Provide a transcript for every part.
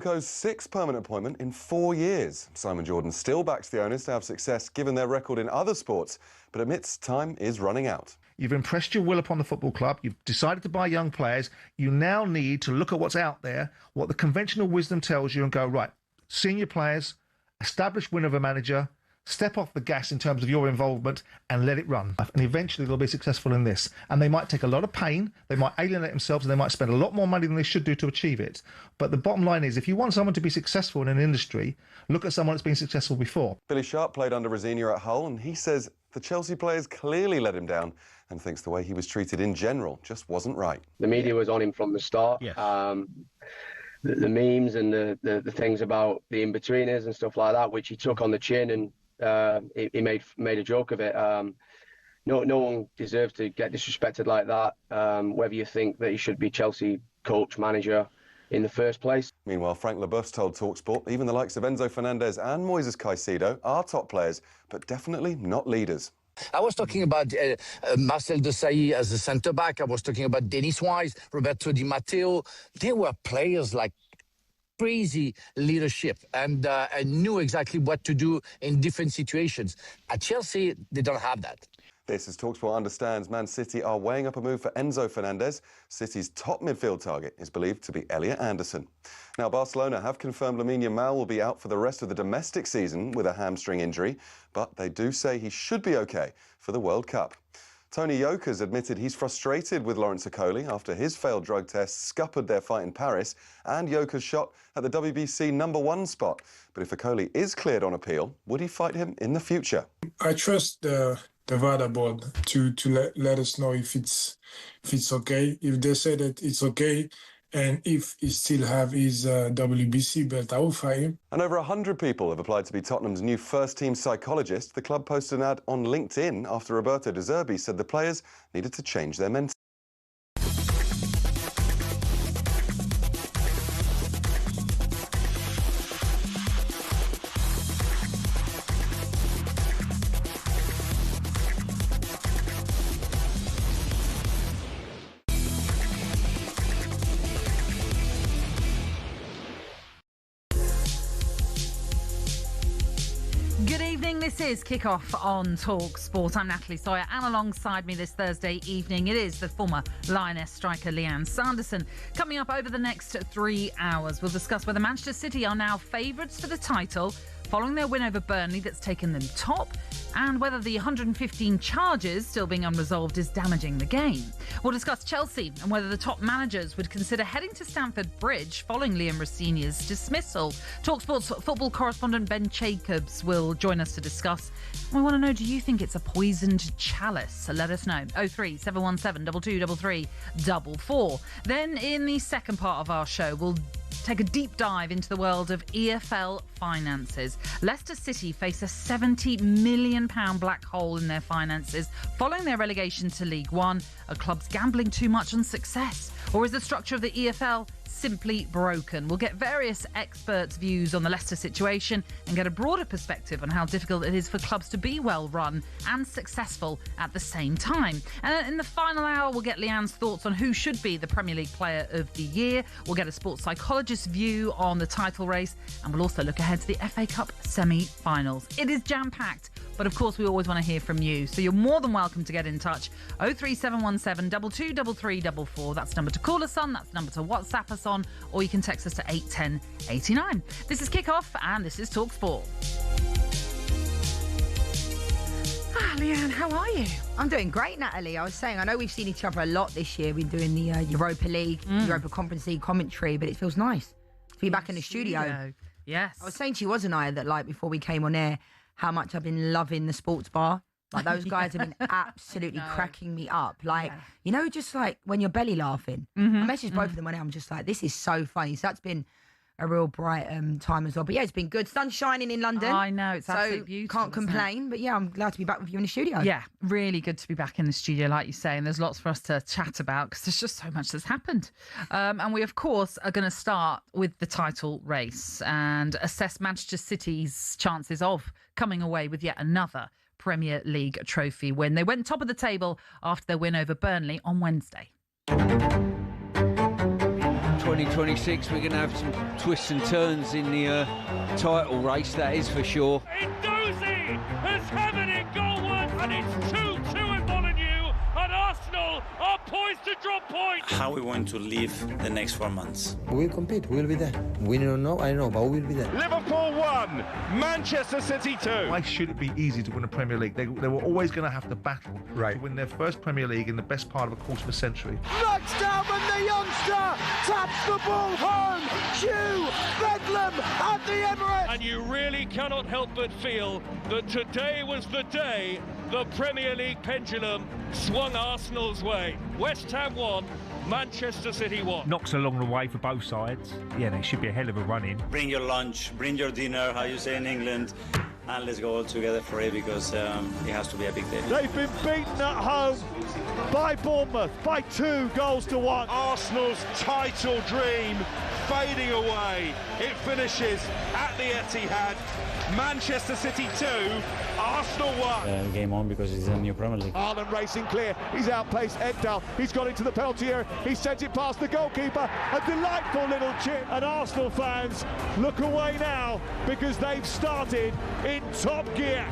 Monaco's sixth permanent appointment in 4 years. Simon Jordan still backs the owners to have success given their record in other sports, but admits time is running out. You've impressed your will upon the football club. You've decided to buy young players. You now need to look at what's out there, what the conventional wisdom tells you, and go, right, senior players, established winner of a manager, step off the gas in terms of your involvement and let it run. And eventually they'll be successful in this. And they might take a lot of pain, they might alienate themselves, and they might spend a lot more money than they should do to achieve it. But the bottom line is, if you want someone to be successful in an industry, look at someone that's been successful before. Billy Sharp played under Rosenior at Hull, and he says the Chelsea players clearly let him down and thinks the way he was treated in general just wasn't right. The media was on him from the start. Yes. The memes and the things about the in-betweeners and stuff like that, which he took on the chin, and he made a joke of it. No one deserves to get disrespected like that, whether you think that he should be Chelsea coach, manager in the first place. Meanwhile, Frank Leboeuf told talkSPORT even the likes of Enzo Fernandez and Moises Caicedo are top players, but definitely not leaders. I was talking about Marcel Desailly as a centre-back. I was talking about Denis Wise, Roberto Di Matteo. They were players like crazy leadership and knew exactly what to do in different situations. At Chelsea, they don't have that. This is talkSPORT understands Man City are weighing up a move for Enzo Fernandez. City's top midfield target is believed to be Elliot Anderson. Now, Barcelona have confirmed Lamine Yamal will be out for the rest of the domestic season with a hamstring injury, but they do say he should be okay for the World Cup. Tony Yoka's admitted he's frustrated with Lawrence Okoli after his failed drug tests scuppered their fight in Paris and Yoka's shot at the WBC #1 spot. But if Okoli is cleared on appeal, would he fight him in the future? I trust the VADA board to let us know if it's okay. If they say that it's okay, and if he still have his WBC belt, I will fight him. And over 100 people have applied to be Tottenham's new first-team psychologist. The club posted an ad on LinkedIn after Roberto De Zerbi said the players needed to change their mentality. Good evening, this is Kickoff on talkSPORT. I'm Natalie Sawyer, and alongside me this Thursday evening, it is the former Lioness striker Lianne Sanderson. Coming up over the next 3 hours, we'll discuss whether Manchester City are now favourites for the title following their win over Burnley that's taken them top, and whether the 115 charges still being unresolved is damaging the game. We'll discuss Chelsea and whether the top managers would consider heading to Stamford Bridge following Liam Rosenior's dismissal. talkSPORT's football correspondent Ben Jacobs will join us to discuss. We want to know, do you think it's a poisoned chalice? So let us know. 03717 2233 44. Then in the second part of our show, we'll take a deep dive into the world of EFL finances. Leicester City face a £70 million black hole in their finances following their relegation to League One. Are clubs gambling too much on success? Or is the structure of the EFL simply broken? We'll get various experts' views on the Leicester situation and get a broader perspective on how difficult it is for clubs to be well run and successful at the same time. And in the final hour, we'll get Leanne's thoughts on who should be the Premier League Player of the Year. We'll get a sports psychologist's view on the title race, and we'll also look ahead to the FA Cup semi-finals. It is jam-packed, but of course we always want to hear from you, so you're more than welcome to get in touch. 03717 223344. That's the number to call us on, that's the number to WhatsApp us on, or you can text us to 81089. This is Kickoff, and this is talkSPORT. Leanne, how are you? I'm doing great, Natalie. I was saying, I know we've seen each other a lot this year. We've been doing the Europa League, Europa Conference League commentary, but it feels nice to be back in the studio. Yes. I was saying to you, wasn't I, that like before we came on air, how much I've been loving the sports bar. Like those guys have been absolutely cracking me up. Like, you know, just like when you're belly laughing. I messaged both of them when I'm just like, this is so funny. So that's been a real bright time as well. But yeah, it's been good. Sun's shining in London. I know, it's absolutely beautiful. Can't complain. But yeah, I'm glad to be back with you in the studio. Yeah, really good to be back in the studio, like you say. And there's lots for us to chat about because there's just so much that's happened. And we, of course, are going to start with the title race and assess Manchester City's chances of coming away with yet another Premier League trophy win. They went top of the table after their win over Burnley on Wednesday. 2026 we're going to have some twists and turns in the title race, that is for sure. Ndozi has hammered it goalwards, and it's 2-2 in Molineux, and Arsenal are poised to drop points. How we want to live the next 4 months? We'll compete, we'll be there. Winning or no, I don't know, but we'll be there. Liverpool 1, Manchester City 2. Why should it be easy to win a Premier League? They were always going to have to battle to win their first Premier League in the best part of a quarter of a century. Knocks down from the youngster, taps the ball home. Hugh Bedlam at the Emirates. And you really cannot help but feel that today was the day the Premier League pendulum swung Arsenal's way. West Ham 1, Manchester City 1. Knocks along the way for both sides. Yeah, they should be a hell of a run in. Bring your lunch, bring your dinner, how you say in England, and let's go all together for it, because it has to be a big day. They've been beaten at home by Bournemouth by 2-1. Arsenal's title dream fading away. It finishes at the Etihad. Manchester City 2, Arsenal 1. Game on, because it's a new Premier League. Ireland racing clear. He's outpaced Ekdal. He's got into the penalty area. He sent it past the goalkeeper. A delightful little chip. And Arsenal fans look away now because they've started in top gear.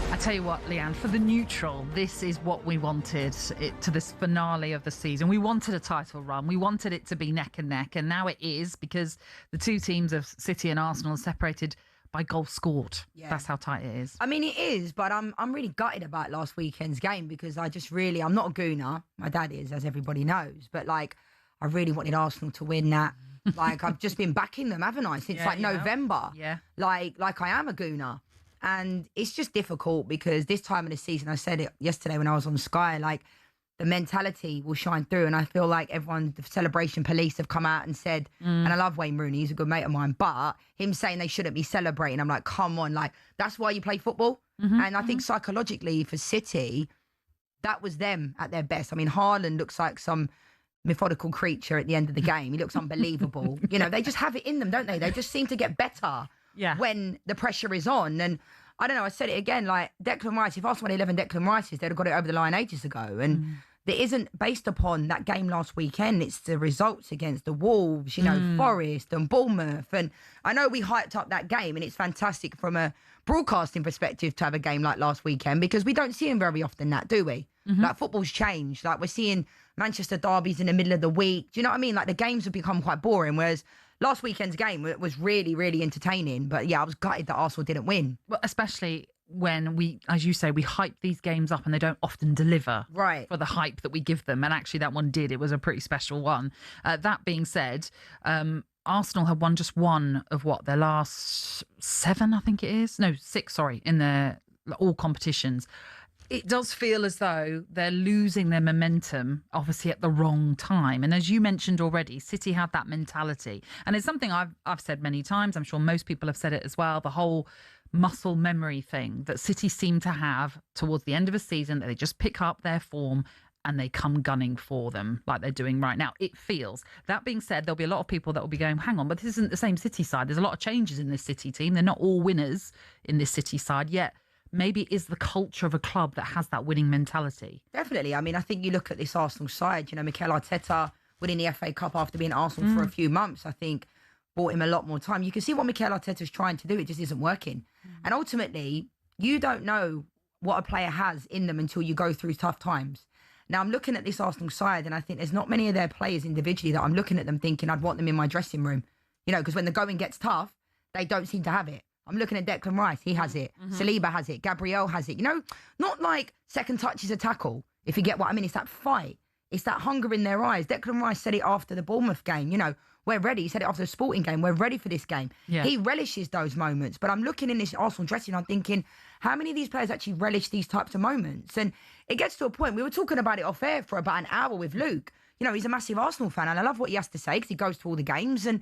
I tell you what, Lianne, for the neutral, this is what we wanted to this finale of the season. We wanted a title run. We wanted it to be neck and neck, and now it is, because the two teams of City and Arsenal are separated by goals scored. Yeah. That's how tight it is. I mean, it is, but I'm really gutted about last weekend's game, because I'm not a gooner. My dad is, as everybody knows, but I really wanted Arsenal to win that. I've just been backing them, haven't I, since November. Yeah. Like I am a gooner. And it's just difficult because this time of the season, I said it yesterday when I was on Sky, the mentality will shine through. And I feel like the celebration police have come out and said, and I love Wayne Rooney, he's a good mate of mine, but him saying they shouldn't be celebrating, I'm like, come on, that's why you play football. And I think psychologically for City, that was them at their best. I mean, Haaland looks like some methodical creature at the end of the game. He looks unbelievable. They just have it in them, don't they? They just seem to get better. Yeah. When the pressure is on. And I don't know, I said it again, Declan Rice, if Arsenal had 11 Declan Rices, they'd have got it over the line ages ago. And it isn't based upon that game last weekend. It's the results against the Wolves, Forest and Bournemouth. And I know we hyped up that game, and it's fantastic from a broadcasting perspective to have a game like last weekend, because we don't see them very often, do we? Football's changed. We're seeing Manchester derbies in the middle of the week. Do you know what I mean? The games have become quite boring, whereas last weekend's game was really, really entertaining. But yeah, I was gutted that Arsenal didn't win. Well, especially when we, as you say, we hype these games up and they don't often deliver for the hype that we give them. And actually that one did. It was a pretty special one. That being said, Arsenal have won just one of their last 7, I think it is. No, 6, sorry, in their all competitions. It does feel as though they're losing their momentum, obviously at the wrong time. And as you mentioned already, City had that mentality. And it's something I've said many times. I'm sure most people have said it as well. The whole muscle memory thing that City seem to have towards the end of a season, that they just pick up their form and they come gunning for them like they're doing right now. It feels. That being said, there'll be a lot of people that will be going, hang on, but this isn't the same City side. There's a lot of changes in this City team. They're not all winners in this City side yet. Maybe it is the culture of a club that has that winning mentality. Definitely. I mean, I think you look at this Arsenal side, Mikel Arteta winning the FA Cup after being at Arsenal for a few months, I think bought him a lot more time. You can see what Mikel Arteta's trying to do. It just isn't working. And ultimately, you don't know what a player has in them until you go through tough times. Now, I'm looking at this Arsenal side, and I think there's not many of their players individually that I'm looking at them thinking I'd want them in my dressing room. Because when the going gets tough, they don't seem to have it. I'm looking at Declan Rice. He has it. Saliba has it. Gabriel has it. Not like second touch is a tackle, if you get what I mean. It's that fight. It's that hunger in their eyes. Declan Rice said it after the Bournemouth game. We're ready. He said it after the Sporting game. We're ready for this game. Yeah. He relishes those moments. But I'm looking in this Arsenal dressing, I'm thinking, how many of these players actually relish these types of moments? And it gets to a point, we were talking about it off air for about an hour with Luke. He's a massive Arsenal fan, and I love what he has to say because he goes to all the games. And,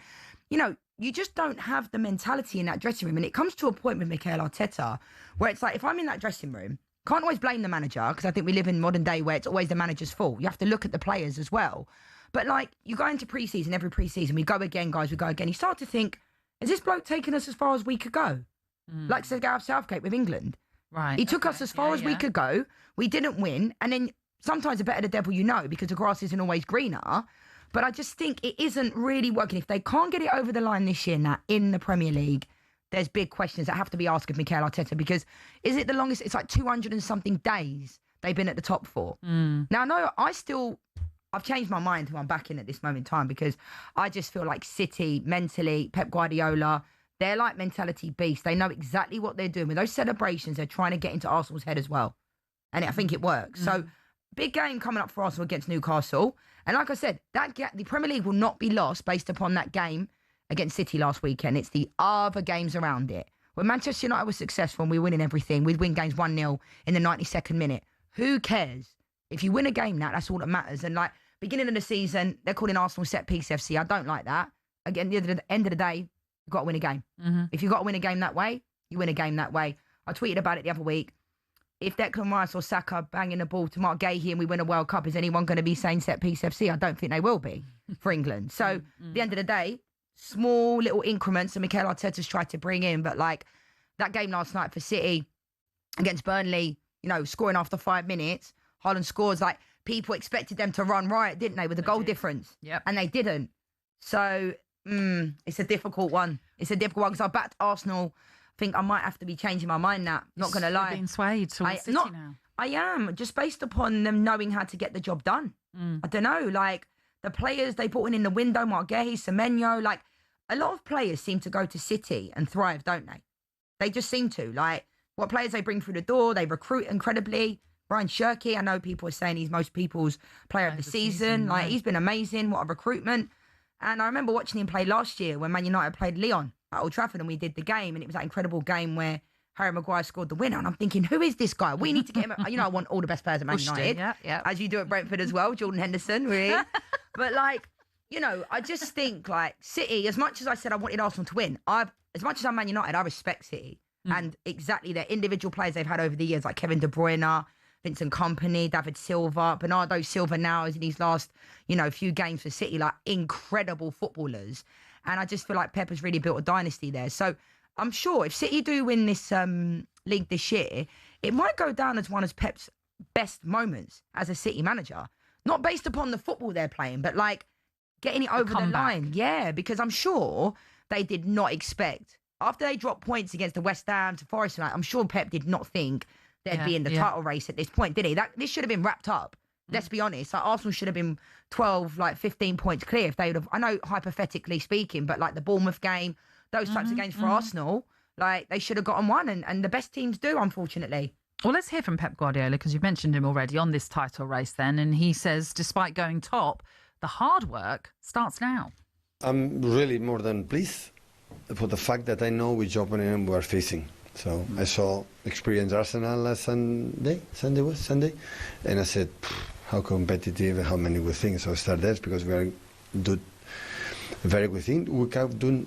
you just don't have the mentality in that dressing room. And it comes to a point with Mikel Arteta where it's like, if I'm in that dressing room, can't always blame the manager, because I think we live in modern day where it's always the manager's fault. You have to look at the players as well. But you go into pre-season, every pre-season, we go again, guys, we go again. You start to think, has this bloke taken us as far as we could go? Like Sir Gareth Southgate with England. Right. He took us as far as we could go. We didn't win. And then sometimes the better the devil you know, because the grass isn't always greener. But I just think it isn't really working. If they can't get it over the line this year now in the Premier League, there's big questions that have to be asked of Mikel Arteta, because is it the longest? It's like 200 and something days they've been at the top four. Now, no, I've changed my mind who I'm backing at this moment in time, because I just feel like City, mentally, Pep Guardiola, they're like mentality beasts. They know exactly what they're doing. With those celebrations, they're trying to get into Arsenal's head as well. And I think it works. So, big game coming up for Arsenal against Newcastle. And like I said, the Premier League will not be lost based upon that game against City last weekend. It's the other games around it. When Manchester United was successful and we were winning everything, we'd win games 1-0 in the 92nd minute. Who cares? If you win a game now, that's all that matters. And like, beginning of the season, they're calling Arsenal set piece FC. I don't like that. Again, at the end of the day, you've got to win a game. If you've got to win a game that way, you win a game that way. I tweeted about it the other week. If Declan Rice or Saka banging the ball to Mark Gahey and we win a World Cup, is anyone going to be saying set piece FC? I don't think they will be for England. So at the end of the day, small little increments that Mikel Arteta's tried to bring in. But like that game last night for City against Burnley, you know, scoring after 5 minutes, Haaland scores, like people expected them to run riot, didn't they, with the goal difference? Yep. And they didn't. So it's a difficult one. It's a difficult one because I backed Arsenal. I think I might have to be changing my mind now. Not going to lie. You're being swayed towards City now. I am, just based upon them knowing how to get the job done. I don't know, like the players they brought in the window, Mark Gahey, Semenyo, like a lot of players seem to go to City and thrive, don't they? They just seem to. Like what players they bring through the door, they recruit incredibly. Brian Shirky, I know people are saying he's most people's player of the season. Like he's been amazing. What a recruitment. And I remember watching him play last year when Man United played Lyon at Old Trafford and we did the game, and it was that incredible game where Harry Maguire scored the winner. And I'm thinking, who is this guy? We need to get him. You know, I want all the best players at Man United. As you do at Brentford as well, Jordan Henderson, really. But like, you know, I just think like City, as much as I said I wanted Arsenal to win, as much as I'm Man United, I respect City. And exactly their individual players they've had over the years, like Kevin De Bruyne, Vincent Kompany, David Silva, Bernardo Silva now is in his last, you know, few games for City, like incredible footballers. And I just feel like Pep has really built a dynasty there. So I'm sure if City do win this league this year, it might go down as one of Pep's best moments as a City manager. Not based upon the football they're playing, but like getting it over the line. Yeah, because I'm sure they did not expect, after they dropped points against the West Ham to Forest, I'm sure Pep did not think they'd be in the title race at this point, did he? This should have been wrapped up. Let's be honest. Like Arsenal should have been 12, 15 points clear if they would have. I know hypothetically speaking, but like the Bournemouth game, those types of games for Arsenal, like they should have gotten one, and the best teams do, unfortunately. Well, let's hear from Pep Guardiola, because you've mentioned him already on this title race then, and he says despite going top, the hard work starts now. I'm really more than pleased for the fact that I know which opponent we are facing. So I saw experienced Arsenal last Sunday, and I said, how competitive, how many good things. So I started there because we are do very good thing. We can do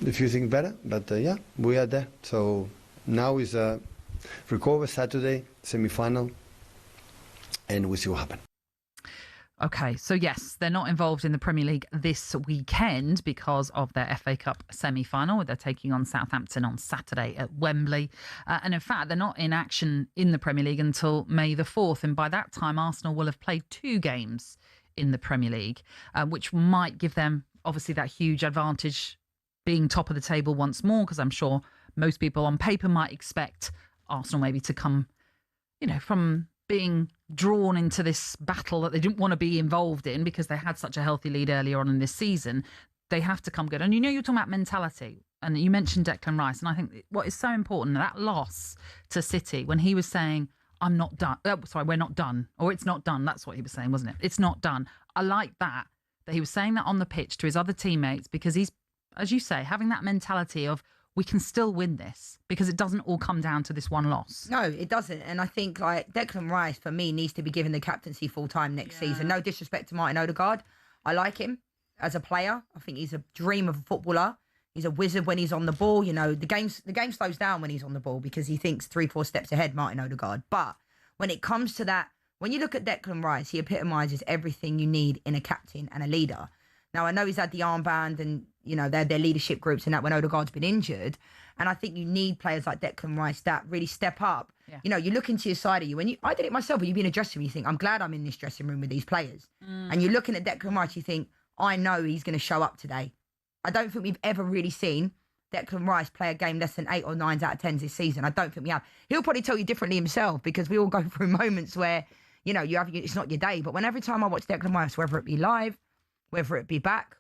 a few things better, but yeah, we are there. So now is a recover Saturday, semi-final, and we see what happens. Okay, so yes, they're not involved in the Premier League this weekend because of their FA Cup semi-final. They're taking on Southampton on Saturday at Wembley. And in fact, they're not in action in the Premier League until May the 4th. And by that time, Arsenal will have played 2 games in the Premier League, which might give them, obviously, that huge advantage being top of the table once more, because I'm sure most people on paper might expect Arsenal maybe to come, you know, from being drawn into this battle that they didn't want to be involved in because they had such a healthy lead earlier on in this season. They have to come good. And you know, you're talking about mentality, and you mentioned Declan Rice, and I think what is so important, that loss to City, when he was saying, I'm not done. We're not done. Or it's not done. That's what he was saying, wasn't it? It's not done. I like that he was saying that on the pitch to his other teammates, because he's, as you say, having that mentality of, we can still win this, because it doesn't all come down to this one loss. No, it doesn't. And I think like Declan Rice, for me, needs to be given the captaincy full time next season. No disrespect to Martin Odegaard. I like him as a player. I think he's a dream of a footballer. He's a wizard when he's on the ball. You know, the game slows down when he's on the ball because he thinks 3-4 steps ahead, Martin Odegaard. But when it comes to that, when you look at Declan Rice, he epitomises everything you need in a captain and a leader. Now, I know he's had the armband and, you know, their leadership groups and that when Odegaard's been injured. And I think you need players like Declan Rice that really step up. Yeah. You know, you look into your side of you. I did it myself. When you've been in a dressing room, you think, I'm glad I'm in this dressing room with these players. And you're looking at Declan Rice, you think, I know he's going to show up today. I don't think we've ever really seen Declan Rice play a game less than 8 or 9 out of 10 this season. I don't think we have. He'll probably tell you differently himself because we all go through moments where, you know, it's not your day. But every time I watch Declan Rice, whether it be live, whether it be back,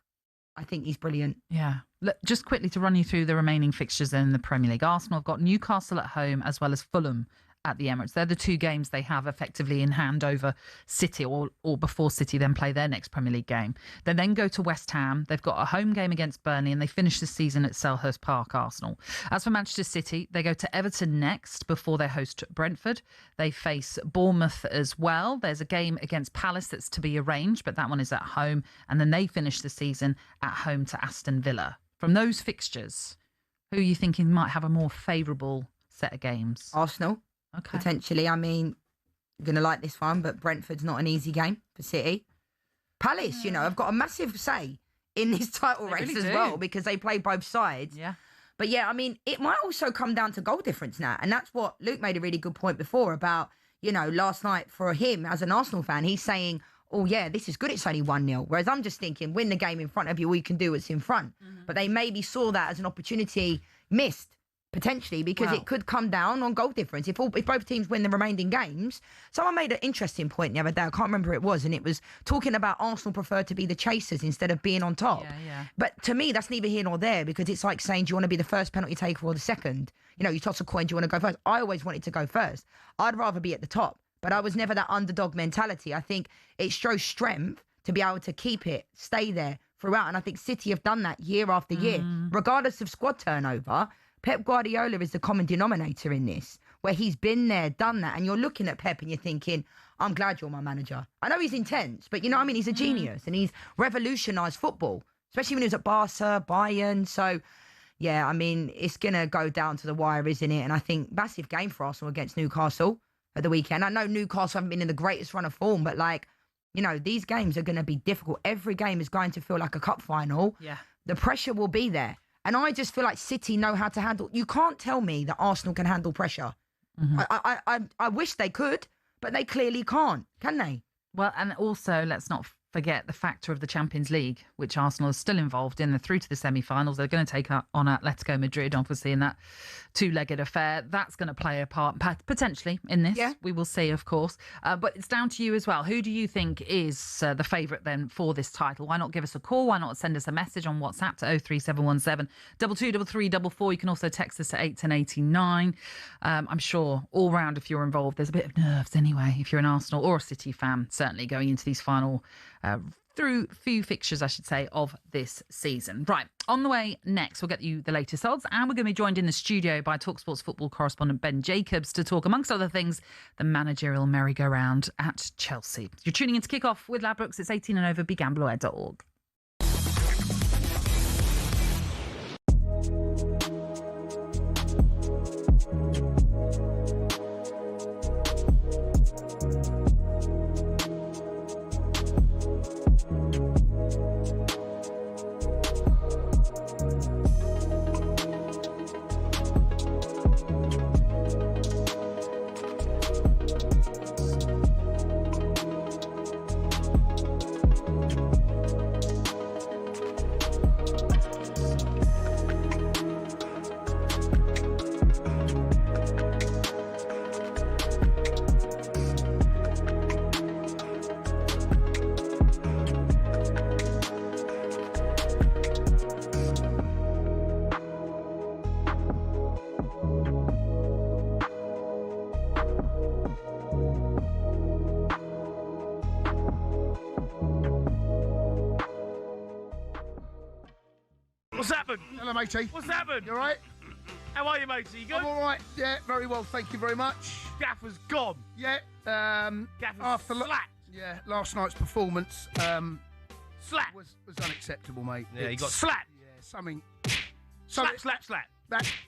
I think he's brilliant. Yeah. Look, just quickly to run you through the remaining fixtures in the Premier League. Arsenal have got Newcastle at home as well as Fulham at the Emirates. They're the two games they have effectively in hand over City or before City then play their next Premier League game. They then go to West Ham. They've got a home game against Burnley and they finish the season at Selhurst Park, Arsenal. As for Manchester City, they go to Everton next before they host Brentford. They face Bournemouth as well. There's a game against Palace that's to be arranged, but that one is at home. And then they finish the season at home to Aston Villa. From those fixtures, who are you thinking might have a more favourable set of games? Arsenal. Okay. Potentially. I mean, you're going to like this one, but Brentford's not an easy game for City. Palace, you know, have got a massive say in this title race as well because they play both sides. Yeah. But yeah, I mean, it might also come down to goal difference now. And that's what Luke made a really good point before about, you know, last night for him as an Arsenal fan, he's saying, oh, yeah, this is good. It's only 1-0. Whereas I'm just thinking, win the game in front of you. All you can do is in front. But they maybe saw that as an opportunity missed. Potentially, because it could come down on goal difference. If both teams win the remaining games. Someone made an interesting point the other day. I can't remember who it was. And it was talking about Arsenal prefer to be the chasers instead of being on top. Yeah. But to me, that's neither here nor there because it's like saying, do you want to be the first penalty taker or the second? You know, you toss a coin, do you want to go first? I always wanted to go first. I'd rather be at the top. But I was never that underdog mentality. I think it shows strength to be able to keep it, stay there throughout. And I think City have done that year after year. Regardless of squad turnover, Pep Guardiola is the common denominator in this, where he's been there, done that. And you're looking at Pep and you're thinking, I'm glad you're my manager. I know he's intense, but you know what I mean? He's a genius and he's revolutionised football, especially when he was at Barca, Bayern. So, yeah, I mean, it's going to go down to the wire, isn't it? And I think massive game for Arsenal against Newcastle at the weekend. I know Newcastle haven't been in the greatest run of form, but like, you know, these games are going to be difficult. Every game is going to feel like a cup final. Yeah. The pressure will be there. And I just feel like City know how to handle. You can't tell me that Arsenal can handle pressure. I wish they could, but they clearly can't, can they? Well, and also let's not forget the factor of the Champions League, which Arsenal is still involved in. They're through to the semi-finals. They're going to take on Atletico Madrid, obviously, in that two-legged affair. That's going to play a part potentially in this. Yeah. We will see, of course. But it's down to you as well. Who do you think is the favourite then for this title? Why not give us a call? Why not send us a message on WhatsApp to 03717 223344? You can also text us to 81089. I'm sure all round, if you're involved, there's a bit of nerves anyway, if you're an Arsenal or a City fan, certainly going into these final through few fixtures, I should say, of this season. Right, on the way next, we'll get you the latest odds, and we're going to be joined in the studio by talkSPORT's football correspondent Ben Jacobs to talk, amongst other things, the managerial merry-go-round at Chelsea. You're tuning into Kickoff with Ladbrokes. It's 18 and over, begambleaware.org. What's happened? Hello, matey. What's happened? You all right? How are you, matey? You good? I'm all right. Yeah, very well. Thank you very much. Gaffer's gone. Yeah. Gaffer's after slapped. Yeah, last night's performance slap was unacceptable, mate. Yeah, you got slapped. Yeah, something. Slap.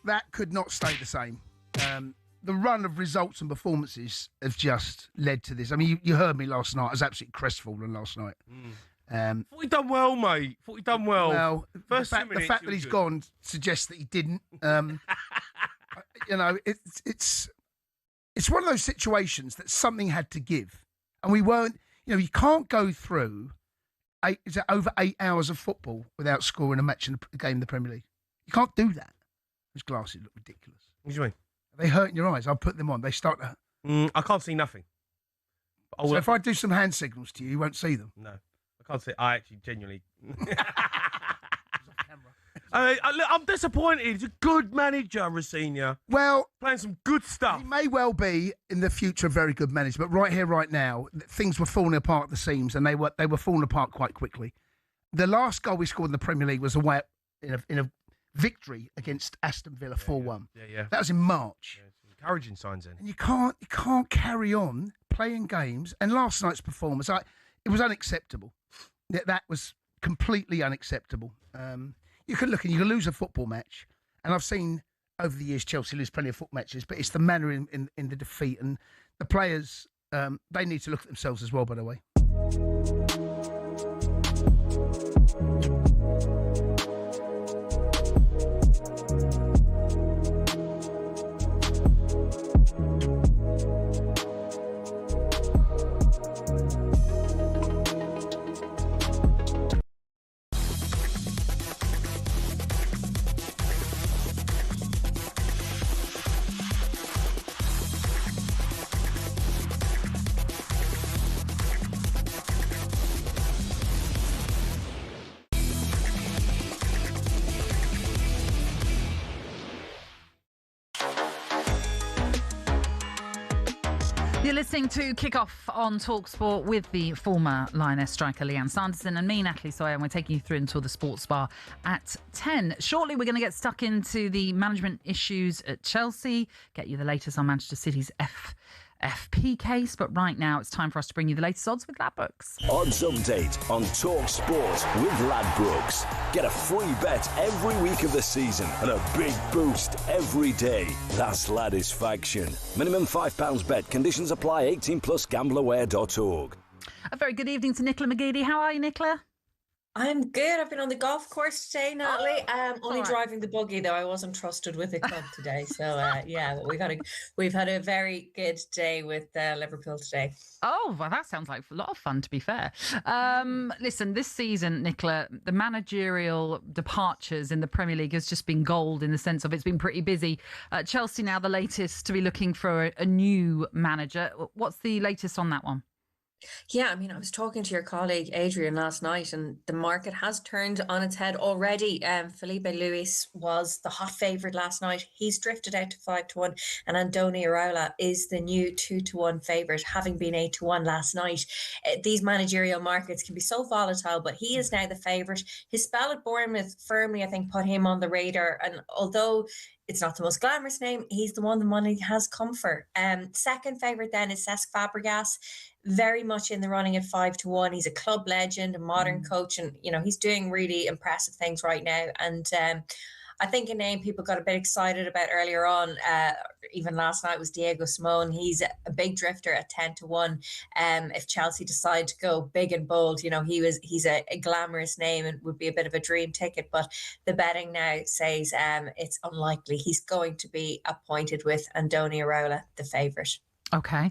That could not stay the same. The run of results and performances have just led to this. I mean, you heard me last night. I was absolutely crestfallen last night. Thought he done well, mate. Thought he done well. Well, First the 2 fact minutes, that he was he's good. gone suggests that he didn't. It's one of those situations that something had to give, and we weren't. You can't go through over 8 hours of football without scoring a match in a game in the Premier League. You can't do that. Those glasses look ridiculous. What do you mean? Are they hurting your eyes? I'll put them on. They start to. I can't see nothing. So if I do some hand signals to you, you won't see them. No, I can't see. I actually genuinely. I'm disappointed. He's a good manager, Rosinha. Well, playing some good stuff. He may well be in the future a very good manager, but right here, right now, things were falling apart at the seams, and they were falling apart quite quickly. The last goal we scored in the Premier League was away in a victory against Aston Villa 4-1. Yeah. That was in March. Encouraging signs then. And you can't carry on playing games. And last night's performance, it was unacceptable. That was completely unacceptable. You can look and you can lose a football match, and I've seen over the years Chelsea lose plenty of football matches, but it's the manner in the defeat, and the players they need to look at themselves as well. By the way. You're listening to Kickoff on talkSPORT with the former Lioness striker Lianne Sanderson and me, Natalie Sawyer, and we're taking you through until the sports bar at 10. Shortly, we're going to get stuck into the management issues at Chelsea, get you the latest on Manchester City's FP case, but right now it's time for us to bring you the latest odds with Ladbrokes. Odds update on talkSPORT with Ladbrokes. Get a free bet every week of the season and a big boost every day. That's Ladisfaction. Minimum £5 bet. Conditions apply. 18 plus gambleaware.org. A very good evening to Nicola McGeady. How are you, Nicola? I'm good. I've been on the golf course today, Natalie. Only all right. Driving the buggy, though. I wasn't trusted with a club today. So, but we've had a very good day with Liverpool today. Oh, well, that sounds like a lot of fun, to be fair. Listen, this season, Nicola, the managerial departures in the Premier League has just been gold in the sense of it's been pretty busy. Chelsea now the latest to be looking for a new manager. What's the latest on that one? Yeah, I mean, I was talking to your colleague Adrian last night, and the market has turned on its head already. Felipe Luis was the hot favourite last night. He's drifted out to 5-1, and Andoni Iraola is the new 2-1 favourite, having been 8-1 last night. These managerial markets can be so volatile, but he is now the favourite. His spell at Bournemouth firmly, I think, put him on the radar, and although it's not the most glamorous name, he's the one the money has come for. Second favourite then is Cesc Fabregas, very much in the running at 5-1. He's a club legend, a modern coach, and he's doing really impressive things right now. And I think a name people got a bit excited about earlier on, even last night, was Diego Simone. He's a big drifter at 10-1. If Chelsea decide to go big and bold, he's a glamorous name and would be a bit of a dream ticket. But the betting now says it's unlikely he's going to be appointed with Andoni Iraola, the favourite. Okay.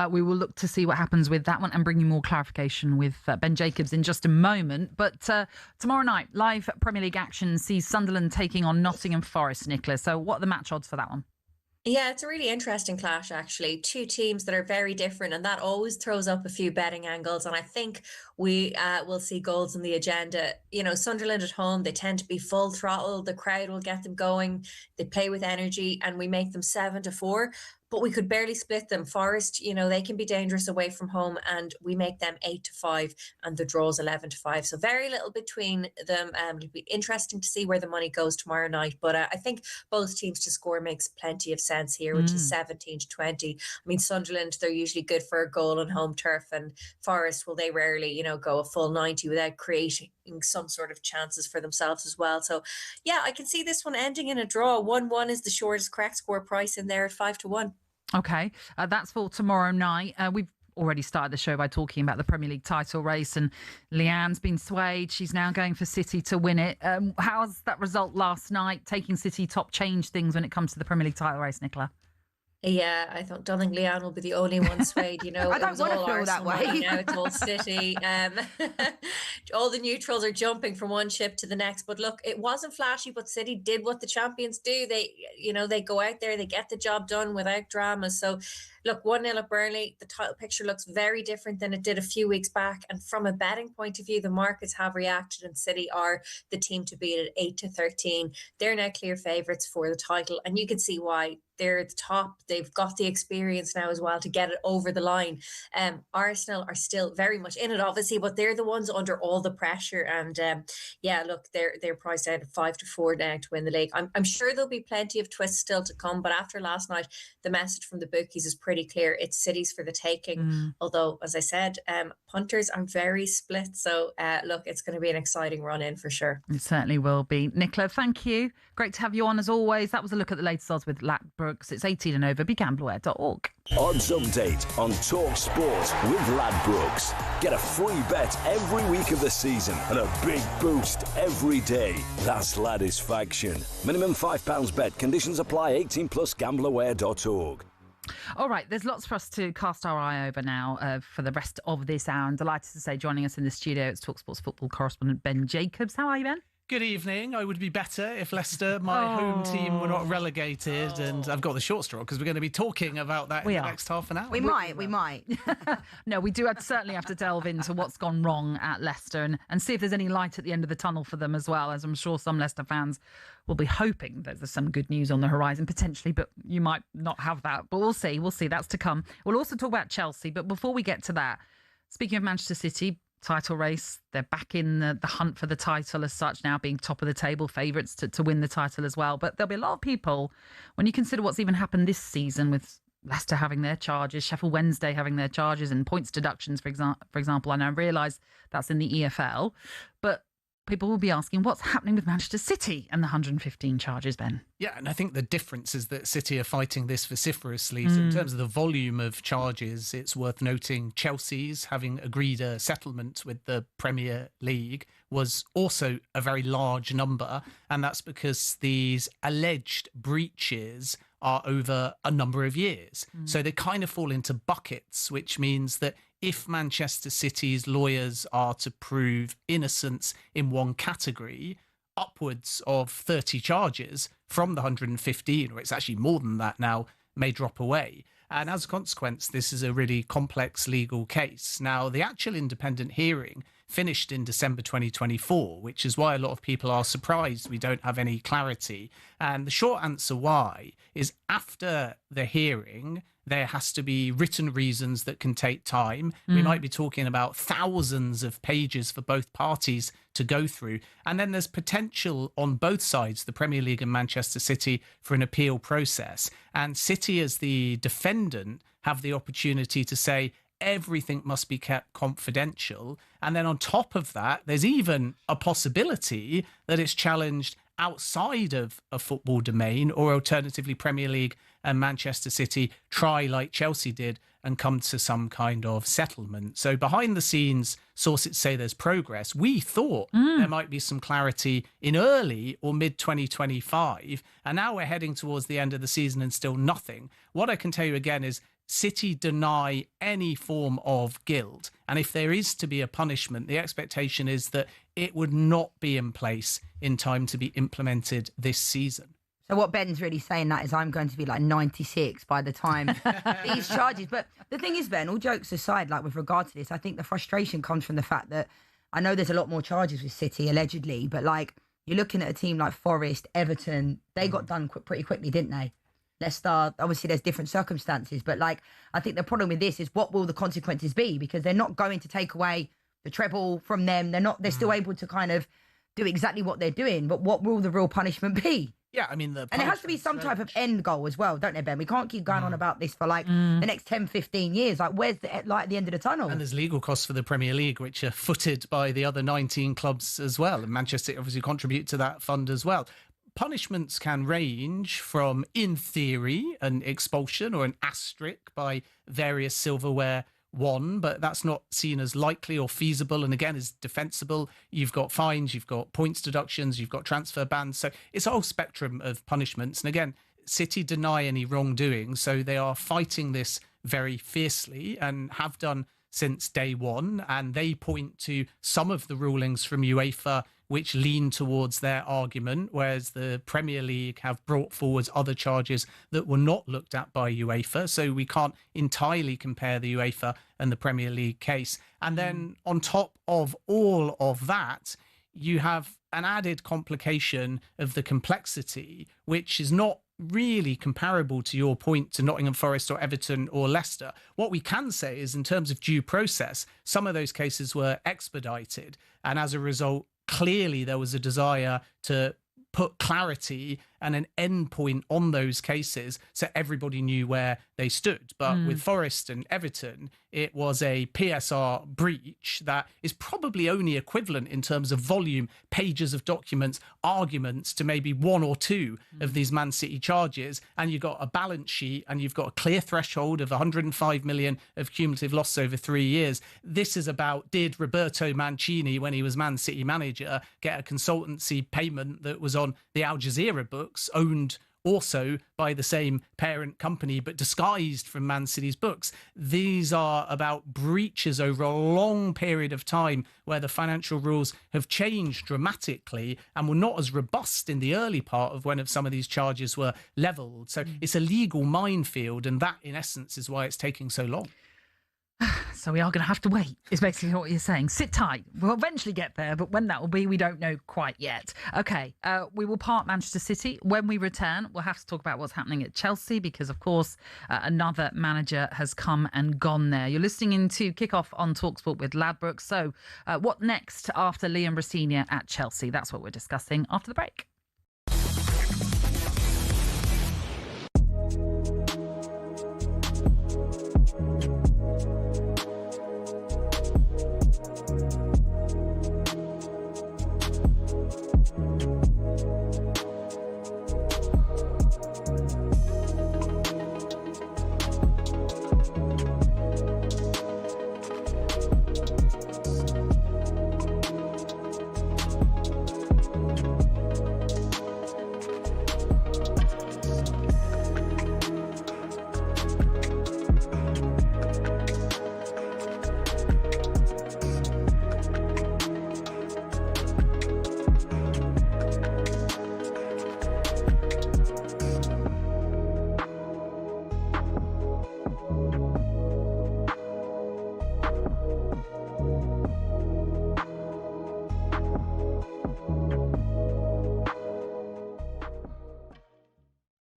We will look to see what happens with that one and bring you more clarification with Ben Jacobs in just a moment. But tomorrow night, live Premier League action sees Sunderland taking on Nottingham Forest, Nicola. So what are the match odds for that one? Yeah, it's a really interesting clash, actually. Two teams that are very different, and that always throws up a few betting angles. And I think we will see goals in the agenda. Sunderland at home, they tend to be full throttle. The crowd will get them going. They play with energy, and we make them 7-4. But we could barely split them. Forest, they can be dangerous away from home, and we make them 8-5, and the draw's 11-5. So very little between them. It'll be interesting to see where the money goes tomorrow night. But I think both teams to score makes plenty of sense here, which is 17-20. I mean, Sunderland, they're usually good for a goal on home turf, and Forest, well, they rarely, go a full 90 without creating some sort of chances for themselves as well. So, yeah, I can see this one ending in a draw. 1-1 is the shortest correct score price in there at 5-1. Okay, that's for tomorrow night. We've already started the show by talking about the Premier League title race, and Lianne's been swayed. She's now going for City to win it. How's that result last night, taking City top, change things when it comes to the Premier League title race, Nicola? Yeah, I don't think Lianne will be the only one swayed. You know, I don't want to feel Arsenal that way. right now it's all City. All the neutrals are jumping from one ship to the next. But look, it wasn't flashy, but City did what the champions do. They go out there, they get the job done without drama. So, look, 1-0 at Burnley. The title picture looks very different than it did a few weeks back. And from a betting point of view, the markets have reacted, and City are the team to beat at 8-13. They're now clear favourites for the title, and you can see why. They're at the top. They've got the experience now as well to get it over the line. Arsenal are still very much in it, obviously, but they're the ones under all the pressure. And look, they're priced out at 5-4 now to win the league. I'm sure there'll be plenty of twists still to come, but after last night, the message from the bookies is pretty clear. It's City's for the taking. Although, as I said, punters are very split. So look, it's going to be an exciting run in for sure. It certainly will be. Nicola, thank you. Great to have you on as always. That was a look at the latest odds with Ladbrokes. It's 18 and over. BeGambleAware.org. Odds update on talkSPORT with Ladbrokes. Get a free bet every week of the season and a big boost every day. That's Ladisfaction. Minimum £5 bet. Conditions apply. 18 plus gambleaware.org. All right, there's lots for us to cast our eye over now for the rest of this hour. I'm delighted to say joining us in the studio, it's talkSPORT's football correspondent Ben Jacobs. How are you, Ben? Good evening. I would be better if Leicester, my home team, were not relegated, and I've got the short straw because we're going to be talking about that in the next half an hour. We might. No, we do certainly have to delve into what's gone wrong at Leicester and see if there's any light at the end of the tunnel for them as well, as I'm sure some Leicester fans will be hoping that there's some good news on the horizon potentially, but you might not have that. But we'll see. That's to come. We'll also talk about Chelsea, but before we get to that, speaking of Manchester City, title race, they're back in the hunt for the title as such now, being top of the table, favourites to win the title as well. But there'll be a lot of people, when you consider what's even happened this season with Leicester having their charges, Sheffield Wednesday having their charges and points deductions, for example, and I realise that's in the EFL, but people will be asking what's happening with Manchester City and the 115 charges, Ben. Yeah, and I think the difference is that City are fighting this vociferously. So in terms of the volume of charges, it's worth noting Chelsea's, having agreed a settlement with the Premier League, was also a very large number. And that's because these alleged breaches are over a number of years. So they kind of fall into buckets, which means that if Manchester City's lawyers are to prove innocence in one category, upwards of 30 charges from the 115, or it's actually more than that now, may drop away. And as a consequence, this is a really complex legal case. Now, the actual independent hearing finished in December 2024, which is why a lot of people are surprised we don't have any clarity. And the short answer why is after the hearing, there has to be written reasons that can take time. We might be talking about thousands of pages for both parties to go through. And then there's potential on both sides, the Premier League and Manchester City, for an appeal process. And City, as the defendant, have the opportunity to say everything must be kept confidential. And then on top of that, there's even a possibility that it's challenged outside of a football domain, or alternatively Premier League and Manchester City try like Chelsea did and come to some kind of settlement. So behind the scenes, sources say there's progress. We thought there might be some clarity in early or mid 2025, and now we're heading towards the end of the season and still nothing. What I can tell you again is City deny any form of guilt. And if there is to be a punishment, the expectation is that it would not be in place in time to be implemented this season. So what Ben's really saying that is I'm going to be like 96 by the time these charges. But the thing is, Ben, all jokes aside, like with regard to this, I think the frustration comes from the fact that I know there's a lot more charges with City, allegedly, but like you're looking at a team like Forest, Everton, they got done pretty quickly, didn't they? Leicester, obviously there's different circumstances, but like I think the problem with this is what will the consequences be? Because they're not going to take away the treble from them. They're still able to kind of do exactly what they're doing, but what will the real punishment be? Yeah, I mean, and it has to be some type of end goal as well, don't they, Ben? We can't keep going on about this for like the next 10, 15 years. Like, where's the light at the end of the tunnel? And there's legal costs for the Premier League, which are footed by the other 19 clubs as well. And Manchester obviously contribute to that fund as well. Punishments can range from, in theory, an expulsion or an asterisk by various silverware won, but that's not seen as likely or feasible, and again is defensible. You've got fines, you've got points deductions, you've got transfer bans. So it's a whole spectrum of punishments. And again, City deny any wrongdoing, so they are fighting this very fiercely and have done since day one. And they point to some of the rulings from UEFA which lean towards their argument, whereas the Premier League have brought forward other charges that were not looked at by UEFA. So we can't entirely compare the UEFA and the Premier League case. And then on top of all of that, you have an added complication of the complexity, which is not really comparable to your point to Nottingham Forest or Everton or Leicester. What we can say is in terms of due process, some of those cases were expedited. And as a result, clearly there was a desire to put clarity and an end point on those cases so everybody knew where they stood. But with Forest and Everton, it was a PSR breach that is probably only equivalent in terms of volume, pages of documents, arguments to maybe one or two of these Man City charges. And you've got a balance sheet and you've got a clear threshold of 105 million of cumulative loss over 3 years. This is about, did Roberto Mancini, when he was Man City manager, get a consultancy payment that was on the Al Jazeera books, owned also by the same parent company, but disguised from Man City's books? These are about breaches over a long period of time where the financial rules have changed dramatically and were not as robust in the early part of when some of these charges were levelled. So it's a legal minefield, and that, in essence, is why it's taking so long. So we are going to have to wait, is basically what you're saying. Sit tight. We'll eventually get there, but when that will be, we don't know quite yet. Okay, we will park Manchester City. When we return, we'll have to talk about what's happening at Chelsea because, of course, another manager has come and gone there. You're listening into Kickoff on talkSPORT with Ladbrokes. So what next after Liam Rosenior at Chelsea? That's what we're discussing after the break.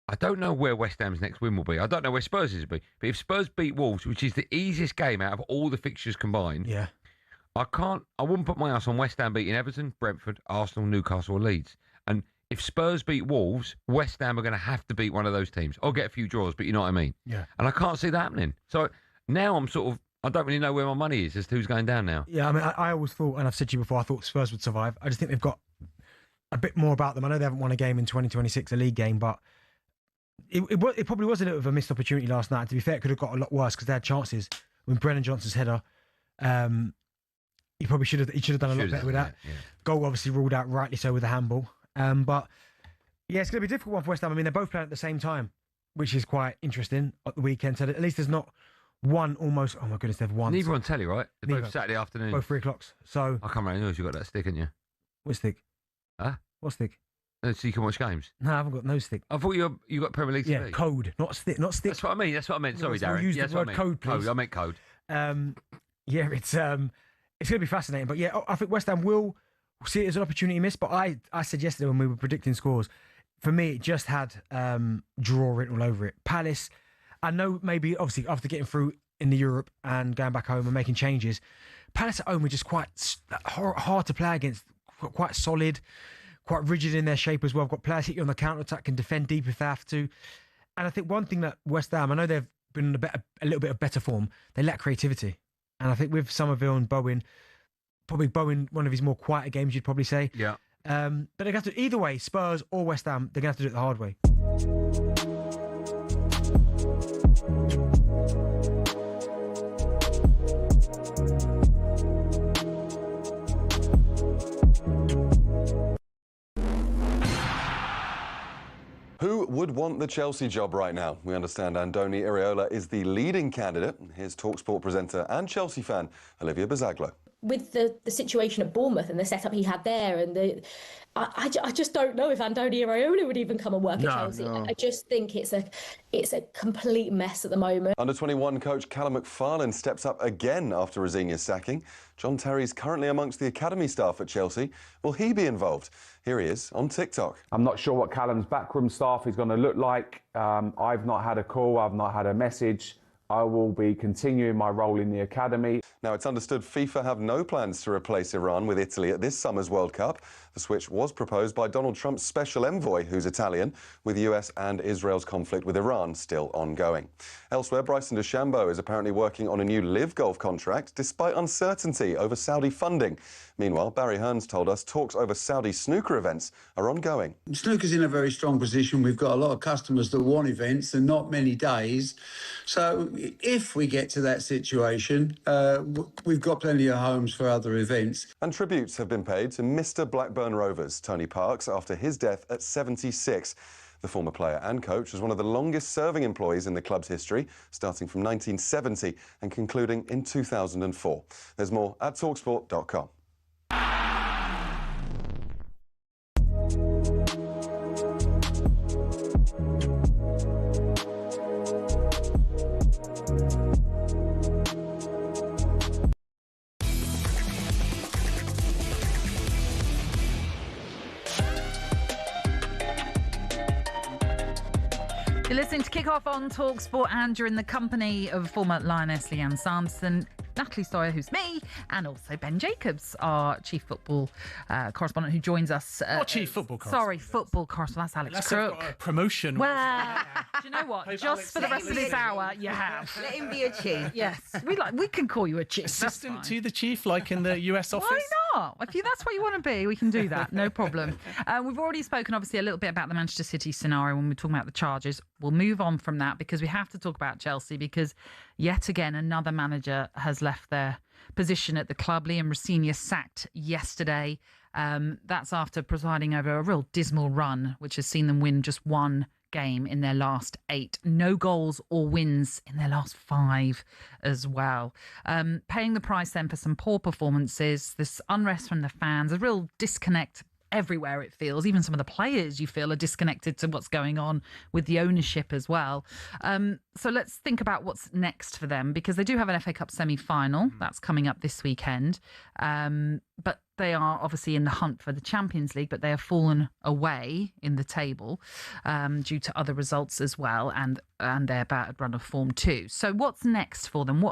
I don't know where West Ham's next win will be. I don't know where Spurs will be. But if Spurs beat Wolves, which is the easiest game out of all the fixtures combined, yeah, I wouldn't put my house on West Ham beating Everton, Brentford, Arsenal, Newcastle or Leeds. And if Spurs beat Wolves, West Ham are going to have to beat one of those teams or get a few draws, but you know what I mean? Yeah. And I can't see that happening. So now I don't really know where my money is as to who's going down now. Yeah, I mean, I always thought, and I've said to you before, I thought Spurs would survive. I just think they've got a bit more about them. I know they haven't won a game in 2026, a league game, but it probably was a little bit of a missed opportunity last night. To be fair, it could have got a lot worse because they had chances. When Brennan Johnson's header, he should have done a lot better with that. Yeah. Goal obviously ruled out, rightly so, with the handball. But yeah, it's going to be a difficult one for West Ham. I mean, they're both playing at the same time, which is quite interesting at the weekend. So at least there's not one almost. Oh my goodness, they've won. Neither on telly, right? They're both Neither. Saturday afternoon. Both 3 o'clocks. So I can't remember. You got that stick, haven't you? What stick? Huh? What stick? So you can watch games? No, I haven't got no stick. I thought you got Premier League TV. Yeah, code, not stick. That's what I mean. That's what I meant. Sorry, Darren. Use the word code, please. Code. I meant code. Yeah, it's going to be fascinating. But yeah, I think West Ham will see it as an opportunity missed. But I said yesterday when we were predicting scores, for me it just had draw written all over it. Palace, I know maybe obviously after getting through in the Europe and going back home and making changes, Palace at home were just quite hard to play against, quite solid, quite rigid in their shape as well. Got players hit you on the counter-attack, can defend deep if they have to. And I think one thing that West Ham, I know they've been in a little bit of better form, they lack creativity. And I think with Somerville and Bowen, probably Bowen, one of his more quieter games, you'd probably say. Yeah. But they have to, either way, Spurs or West Ham, they're going to have to do it the hard way. Who would want the Chelsea job right now? We understand Andoni Iraola is the leading candidate. Here's talkSPORT presenter and Chelsea fan Olivia Bazaglo. With the situation at Bournemouth and the setup he had there, and I just don't know if Andoni Iraola would even come and work at Chelsea. I just think it's a complete mess at the moment. Under-21 coach Callum McFarlane steps up again after Rosenior's sacking. John Terry's currently amongst the academy staff at Chelsea. Will he be involved? Here he is on TikTok. I'm not sure what Callum's backroom staff is going to look like. I've not had a call, I've not had a message. I will be continuing my role in the academy. Now, it's understood FIFA have no plans to replace Iran with Italy at this summer's World Cup. The switch was proposed by Donald Trump's special envoy, who's Italian, with US and Israel's conflict with Iran still ongoing. Elsewhere, Bryson DeChambeau is apparently working on a new live golf contract, despite uncertainty over Saudi funding. Meanwhile, Barry Hearns told us talks over Saudi snooker events are ongoing. Snooker's in a very strong position. We've got a lot of customers that want events and not many days. So if we get to that situation, we've got plenty of homes for other events. And tributes have been paid to Mr. Blackburn Rovers, Tony Parks, after his death at 76. The former player and coach was one of the longest-serving employees in the club's history, starting from 1970 and concluding in 2004. There's more at talksport.com. You're listening to Kick Off on talkSPORT, and you're in the company of former Lioness Lianne Sanderson, Natalie Sawyer, who's me, and also Ben Jacobs, our chief football correspondent, who joins us. Not chief football correspondent. Sorry, football correspondent. That's Alex Unless Crook. I've got a promotion. Well, do you know what? Just Alex for the rest of this hour, you have. Let him be a chief. Yes, we can call you a chief. Assistant to the chief, like in the US office. Why not? If that's what you want to be, we can do that. No problem. We've already spoken, obviously, a little bit about the Manchester City scenario when we're talking about the charges. We'll move on from that because we have to talk about Chelsea, because yet again another manager has left their position at the club. Liam Rosenior sacked yesterday. That's after presiding over a real dismal run, which has seen them win just one game in their last 8. No goals or wins in their last 5 as well. Paying the price then for some poor performances, this unrest from the fans, a real disconnect everywhere, it feels. Even some of the players, you feel, are disconnected to what's going on with the ownership as well. So let's think about what's next for them, because they do have an FA Cup semi-final that's coming up this weekend. But they are obviously in the hunt for the Champions League, but they have fallen away in the table due to other results as well, and their bad run of form too. So what's next for them?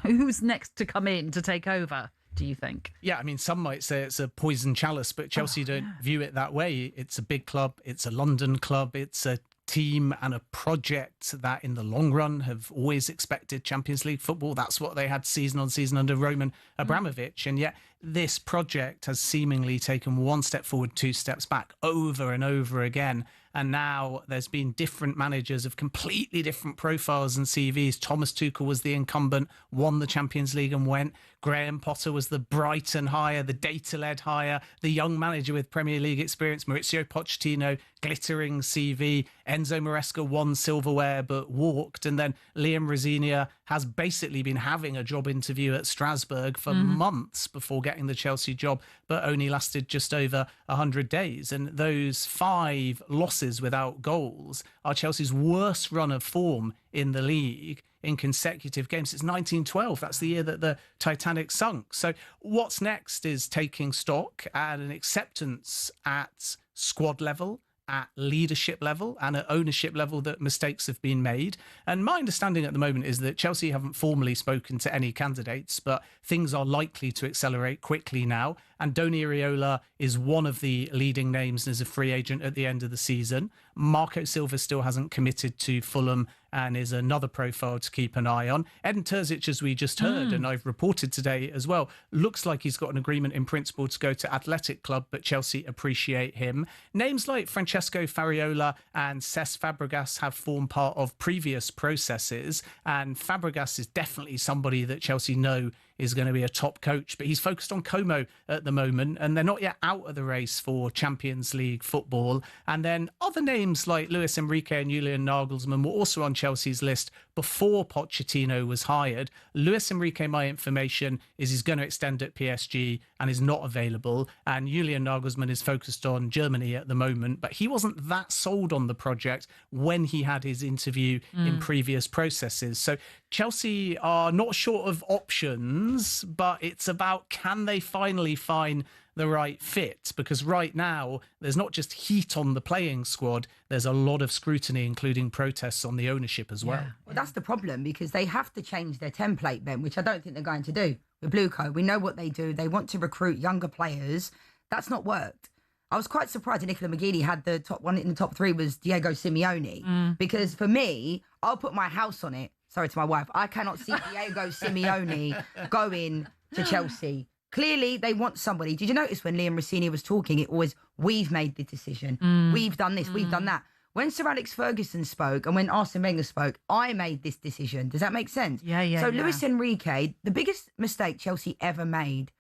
Who's next to come in to take over, do you think? Yeah, I mean, some might say it's a poison chalice, but Chelsea don't view it that way. It's a big club. It's a London club. It's a team and a project that in the long run have always expected Champions League football. That's what they had season on season under Roman Abramovich. And yet this project has seemingly taken one step forward, 2 steps back over and over again. And now there's been different managers of completely different profiles and CVs. Thomas Tuchel was the incumbent, won the Champions League and went. Graham Potter was the Brighton hire, the data-led hire, the young manager with Premier League experience. Maurizio Pochettino, glittering CV. Enzo Maresca won silverware but walked. And then Liam Rosenior has basically been having a job interview at Strasbourg for months before getting the Chelsea job, but only lasted just over 100 days. And those 5 losses without goals are Chelsea's worst run of form in the league in consecutive games. It's 1912. That's the year that the Titanic sunk. So what's next is taking stock and an acceptance at squad level, at leadership level and at ownership level that mistakes have been made. And my understanding at the moment is that Chelsea haven't formally spoken to any candidates, but things are likely to accelerate quickly now. And Andoni Iraola is one of the leading names as a free agent at the end of the season. Marco Silva still hasn't committed to Fulham and is another profile to keep an eye on. Edin Terzic, as we just heard, and I've reported today as well, looks like he's got an agreement in principle to go to Athletic Club, but Chelsea appreciate him. Names like Francesco Fariola and Cesc Fabregas have formed part of previous processes, and Fabregas is definitely somebody that Chelsea know is going to be a top coach, but he's focused on Como at the moment, and they're not yet out of the race for Champions League football. And then other names like Luis Enrique and Julian Nagelsmann were also on Chelsea's list before Pochettino was hired. Luis Enrique, my information is he's going to extend at PSG and is not available. And Julian Nagelsmann is focused on Germany at the moment, but he wasn't that sold on the project when he had his interview in previous processes. So Chelsea are not short of options, but it's about, can they finally find the right fit? Because right now there's not just heat on the playing squad, there's a lot of scrutiny, including protests on the ownership as well. Well, that's the problem, because they have to change their template, Ben, which I don't think they're going to do with Blueco. We know what they do. They want to recruit younger players. That's not worked. I was quite surprised that Nicola McGeady had the top one in the top three was Diego Simeone, because for me, I'll put my house on it. Sorry to my wife. I cannot see Diego Simeone going to Chelsea. Clearly, they want somebody. Did you notice when Liam Rossini was talking, it was, we've made the decision. We've done this, we've done that. When Sir Alex Ferguson spoke and when Arsene Wenger spoke, I made this decision. Does that make sense? So Luis Enrique, the biggest mistake Chelsea ever made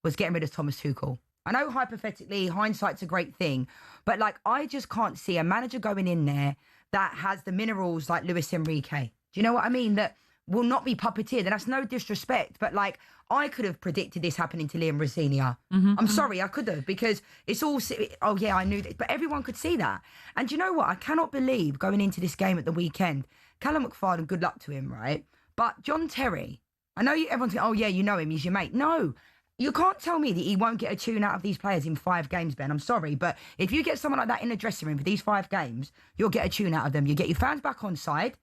was getting rid of Thomas Tuchel. I know hypothetically, hindsight's a great thing, but like, I just can't see a manager going in there that has the minerals like Luis Enrique. Do you know what I mean? That will not be puppeteered. And that's no disrespect, but like, I could have predicted this happening to Liam Rossini. I'm sorry, I could have, because it's all, oh yeah, I knew that, but everyone could see that. And do you know what? I cannot believe going into this game at the weekend, Callum McFarlane, good luck to him, right? But John Terry, I know everyone's going, oh yeah, you know him, he's your mate. No, you can't tell me that he won't get a tune out of these players in 5 games, Ben. I'm sorry, but if you get someone like that in the dressing room for these 5 games, you'll get a tune out of them. You get your fans back on side,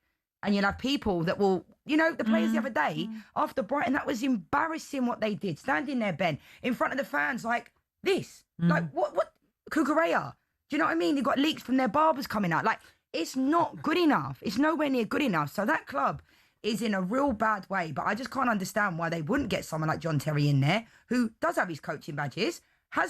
and you'll have people that will, you know, the players the other day after Brighton, that was embarrassing what they did, standing there, Ben, in front of the fans like this. Like, what, Cucurella? Do you know what I mean? They've got leaks from their barbers coming out. Like, it's not good enough. It's nowhere near good enough. So that club is in a real bad way, but I just can't understand why they wouldn't get someone like John Terry in there, who does have his coaching badges,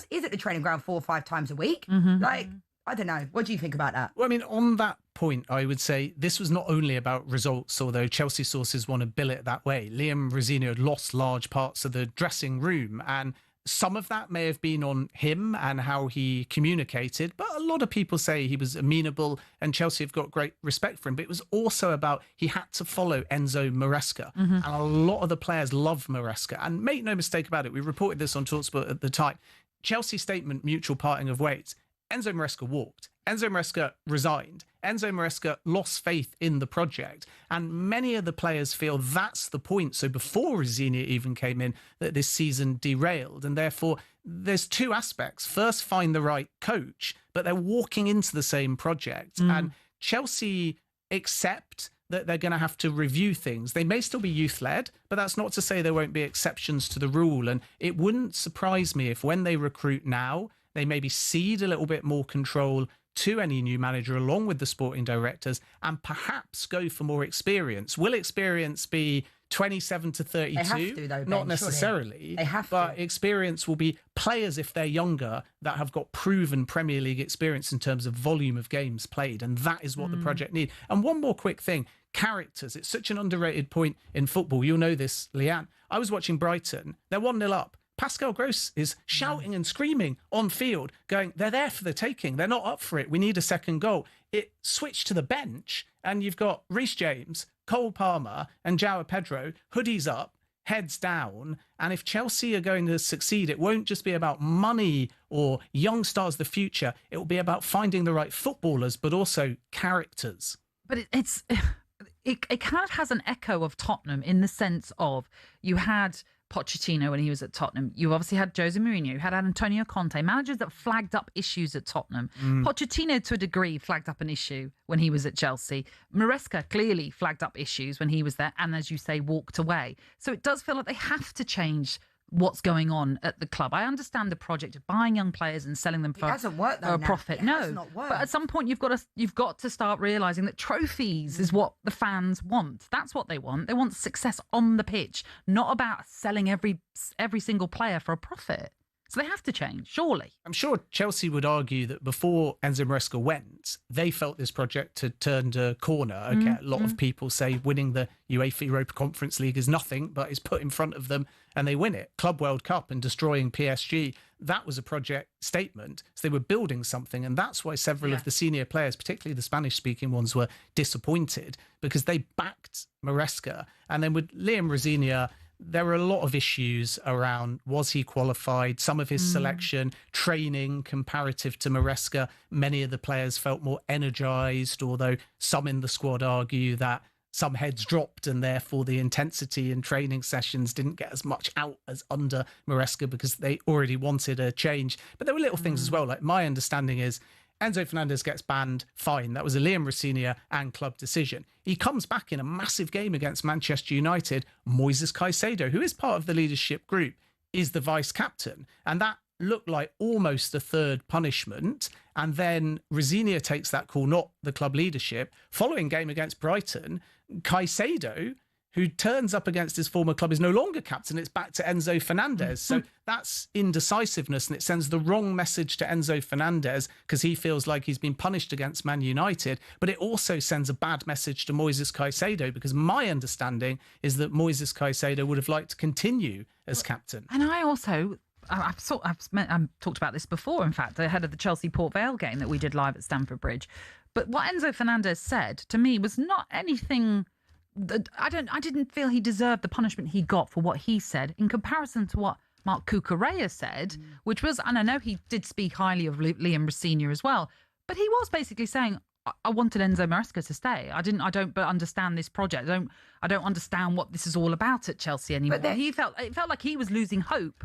is at the training ground 4 or 5 times a week. Like, I don't know. What do you think about that? Well, I mean, on that point, I would say this was not only about results, although Chelsea sources want to bill it that way. Liam Rossini had lost large parts of the dressing room, and some of that may have been on him and how he communicated, but a lot of people say he was amenable, and Chelsea have got great respect for him. But it was also about he had to follow Enzo Maresca, and a lot of the players love Maresca. And make no mistake about it, we reported this on talkSPORT at the time. Chelsea statement, mutual parting of ways. Enzo Maresca walked. Enzo Maresca resigned. Enzo Maresca lost faith in the project. And many of the players feel that's the point. So before Rossini even came in, that this season derailed. And therefore, there's 2 aspects. First, find the right coach, but they're walking into the same project. And Chelsea accept that they're going to have to review things. They may still be youth-led, but that's not to say there won't be exceptions to the rule. And it wouldn't surprise me if when they recruit now, they maybe cede a little bit more control to any new manager along with the sporting directors and perhaps go for more experience. Will experience be 27 to 32? They have to, though, Ben, not necessarily. They have but experience will be players, if they're younger, that have got proven Premier League experience in terms of volume of games played. And that is what the project need. And one more quick thing. Characters. It's such an underrated point in football. You'll know this, Lianne. I was watching Brighton. They're 1-0 up. Pascal Gross is shouting and screaming on field, going, they're there for the taking. They're not up for it. We need a second goal. It switched to the bench, and you've got Reece James, Cole Palmer, and João Pedro, hoodies up, heads down. And if Chelsea are going to succeed, it won't just be about money or young stars of the future. It will be about finding the right footballers, but also characters. But it kind of has an echo of Tottenham in the sense of you had Pochettino when he was at Tottenham. You obviously had Jose Mourinho, you had Antonio Conte, managers that flagged up issues at Tottenham. Pochettino, to a degree, flagged up an issue when he was at Chelsea. Maresca clearly flagged up issues when he was there and, as you say, walked away. So it does feel like they have to change what's going on at the club. I understand the project of buying young players and selling them for a profit. But at some point you've got to start realising that trophies is what the fans want. That's what they want. They want success on the pitch, not about selling every single player for a profit. So they have to change, surely. I'm sure Chelsea would argue that before Enzo Maresca went, they felt this project had turned a corner. Okay, a lot of people say winning the UEFA Europa Conference League is nothing, but it's put in front of them and they win it. Club World Cup and destroying PSG, that was a project statement. So they were building something, and that's why several of the senior players, particularly the Spanish-speaking ones, were disappointed because they backed Maresca. And then with Liam Rosinia, there were a lot of issues around, was he qualified, some of his selection, training comparative to Maresca. Many of the players felt more energised, although some in the squad argue that some heads dropped and therefore the intensity in training sessions didn't get as much out as under Maresca because they already wanted a change. But there were little things as well. Like, my understanding is Enzo Fernandez gets banned, fine. That was a Liam Rosinia and club decision. He comes back in a massive game against Manchester United. Moises Caicedo, who is part of the leadership group, is the vice captain. And that looked like almost a third punishment. And then Rosinia takes that call, not the club leadership. Following game against Brighton, Caicedo, who turns up against his former club, is no longer captain. It's back to Enzo Fernandez. So that's indecisiveness, and it sends the wrong message to Enzo Fernandez because he feels like he's been punished against Man United. But it also sends a bad message to Moises Caicedo because my understanding is that Moises Caicedo would have liked to continue as captain. And I also... I've talked about this before, in fact, ahead of the Chelsea-Port Vale game that we did live at Stamford Bridge. But what Enzo Fernandez said to me was not anything... I didn't feel he deserved the punishment he got for what he said in comparison to what Marc Cucurella said, which was, and I know he did speak highly of Liam Rosinia as well, but he was basically saying, I wanted Enzo Maresca to stay. I don't understand this project. I don't understand what this is all about at Chelsea anymore. But it felt like he was losing hope.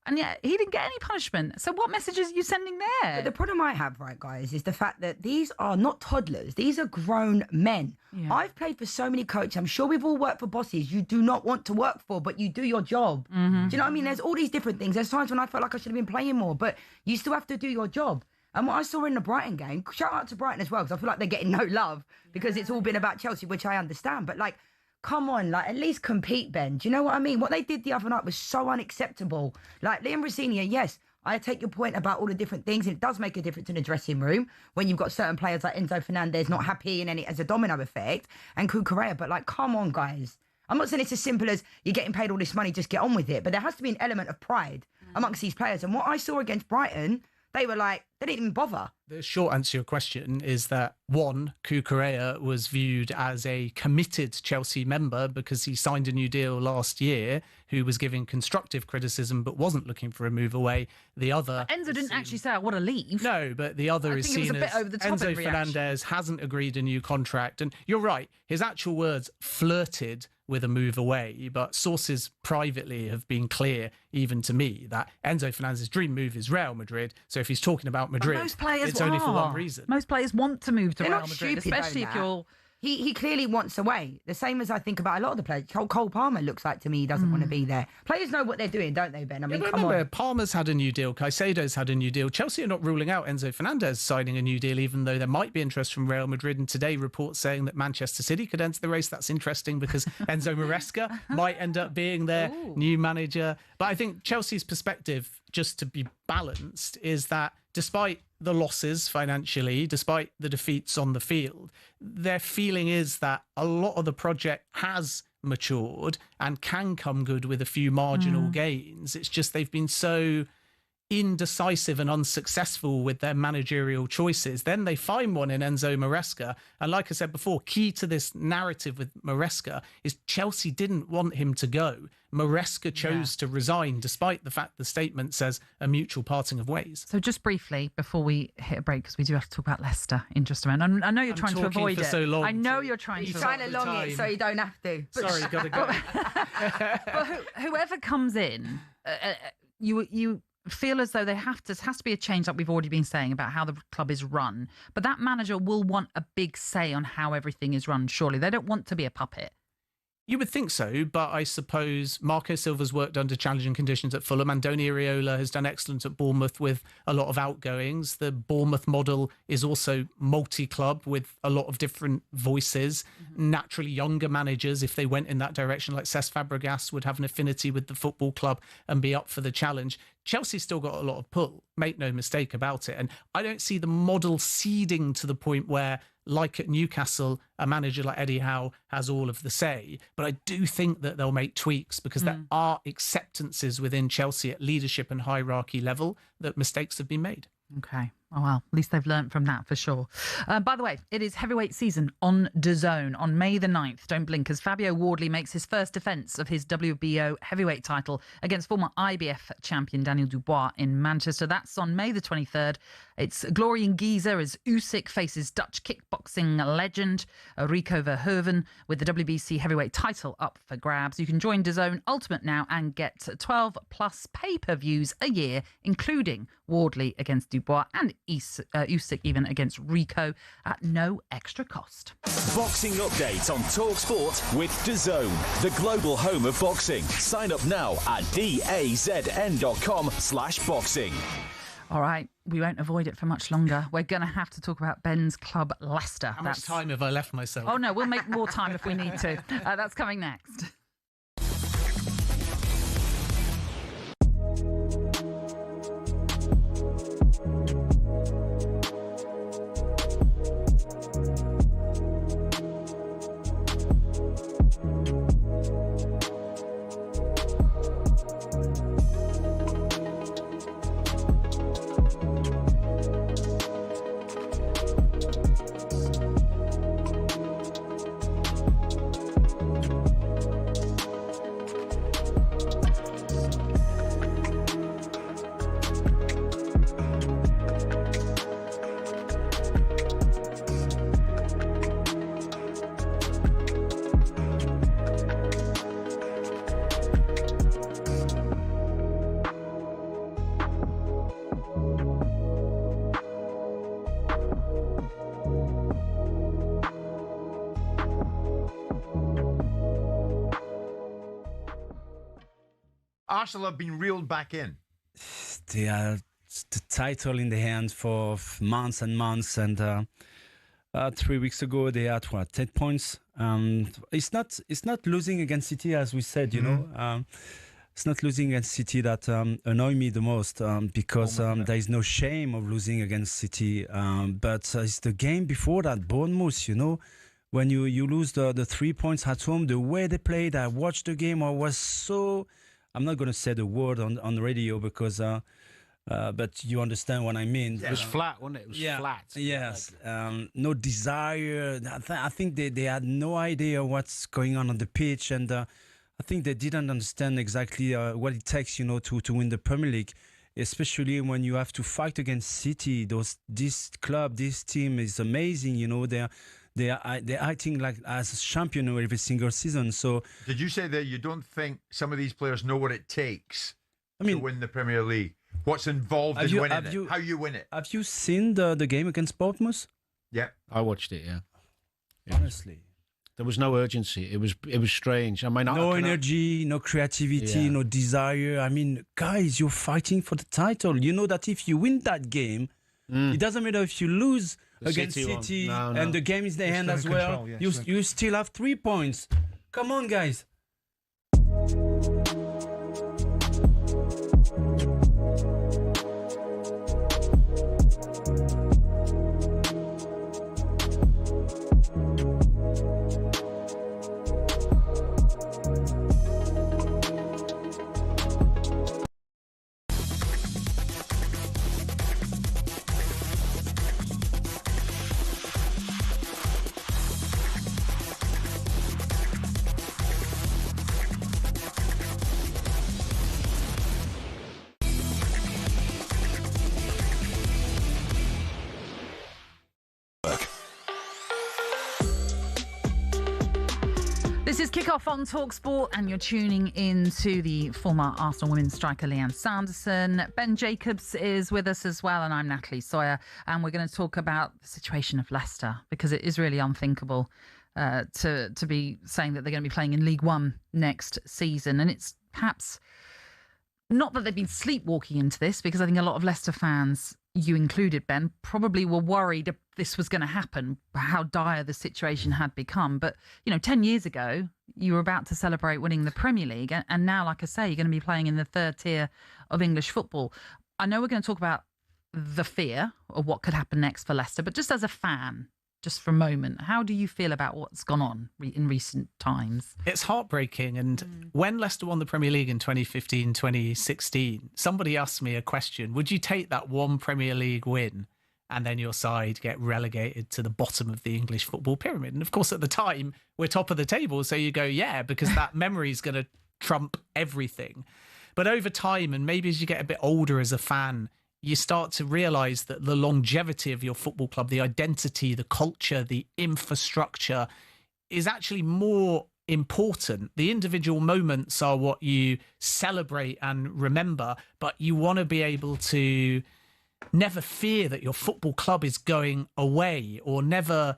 And yet he didn't get any punishment. So what messages are you sending there? But the problem I have, right, guys, is the fact that these are not toddlers. These are grown men. Yeah. I've played for so many coaches. I'm sure we've all worked for bosses you do not want to work for, but you do your job. Do you know what I mean? There's all these different things. There's times when I felt like I should have been playing more, but you still have to do your job. And what I saw in the Brighton game, shout out to Brighton as well, because I feel like they're getting no love because it's all been about Chelsea, which I understand. But, like, come on, like, at least compete, Ben. Do you know what I mean? What they did the other night was so unacceptable. Like, Liam Rosinia, yes, I take your point about all the different things, and it does make a difference in the dressing room when you've got certain players like Enzo Fernandez not happy, and then it has a domino effect, and Cucurella. But, like, come on, guys. I'm not saying it's as simple as you're getting paid all this money, just get on with it. But there has to be an element of pride amongst these players. And what I saw against Brighton, they were like, they didn't even bother. The short answer to your question is that, one, Cucurella was viewed as a committed Chelsea member because he signed a new deal last year, who was giving constructive criticism but wasn't looking for a move away. The other... But Enzo didn't actually say, I want to leave. No, but the other is seen as Enzo Fernandez hasn't agreed a new contract. And you're right, his actual words flirted with a move away, but sources privately have been clear, even to me, that Enzo Fernandez's dream move is Real Madrid. So if he's talking about Madrid, it's only for one reason. Most players want to move to They're Real not Madrid, stupid, especially if you're... He clearly wants away. The same as I think about a lot of the players. Cole Palmer looks like to me he doesn't want to be there. Players know what they're doing, don't they, Ben? I mean, come on. Palmer's had a new deal. Caicedo's had a new deal. Chelsea are not ruling out Enzo Fernandez signing a new deal, even though there might be interest from Real Madrid. And today, reports saying that Manchester City could enter the race. That's interesting because Enzo Maresca might end up being their new manager. But I think Chelsea's perspective, just to be balanced, is that despite the losses financially, despite the defeats on the field, their feeling is that a lot of the project has matured and can come good with a few marginal gains. It's just they've been so indecisive and unsuccessful with their managerial choices. Then they find one in Enzo Maresca. And like I said before, key to this narrative with Maresca is Chelsea didn't want him to go. Maresca chose to resign, despite the fact the statement says a mutual parting of ways. So just briefly, before we hit a break, because we do have to talk about Leicester in just a minute. I know you're trying to avoid it. So long I know you're trying to He's trying to long it so you don't have to. Sorry, got to go. But whoever comes in, you feel as though there has to be a change, like we've already been saying, about how the club is run. But that manager will want a big say on how everything is run, surely. They don't want to be a puppet. You would think so, but I suppose Marco Silva's worked under challenging conditions at Fulham. Andoni Iraola has done excellent at Bournemouth with a lot of outgoings. The Bournemouth model is also multi-club with a lot of different voices. Naturally, younger managers, if they went in that direction, like Cesc Fabregas, would have an affinity with the football club and be up for the challenge. Chelsea's still got a lot of pull, make no mistake about it. And I don't see the model seeding to the point where, like at Newcastle, a manager like Eddie Howe has all of the say. But I do think that they'll make tweaks because there are acceptances within Chelsea at leadership and hierarchy level that mistakes have been made. Okay. Oh, well, at least they've learnt from that for sure. By the way, it is heavyweight season on DAZN on May the 9th. Don't blink as Fabio Wardley makes his first defence of his WBO heavyweight title against former IBF champion Daniel Dubois in Manchester. That's on May the 23rd. It's glory in Giza as Usyk faces Dutch kickboxing legend Rico Verhoeven with the WBC heavyweight title up for grabs. You can join DAZN Ultimate now and get 12 plus pay-per-views a year, including Wardley against Dubois and Usyk even against Rico at no extra cost. Boxing updates on talkSPORT with DAZN, the global home of boxing. Sign up now at dazn.com/boxing. All right, we won't avoid it for much longer. We're going to have to talk about Ben's club, Leicester. How much time have I left myself? Oh, no, we'll make more time if we need to. That's coming next. Arsenal have been reeled back in. They are the title in the hands for months and months, and 3 weeks ago they had 10 points. It's not losing against City, as we said. You know, it's not losing against City that annoy me the most because there is no shame of losing against City. But it's the game before that, Bournemouth. You know, when you lose the 3 points at home, the way they played, I watched the game. I was so. I'm not going to say the word on the radio because, but you understand what I mean. Yeah. It was flat, wasn't it? It was flat. Yes. No desire. I think they had no idea what's going on the pitch, and I think they didn't understand exactly what it takes, you know, to win the Premier League, especially when you have to fight against City. This team is amazing. You know, they're acting like as a champion every single season. So did you say that you don't think some of these players know what it takes to win the Premier League? What's involved in winning it? How you win it? Have you seen the game against Bournemouth? Yeah, I watched it. Yeah. Honestly, there was no urgency. It was strange. I mean, no energy, no creativity, no desire. I mean, guys, you're fighting for the title. You know that if you win that game, it doesn't matter if you lose against City and the game is the end as well. You still have 3 points. Come on, guys. This is Kickoff on talkSPORT, and you're tuning in to the former Arsenal women's striker Lianne Sanderson. Ben Jacobs is with us as well, and I'm Natalie Sawyer, and we're going to talk about the situation of Leicester, because it is really unthinkable to be saying that they're going to be playing in League One next season. And it's perhaps not that they've been sleepwalking into this, because I think a lot of Leicester fans, you included, Ben, probably were worried this was going to happen, how dire the situation had become. But, 10 years ago, you were about to celebrate winning the Premier League. And now, like I say, you're going to be playing in the third tier of English football. I know we're going to talk about the fear of what could happen next for Leicester, but just as a fan, just for a moment, how do you feel about what's gone on in recent times? It's heartbreaking. And when Leicester won the Premier League in 2015, 2016, somebody asked me a question. Would you take that one Premier League win and then your side get relegated to the bottom of the English football pyramid? And of course, at the time, we're top of the table. So you go, yeah, because that memory is going to trump everything. But over time, and maybe as you get a bit older as a fan, you start to realise that the longevity of your football club, the identity, the culture, the infrastructure is actually more important. The individual moments are what you celebrate and remember, but you want to be able to never fear that your football club is going away, or never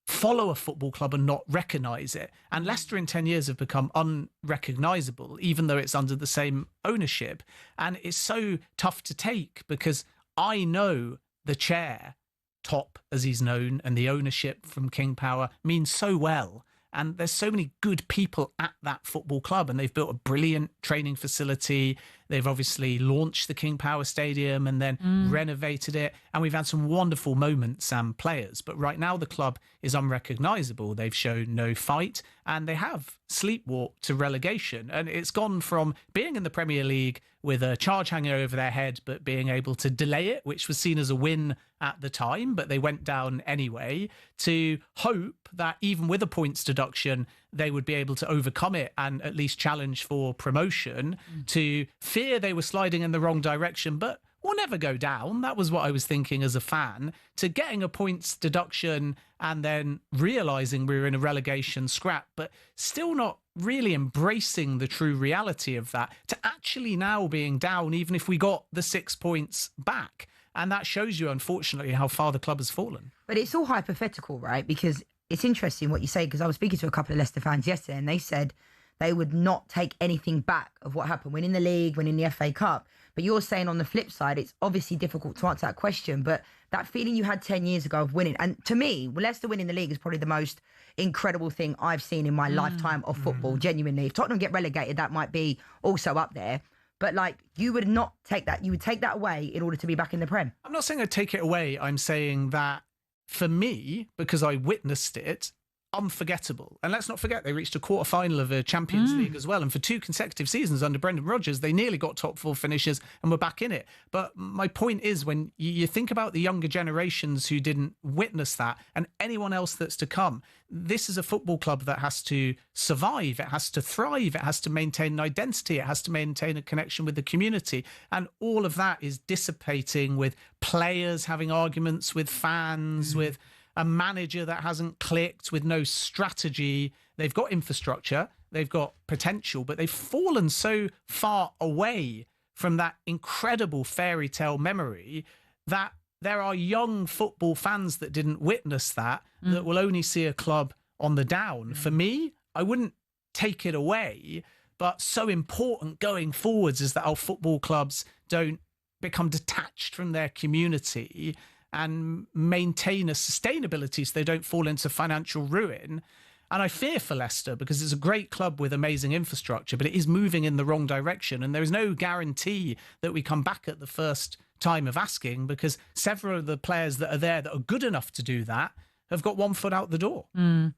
follow a football club and not recognise it. And Leicester in 10 years have become unrecognisable, even though it's under the same ownership. And it's so tough to take, because I know the chair, Top as he's known, and the ownership from King Power means so well. And there's so many good people at that football club, and they've built a brilliant training facility. They've obviously launched the King Power Stadium and then renovated it. And we've had some wonderful moments and players. But right now the club is unrecognisable. They've shown no fight, and they have sleepwalked to relegation. And it's gone from being in the Premier League with a charge hanging over their head, but being able to delay it, which was seen as a win at the time, but they went down anyway, to hope that even with a points deduction, they would be able to overcome it and at least challenge for promotion, to fear they were sliding in the wrong direction, but we'll never go down. That was what I was thinking as a fan, to getting a points deduction and then realising we were in a relegation scrap, but still not really embracing the true reality of that, to actually now being down, even if we got the 6 points back. And that shows you, unfortunately, how far the club has fallen. But it's all hypothetical, right? Because it's interesting what you say, because I was speaking to a couple of Leicester fans yesterday, and they said they would not take anything back of what happened, winning the league, winning the FA Cup. But you're saying on the flip side, it's obviously difficult to answer that question, but that feeling you had 10 years ago of winning, and to me, Leicester winning the league is probably the most incredible thing I've seen in my lifetime of football, genuinely. If Tottenham get relegated, that might be also up there. But you would not take that. You would take that away in order to be back in the Prem. I'm not saying I'd take it away. I'm saying that for me, because I witnessed it, unforgettable. And let's not forget, they reached a quarter-final of a Champions League as well. And for 2 consecutive seasons under Brendan Rodgers, they nearly got top 4 finishes and were back in it. But my point is, when you think about the younger generations who didn't witness that, and anyone else that's to come, this is a football club that has to survive. It has to thrive. It has to maintain an identity. It has to maintain a connection with the community. And all of that is dissipating with players having arguments with fans, with a manager that hasn't clicked, with no strategy. They've got infrastructure, they've got potential, but they've fallen so far away from that incredible fairy tale memory that there are young football fans that didn't witness that, that will only see a club on the down. For me, I wouldn't take it away, but so important going forwards is that our football clubs don't become detached from their community and maintain a sustainability so they don't fall into financial ruin. And I fear for Leicester, because it's a great club with amazing infrastructure, but it is moving in the wrong direction. And there is no guarantee that we come back at the first time of asking, because several of the players that are there that are good enough to do that have got one foot out the door. I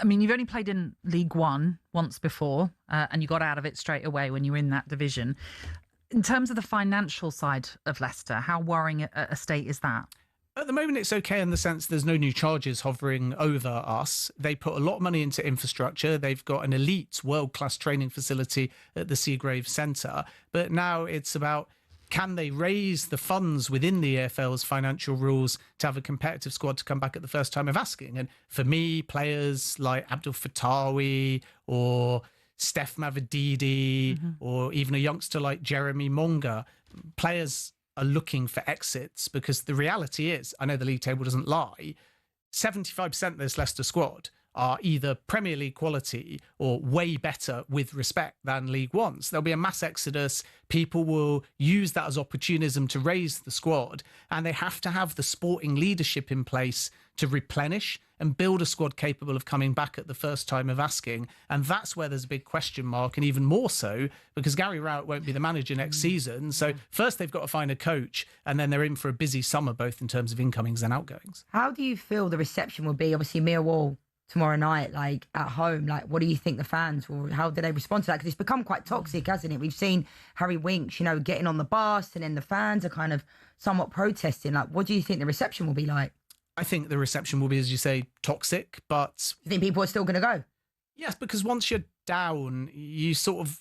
mean, you've only played in League One once before, and you got out of it straight away when you were in that division. In terms of the financial side of Leicester, how worrying a state is that? At the moment, it's okay in the sense there's no new charges hovering over us. They put a lot of money into infrastructure. They've got an elite world-class training facility at the Seagrave Centre. But now it's about, can they raise the funds within the EFL's financial rules to have a competitive squad to come back at the first time of asking? And for me, players like Abdul Fattawi or Steph Mavididi or even a youngster like Jeremy Monga, players are looking for exits, because the reality is, I know the league table doesn't lie, 75% of this Leicester squad are either Premier League quality or way better with respect than League Ones. There'll be a mass exodus. People will use that as opportunism to raise the squad, and they have to have the sporting leadership in place to replenish and build a squad capable of coming back at the first time of asking. And that's where there's a big question mark, and even more so because Gary Rowett won't be the manager next season. So first they've got to find a coach, and then they're in for a busy summer, both in terms of incomings and outgoings. How do you feel the reception will be? Obviously, Millwall tomorrow night, like at home, like what do you think the fans will, how do they respond to that? Because it's become quite toxic, hasn't it? We've seen Harry Winks, getting on the bus, and then the fans are kind of somewhat protesting. Like, what do you think the reception will be like? I think the reception will be, as you say, toxic, but... You think people are still going to go? Yes, because once you're down, you sort of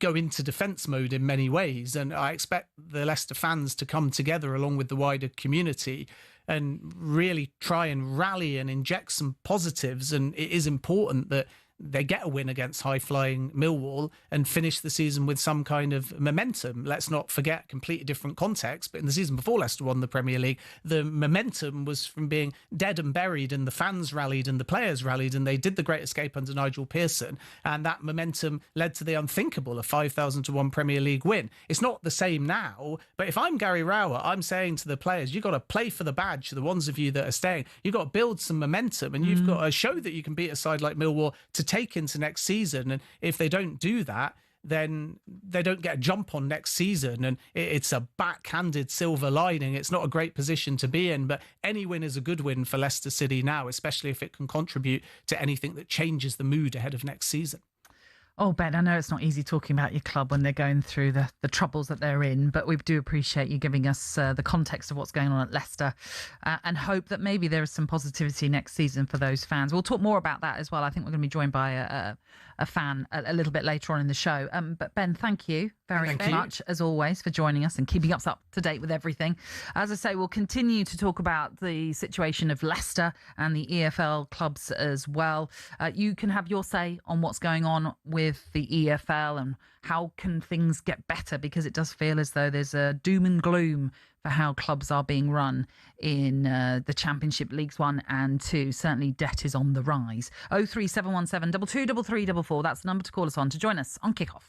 go into defence mode in many ways, and I expect the Leicester fans to come together along with the wider community and really try and rally and inject some positives, and it is important that they get a win against high-flying Millwall and finish the season with some kind of momentum. Let's not forget, completely different context, but in the season before Leicester won the Premier League, the momentum was from being dead and buried, and the fans rallied and the players rallied, and they did the Great Escape under Nigel Pearson, and that momentum led to the unthinkable, a 5,000-1 Premier League win. It's not the same now, but if I'm Gary Rowett, I'm saying to the players, you've got to play for the badge, the ones of you that are staying. You've got to build some momentum, and you've got to show that you can beat a side like Millwall to take into next season. And if they don't do that, then they don't get a jump on next season, and it's a backhanded silver lining. It's not a great position to be in, but any win is a good win for Leicester City now, especially if it can contribute to anything that changes the mood ahead of next season. Oh, Ben, I know it's not easy talking about your club when they're going through the troubles that they're in, but we do appreciate you giving us the context of what's going on at Leicester, and hope that maybe there is some positivity next season for those fans. We'll talk more about that as well. I think we're going to be joined by a fan a little bit later on in the show. But Ben, thank you very much, as always, for joining us and keeping us up to date with everything. As I say, we'll continue to talk about the situation of Leicester and the EFL clubs as well. You can have your say on what's going on with the EFL and how can things get better, because it does feel as though there's a doom and gloom for how clubs are being run in the Championship Leagues 1 and 2. Certainly debt is on the rise. 03717 223344. That's the number to call us on to join us on Kickoff.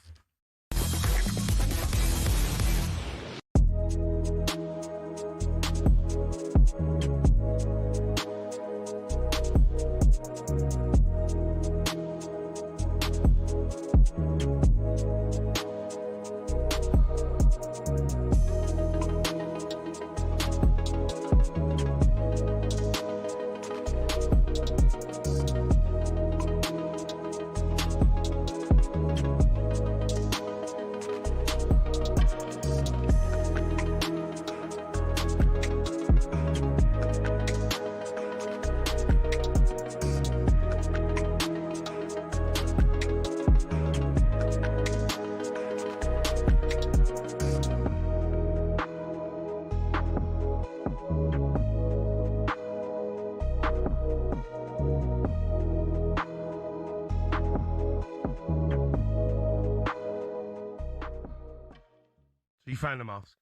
You found the mask?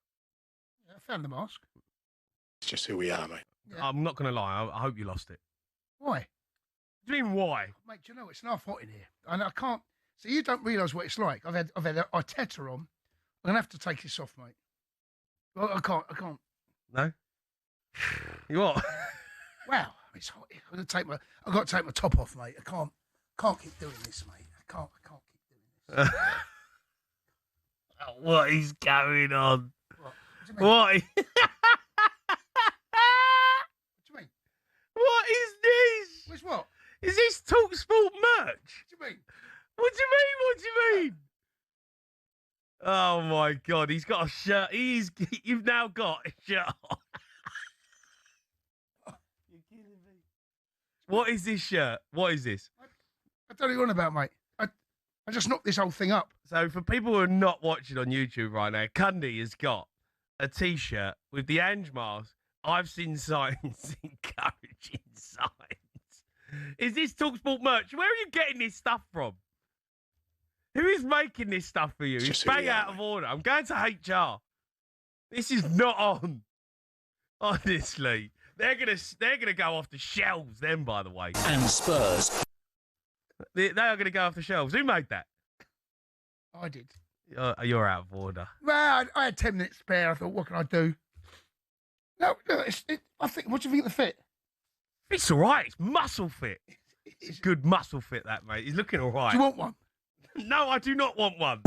Yeah, I found the mask. It's just who we are, mate. Yeah. I'm not going to lie. I hope you lost it. Why? What do you mean, why? Mate, do you know, it's half hot in here. And I can't... So you don't realise what it's like. I've had Arteta on. I'm going to have to take this off, mate. Well, I can't. No? You what? Wow, it's hot. I've got to take my top off, mate. I can't keep doing this, mate. I can't keep doing this. What is going on? What? What do you mean? What is this? What's what? Is this talkSPORT merch? What do you mean? What do you mean? What do you mean? Oh my God, he's got a shirt. You've now got a shirt on. You're kidding me. What is this shirt? What is this? I don't know what you're on about, mate. I just knocked this whole thing up. So for people who are not watching on YouTube right now, Cundy has got a T-shirt with the Ange mask. I've seen signs, encouraging signs. Is this talkSPORT merch? Where are you getting this stuff from? Who is making this stuff for you? It's bang out of order. I'm going to HR. This is not on. Honestly. They're gonna go off the shelves then, by the way. And Spurs. They are gonna go off the shelves. Who made that? I did. You're out of order. Well, I had 10 minutes spare. I thought, what can I do? No, I think. What do you think of the fit? It's all right. It's muscle fit. It's good muscle fit, that mate. He's looking all right. Do you want one? No, I do not want one.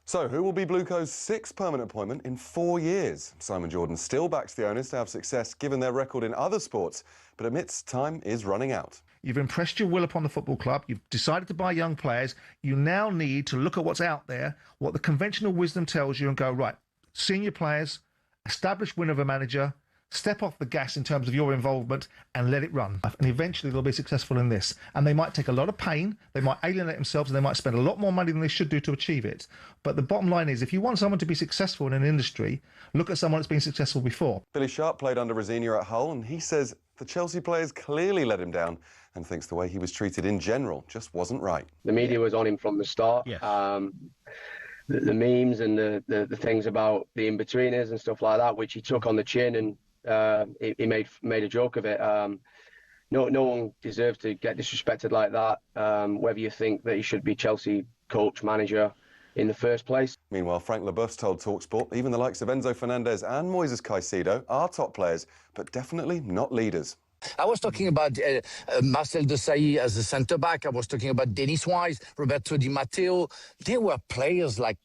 So, who will be Blueco's sixth permanent appointment in 4 years? Simon Jordan still backs the owners to have success given their record in other sports, but admits time is running out. You've impressed your will upon the football club. You've decided to buy young players. You now need to look at what's out there, what the conventional wisdom tells you, and go, right, senior players, established winner of a manager, step off the gas in terms of your involvement and let it run. And eventually they'll be successful in this. And they might take a lot of pain, they might alienate themselves, and they might spend a lot more money than they should do to achieve it. But the bottom line is, if you want someone to be successful in an industry, look at someone that's been successful before. Billy Sharp played under Rosenior at Hull, and he says the Chelsea players clearly let him down and thinks the way he was treated in general just wasn't right. The media was on him from the start. Yes. The memes and the things about the in-betweeners and stuff like that, which he took on the chin, and he made a joke of it. No one deserves to get disrespected like that, whether you think that he should be Chelsea coach, manager in the first place. Meanwhile, Frank Leboeuf's told talkSPORT even the likes of Enzo Fernandez and Moises Caicedo are top players, but definitely not leaders. I was talking about Marcel Desailly as a centre-back. I was talking about Denis Wise, Roberto Di Matteo. They were players like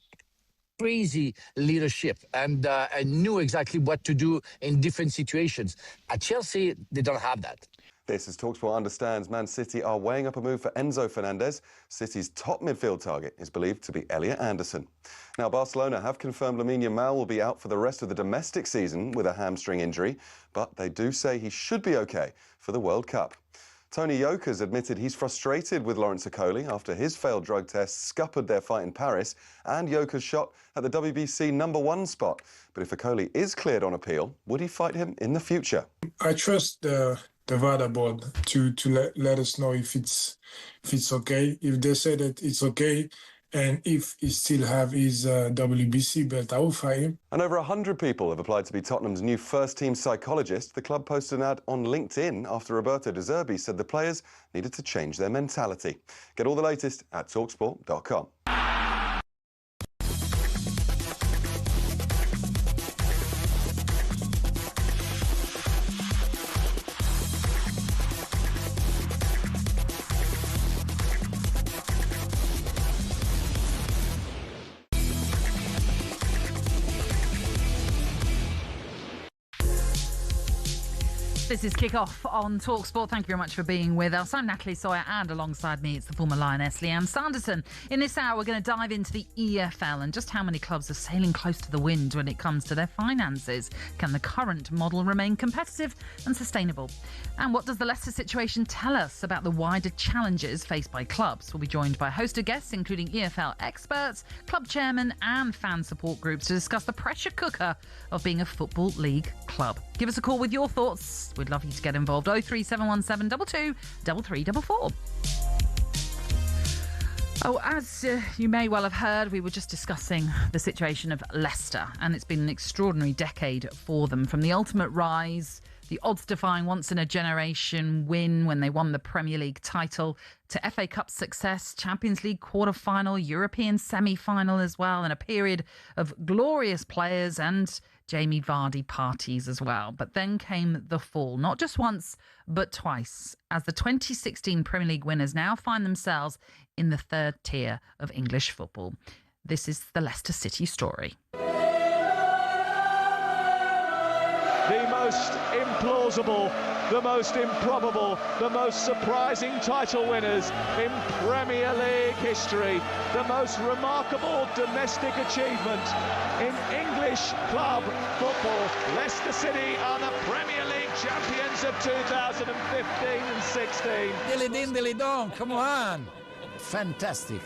crazy leadership and knew exactly what to do in different situations. At Chelsea, they don't have that. This, as talkSPORT understands, Man City are weighing up a move for Enzo Fernandez. City's top midfield target is believed to be Elliot Anderson. Now, Barcelona have confirmed Lamine Yamal will be out for the rest of the domestic season with a hamstring injury, but they do say he should be okay for the World Cup. Tony Yoka's admitted he's frustrated with Lawrence Okoli after his failed drug tests scuppered their fight in Paris and Yoka's shot at the WBC #1 spot. But if Okoli is cleared on appeal, would he fight him in the future? I trust the VADA board to let us know if it's okay. If they say that it's okay, and if he still have his WBC belt, I will fight him. And over 100 people have applied to be Tottenham's new first-team psychologist. The club posted an ad on LinkedIn after Roberto De Zerbi said the players needed to change their mentality. Get all the latest at talksport.com. This is Kick-Off on talkSPORT. Thank you very much for being with us. I'm Natalie Sawyer, and alongside me it's the former Lioness Lianne Sanderson. In this hour, we're going to dive into the EFL and just how many clubs are sailing close to the wind when it comes to their finances. Can the current model remain competitive and sustainable? And what does the Leicester situation tell us about the wider challenges faced by clubs? We'll be joined by a host of guests, including EFL experts, club chairmen and fan support groups to discuss the pressure cooker of being a Football League club. Give us a call with your thoughts. We'd love you to get involved. 03717 22 3344. Oh, as you may well have heard, we were just discussing the situation of Leicester, and it's been an extraordinary decade for them. From the ultimate rise, the odds-defying once-in-a-generation win when they won the Premier League title, to FA Cup success, Champions League quarter-final, European semi-final as well, and a period of glorious players and Jamie Vardy parties as well. But then came the fall, not just once, but twice, as the 2016 Premier League winners now find themselves in the third tier of English football. This is the Leicester City story. The most implausible, the most improbable, the most surprising title winners in Premier League history. The most remarkable domestic achievement in English club football. Leicester City are the Premier League champions of 2015 and 16. Dilly din, dilly dong, come on. Fantastic.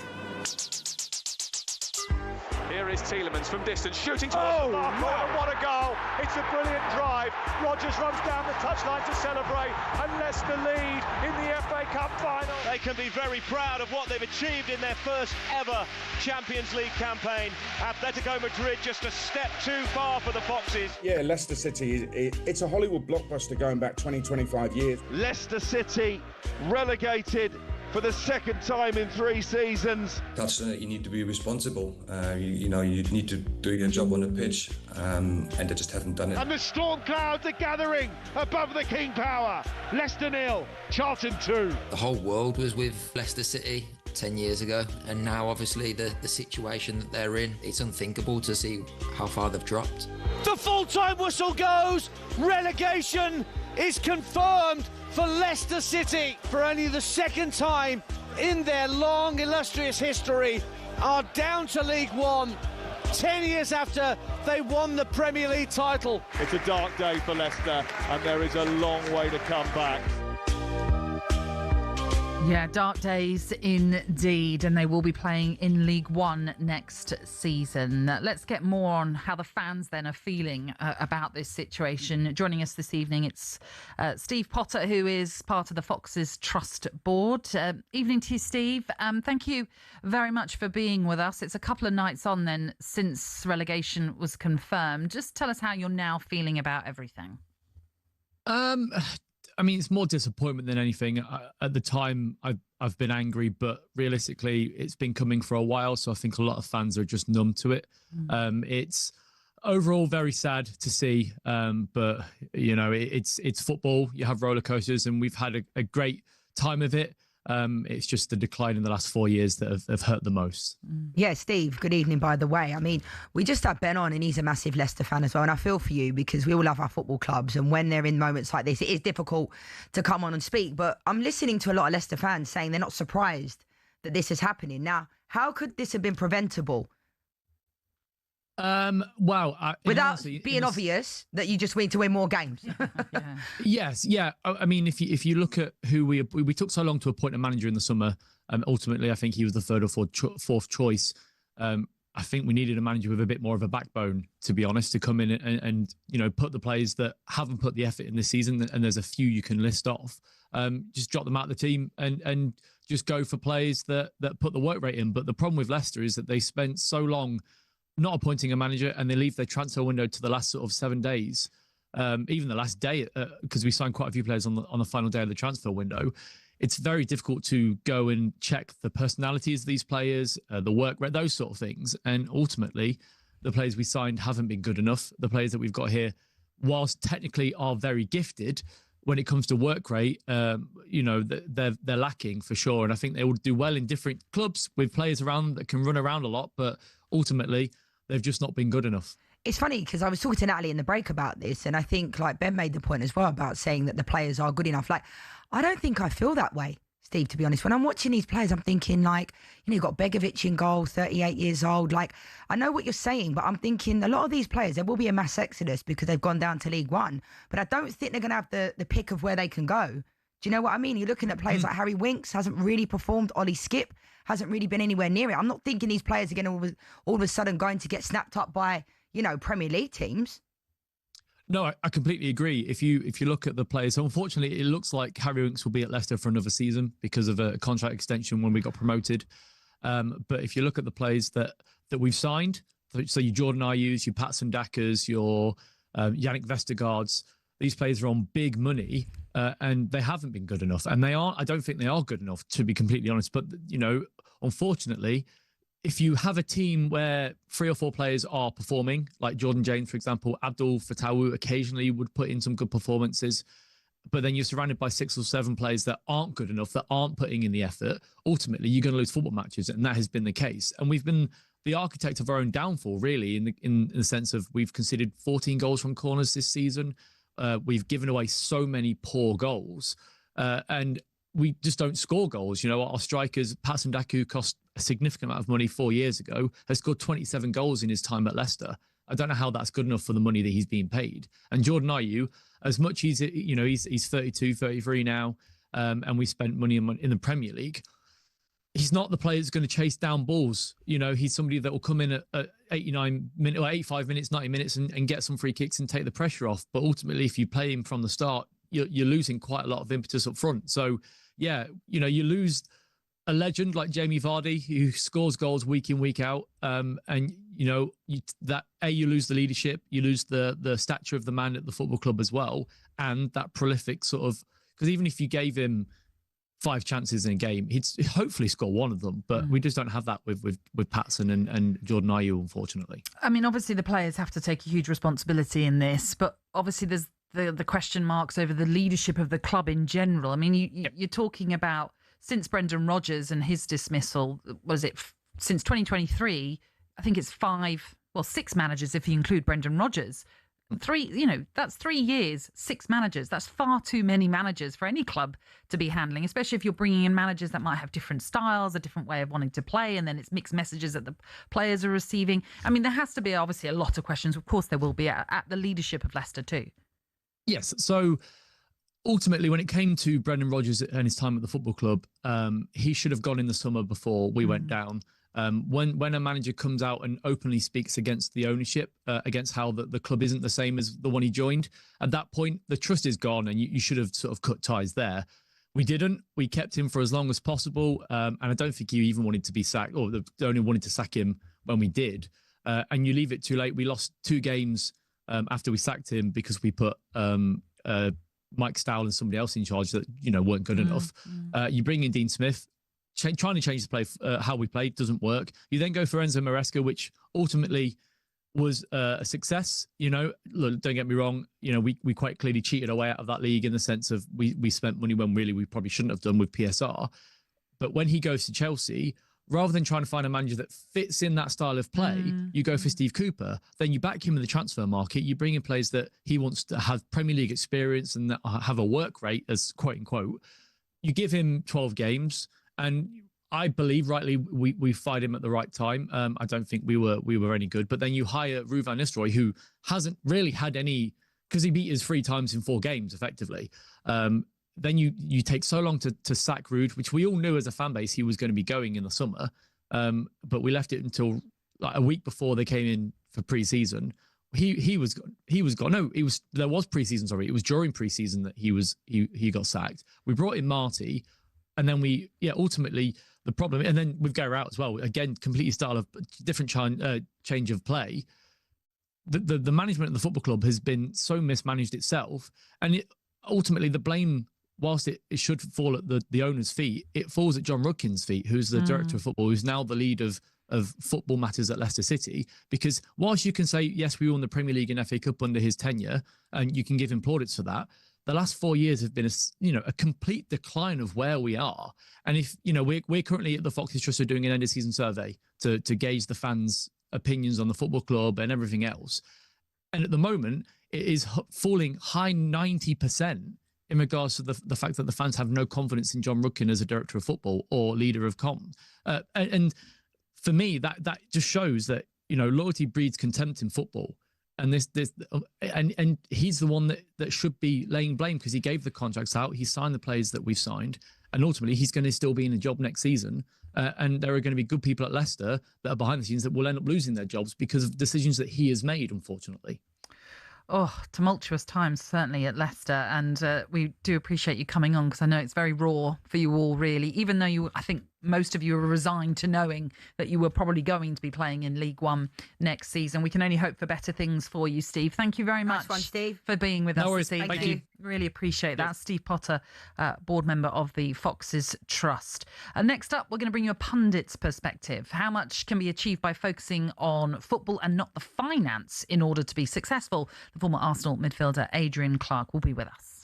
Here is Tielemans from distance, shooting towards the mark. What a goal! goal. It's a brilliant drive. Rodgers runs down the touchline to celebrate, and Leicester lead in the FA Cup final. They can be very proud of what they've achieved in their first ever Champions League campaign. Atletico Madrid just a step too far for the Foxes. Yeah, Leicester City, it's a Hollywood blockbuster going back 20-25 years. Leicester City relegated for the second time in 3 seasons. You need to be responsible. You need to do your job on the pitch, and they just haven't done it. And the storm clouds are gathering above the King Power. Leicester 0, Charlton 2. The whole world was with Leicester City 10 years ago, and now obviously the situation that they're in, it's unthinkable to see how far they've dropped. The full-time whistle goes. Relegation is confirmed for Leicester City. For only the second time in their long, illustrious history, are down to League One 10 years after they won the Premier League title. It's a dark day for Leicester, and there is a long way to come back. Yeah, dark days indeed, and they will be playing in League One next season. Let's get more on how the fans then are feeling about this situation. Joining us this evening, it's Steve Potter, who is part of the Foxes Trust Board. Evening to you, Steve. Thank you very much for being with us. It's a couple of nights on then since relegation was confirmed. Just tell us how you're now feeling about everything. I mean, it's more disappointment than anything. At the time, I've been angry, but realistically, it's been coming for a while. So I think a lot of fans are just numb to it. It's overall very sad to see, but you know, it's football. You have roller coasters, and we've had a great time of it. It's just the decline in the last 4 years that have hurt the most. Yeah, Steve, good evening, by the way. I mean, we just had Ben on, and he's a massive Leicester fan as well. And I feel for you because we all love our football clubs. And when they're in moments like this, it is difficult to come on and speak. But I'm listening to a lot of Leicester fans saying they're not surprised that this is happening. Now, how could this have been preventable? Without being obvious that you just need to win more games. Yes, yeah. I mean, if you look at who we took so long to appoint a manager in the summer, ultimately I think he was the third or fourth choice. I think we needed a manager with a bit more of a backbone, to be honest, to come in and you know, put the players that haven't put the effort in this season, and there's a few you can list off, just drop them out of the team and just go for players that put the work rate in. But the problem with Leicester is that they spent so long not appointing a manager, and they leave their transfer window to the last sort of 7 days, even the last day, because we signed quite a few players on the final day of the transfer window. It's very difficult to go and check the personalities of these players, the work rate, those sort of things. And ultimately, the players we signed haven't been good enough. The players that we've got here, whilst technically are very gifted, when it comes to work rate, you know, they're lacking for sure. And I think they will do well in different clubs with players around that can run around a lot, but ultimately, they've just not been good enough. It's funny because I was talking to Natalie in the break about this, and I think like Ben made the point as well about saying that the players are good enough. Like, I don't think I feel that way, Steve, to be honest. When I'm watching these players, I'm thinking like, you know, you've got Begovic in goal, 38 years old. Like, I know what you're saying, but I'm thinking a lot of these players, there will be a mass exodus because they've gone down to League One, but I don't think they're going to have the pick of where they can go. Do you know what I mean? You're looking at players like Harry Winks, hasn't really performed. Ollie Skip hasn't really been anywhere near it. I'm not thinking these players are going to all of a sudden going to get snapped up by, you know, Premier League teams. No, I completely agree. If you look at the players, unfortunately, it looks like Harry Winks will be at Leicester for another season because of a contract extension when we got promoted. But if you look at the players that we've signed, so your Jordan Ayew's, your Patson Dakas, your Yannick Vestergaard's, these players are on big money, and they haven't been good enough. And I don't think they are good enough, to be completely honest. But, you know, unfortunately, if you have a team where 3 or 4 players are performing, like Jordan James, for example, Abdul Fatawu occasionally would put in some good performances, but then you're surrounded by 6 or 7 players that aren't good enough, that aren't putting in the effort, ultimately you're going to lose football matches. And that has been the case. And we've been the architect of our own downfall, really, in the sense of we've conceded 14 goals from corners this season. We've given away so many poor goals, and we just don't score goals. You know, our strikers, Patson Daku, cost a significant amount of money 4 years ago, has scored 27 goals in his time at Leicester. I don't know how that's good enough for the money that he's being paid. And Jordan Ayew, as much as, you know, he's 32, 33 now, and we spent money in the Premier League. he's not the player that's going to chase down balls. You know, he's somebody that will come in at 89 minutes or 85 minutes, 90 minutes and get some free kicks and take the pressure off. But ultimately, if you play him from the start, you're losing quite a lot of impetus up front. So, yeah, you know, you lose a legend like Jamie Vardy who scores goals week in, week out. And, you know, you lose the leadership, you lose the stature of the man at the football club as well. And that prolific sort of, because even if you gave him 5 chances in a game, he'd hopefully score one of them. But we just don't have that with Patson and Jordan Ayew, unfortunately. I mean, obviously the players have to take a huge responsibility in this, but obviously there's the question marks over the leadership of the club in general. I mean, you're talking about since Brendan Rodgers and his dismissal, since 2023, I think it's 6 managers if you include Brendan Rodgers. 3, you know, that's 3 years, 6 managers. That's far too many managers for any club to be handling, especially if you're bringing in managers that might have different styles, a different way of wanting to play, and then it's mixed messages that the players are receiving. I mean, there has to be obviously a lot of questions. Of course, there will be at the leadership of Leicester too. Yes. So ultimately, when it came to Brendan Rodgers and his time at the football club, he should have gone in the summer before we went down. When a manager comes out and openly speaks against the ownership, against how the club isn't the same as the one he joined, at that point, the trust is gone and you should have sort of cut ties there. We didn't. We kept him for as long as possible. And I don't think he even wanted to be sacked, or they only wanted to sack him when we did. And you leave it too late. We lost 2 games after we sacked him because we put Mike Stowell and somebody else in charge that, you know, weren't good enough. You bring in Dean Smith, trying to change the play, how we played doesn't work. You then go for Enzo Maresca, which ultimately was a success. You know, look, don't get me wrong. You know, we quite clearly cheated our way out of that league in the sense of we spent money when really we probably shouldn't have done with PSR. But when he goes to Chelsea, rather than trying to find a manager that fits in that style of play, you go for Steve Cooper. Then you back him in the transfer market. You bring in players that he wants to have Premier League experience and that have a work rate, as quote unquote. You give him 12 games. And I believe rightly we fired him at the right time. I don't think we were any good. But then you hire Ruud van Nistelrooy, who hasn't really had any, because he beat us 3 times in 4 games effectively. Then you take so long to sack Ruud, which we all knew as a fan base he was going to be going in the summer. But we left it until like a week before they came in for pre-season. He was gone. No, there was pre-season. Sorry, it was during pre-season that he got sacked. We brought in Marty. And then ultimately the problem, and then with Gary out as well, again, completely style of different change of play. The management of the football club has been so mismanaged itself. And ultimately the blame, whilst it should fall at the owner's feet, it falls at John Rudkin's feet, who's the director of football, who's now the lead of football matters at Leicester City. Because whilst you can say, yes, we won the Premier League and FA Cup under his tenure, and you can give him plaudits for that, the last 4 years have been a complete decline of where we are. And if, you know, we're currently at the Foxes Trust doing an end of season survey to gauge the fans' opinions on the football club and everything else. And at the moment, it is falling high 90% in regards to the fact that the fans have no confidence in John Rudkin as a director of football or leader of comms. And for me, that just shows that, you know, loyalty breeds contempt in football. And and he's the one that should be laying blame because he gave the contracts out. He signed the players that we've signed. And ultimately, he's going to still be in a job next season. And there are going to be good people at Leicester that are behind the scenes that will end up losing their jobs because of decisions that he has made, unfortunately. Oh, tumultuous times, certainly at Leicester. And we do appreciate you coming on because I know it's very raw for you all, really, even though I think most of you are resigned to knowing that you were probably going to be playing in League One next season. We can only hope for better things for you, Steve. Thank you very much Nice one, Steve. for being with us worries. this evening. Thank you. Really appreciate that. Steve Potter, board member of the Foxes Trust. Next up, we're going to bring you a pundit's perspective. How much can be achieved by focusing on football and not the finance in order to be successful? The former Arsenal midfielder Adrian Clark will be with us.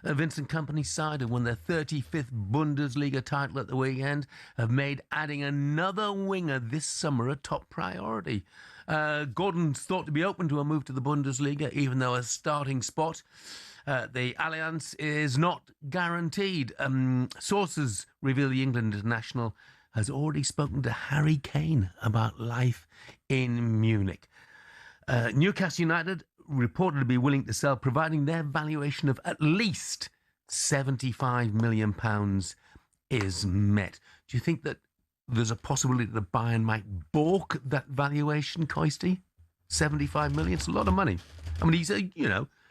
Vincent Kompany's side have won their 35th Bundesliga title at the weekend, have made adding another winger this summer a top priority. Gordon's thought to be open to a move to the Bundesliga, even though a starting spot the Allianz is not guaranteed. Sources reveal the England international has already spoken to Harry Kane about life in Munich. Newcastle United reported to be willing to sell, providing their valuation of at least £75 million is met. Do you think that there's a possibility that Bayern might balk that valuation, Coisty? 75 million? It's a lot of money. I mean, he's a,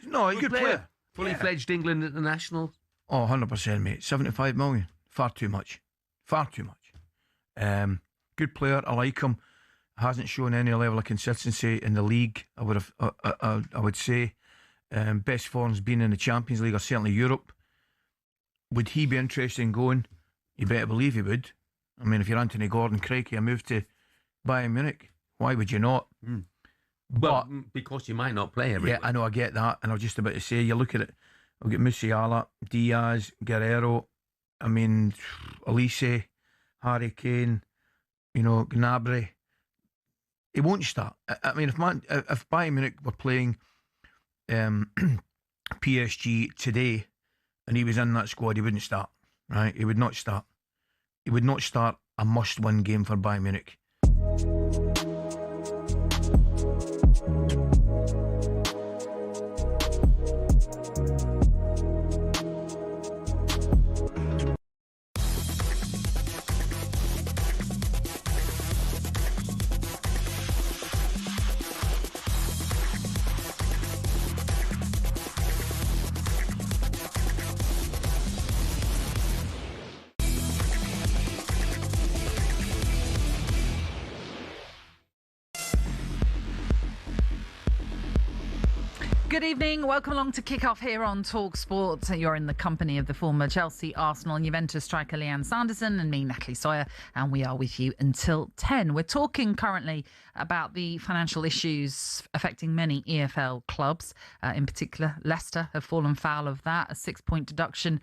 No, he's a good player. Fully fledged England international. Oh, 100%, mate. 75 million. Far too much. Far too much. Good player. I like him. Hasn't shown any level of consistency in the league. I would say best form's been in the Champions League or certainly Europe. Would he be interested in going? You better believe he would. I mean, if you're Anthony Gordon, crikey, a move to Bayern Munich, why would you not? But because you might not play every week. I know, I get that. And I was just about to say, you look at it, I've got Musiala, Diaz, Guerrero, I mean, Elise, Harry Kane, Gnabry. He won't start. I mean, if Bayern Munich were playing PSG today and he was in that squad, he wouldn't start, right? He would not start. He would not start a must-win game for Bayern Munich. Good evening. Welcome along to Kick-Off here on talkSPORT. You're in the company of the former Chelsea, Arsenal and Juventus striker Lianne Sanderson and me, Natalie Sawyer, and we are with you until 10. We're talking currently about the financial issues affecting many EFL clubs. In particular, Leicester have fallen foul of that. A 6-point deduction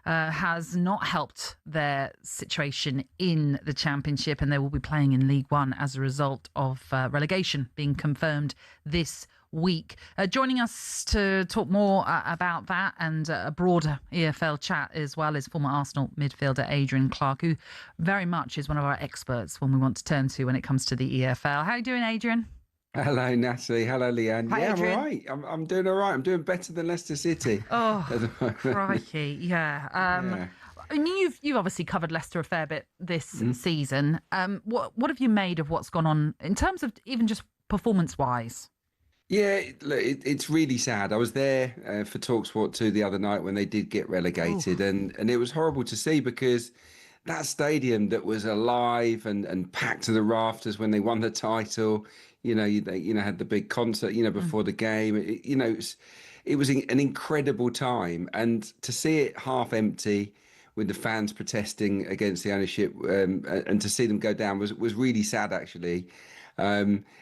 has not helped their situation in the Championship, and they will be playing in League One as a result of relegation being confirmed this week. Joining us to talk more about that and a broader EFL chat as well is former Arsenal midfielder Adrian Clark, who very much is one of our experts when we want to turn to when it comes to the EFL. How are you doing, Adrian? Hello, Natalie. Hello, Lianne. Hi, yeah, Adrian. I'm all right. I'm doing all right. I'm doing better than Leicester City. Oh, crikey. Yeah. I mean, you've obviously covered Leicester a fair bit this season. What have you made of what's gone on in terms of even just performance-wise? Yeah, it's really sad. I was there for talkSPORT 2 the other night when they did get relegated, and it was horrible to see because that stadium that was alive and packed to the rafters when they won the title, they had the big concert, before the game. It was an incredible time, and to see it half empty with the fans protesting against the ownership and to see them go down was really sad, actually.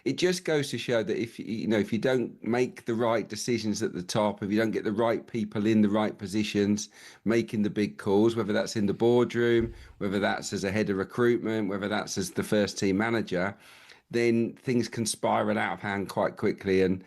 It just goes to show that if you don't make the right decisions at the top, if you don't get the right people in the right positions, making the big calls, whether that's in the boardroom, whether that's as a head of recruitment, whether that's as the first team manager, then things can spiral out of hand quite quickly. And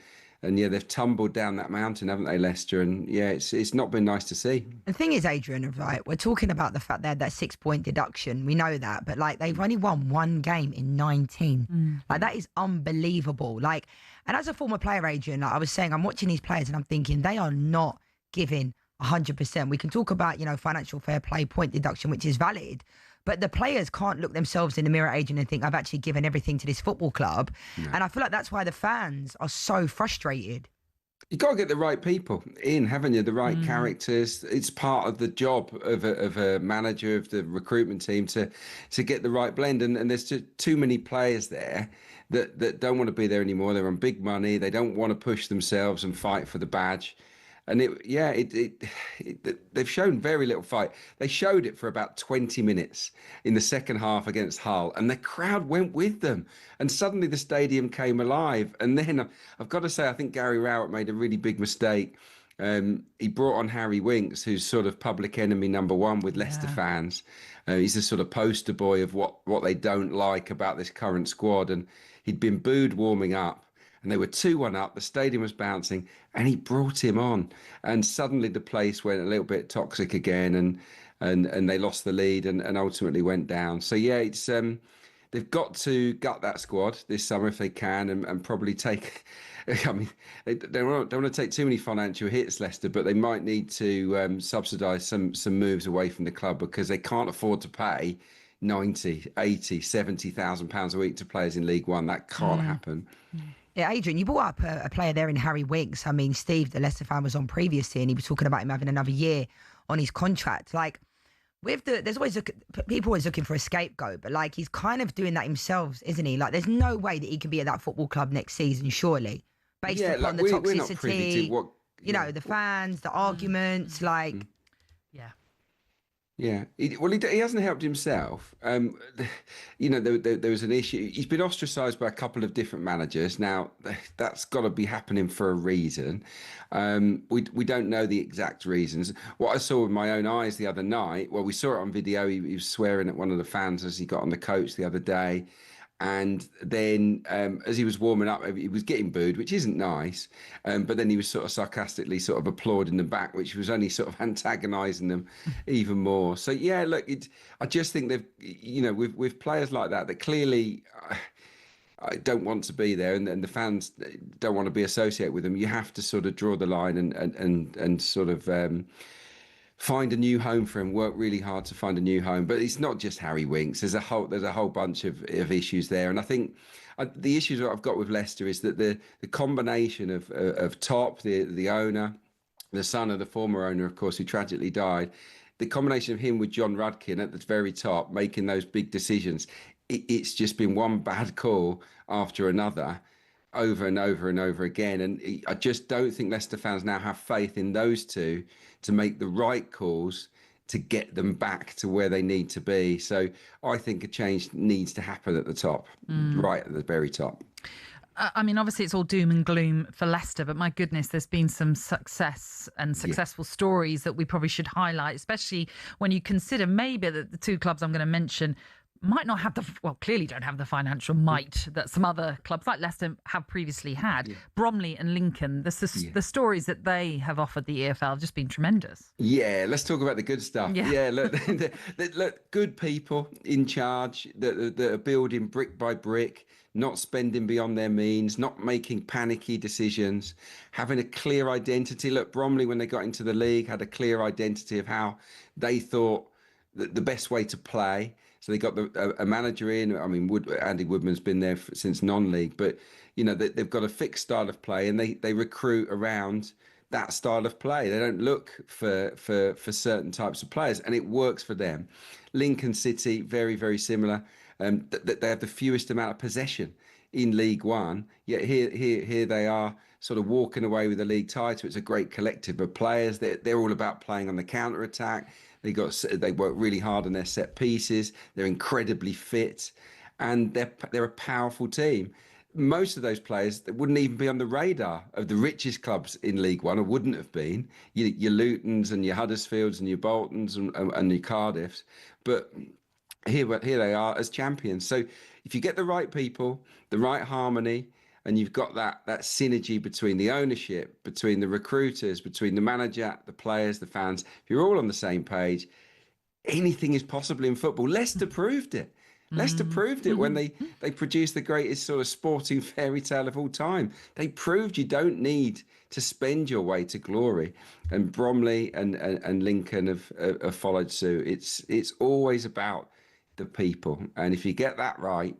yeah, they've tumbled down that mountain, haven't they, Leicester? And yeah, it's not been nice to see. The thing is, Adrian, right, we're talking about the fact they had that 6-point deduction. We know that, but they've only won one game in 19. That is unbelievable. And as a former player, Adrian, I was saying, I'm watching these players and I'm thinking they are not giving 100%. We can talk about, financial fair play, point deduction, which is valid. But the players can't look themselves in the mirror, Adrian, and think, I've actually given everything to this football club. No. And I feel like that's why the fans are so frustrated. You've got to get the right people in, haven't you? The right characters. It's part of the job of a manager, of the recruitment team, to get the right blend. And there's just too many players there that don't want to be there anymore. They're on big money. They don't want to push themselves and fight for the badge. And they've shown very little fight. They showed it for about 20 minutes in the second half against Hull, and the crowd went with them. And suddenly the stadium came alive. And then I've got to say, I think Gary Rowett made a really big mistake He brought on Harry Winks, who's sort of public enemy number one with Leicester fans. He's a sort of poster boy of what they don't like about this current squad. And he'd been booed warming up, and they were 2-1 up. The stadium was bouncing, and he brought him on. And suddenly the place went a little bit toxic again, and they lost the lead and ultimately went down. So, yeah, it's they've got to gut that squad this summer if they can, and probably take... I mean, they don't want to take too many financial hits, Leicester, but they might need to subsidise some moves away from the club, because they can't afford to pay 90, 80, 70,000 pounds a week to players in League One. That can't happen. Yeah, Adrian, you brought up a player there in Harry Winks. I mean, Steve, the Leicester fan, was on previously, and he was talking about him having another year on his contract. Like, there's always people always looking for a scapegoat, but like, he's kind of doing that himself, isn't he? Like, there's no way that he can be at that football club next season, surely, based upon the toxicity. We're not privy to what, you know, the fans, the arguments, like. Yeah, he hasn't helped himself. You know, there was an issue. He's been ostracised by a couple of different managers. Now, that's got to be happening for a reason. We don't know the exact reasons. What I saw with my own eyes the other night, well, we saw it on video. He was swearing at one of the fans as he got on the coach the other day. And then as he was warming up, he was getting booed, which isn't nice. But then he was sort of sarcastically sort of applauding them back, which was only sort of antagonising them even more. So, yeah, look, I just think they've, you know, with players like that clearly I don't want to be there, and the fans don't want to be associated with them, you have to sort of draw the line and sort of... find a new home for him, work really hard to find a new home. But it's not just Harry Winks. There's a whole bunch of issues there. And I think the issues that I've got with Leicester is that the combination of Top, the owner, the son of the former owner, of course, who tragically died, the combination of him with John Rudkin at the very top, making those big decisions, it's just been one bad call after another, over and over and over again. And I just don't think Leicester fans now have faith in those two to make the right calls to get them back to where they need to be. So I think a change needs to happen at the top, right at the very top. I mean, obviously it's all doom and gloom for Leicester, but my goodness, there's been some success and successful stories that we probably should highlight, especially when you consider maybe that the two clubs I'm going to mention might not have clearly don't have the financial might that some other clubs like Leicester have previously had. Bromley and Lincoln, the stories that they have offered the EFL have just been tremendous. Yeah, let's talk about the good stuff. Yeah, look, good people in charge that are building brick by brick, not spending beyond their means, not making panicky decisions, having a clear identity. Look, Bromley, when they got into the league, had a clear identity of how they thought the best way to play. So they got a manager in. I mean, Andy Woodman's been there since non-league, but you know they've got a fixed style of play, and they recruit around that style of play. They don't look for certain types of players, and it works for them. Lincoln City, very, very similar. They have the fewest amount of possession in League One, yet here they are, sort of walking away with the league title. It's a great collective of players. They're all about playing on the counter attack. They work really hard on their set pieces. They're incredibly fit, and they're a powerful team. Most of those players that wouldn't even be on the radar of the richest clubs in League One, or wouldn't have been. Your Lutons and your Huddersfields and your Boltons and your Cardiffs, but here they are as champions. So if you get the right people, the right harmony, and you've got that synergy between the ownership, between the recruiters, between the manager, the players, the fans, if you're all on the same page, anything is possible in football. Leicester proved it. Leicester proved it when they produced the greatest sort of sporting fairy tale of all time. They proved you don't need to spend your way to glory. And Bromley and Lincoln have followed suit. It's always about the people. And if you get that right,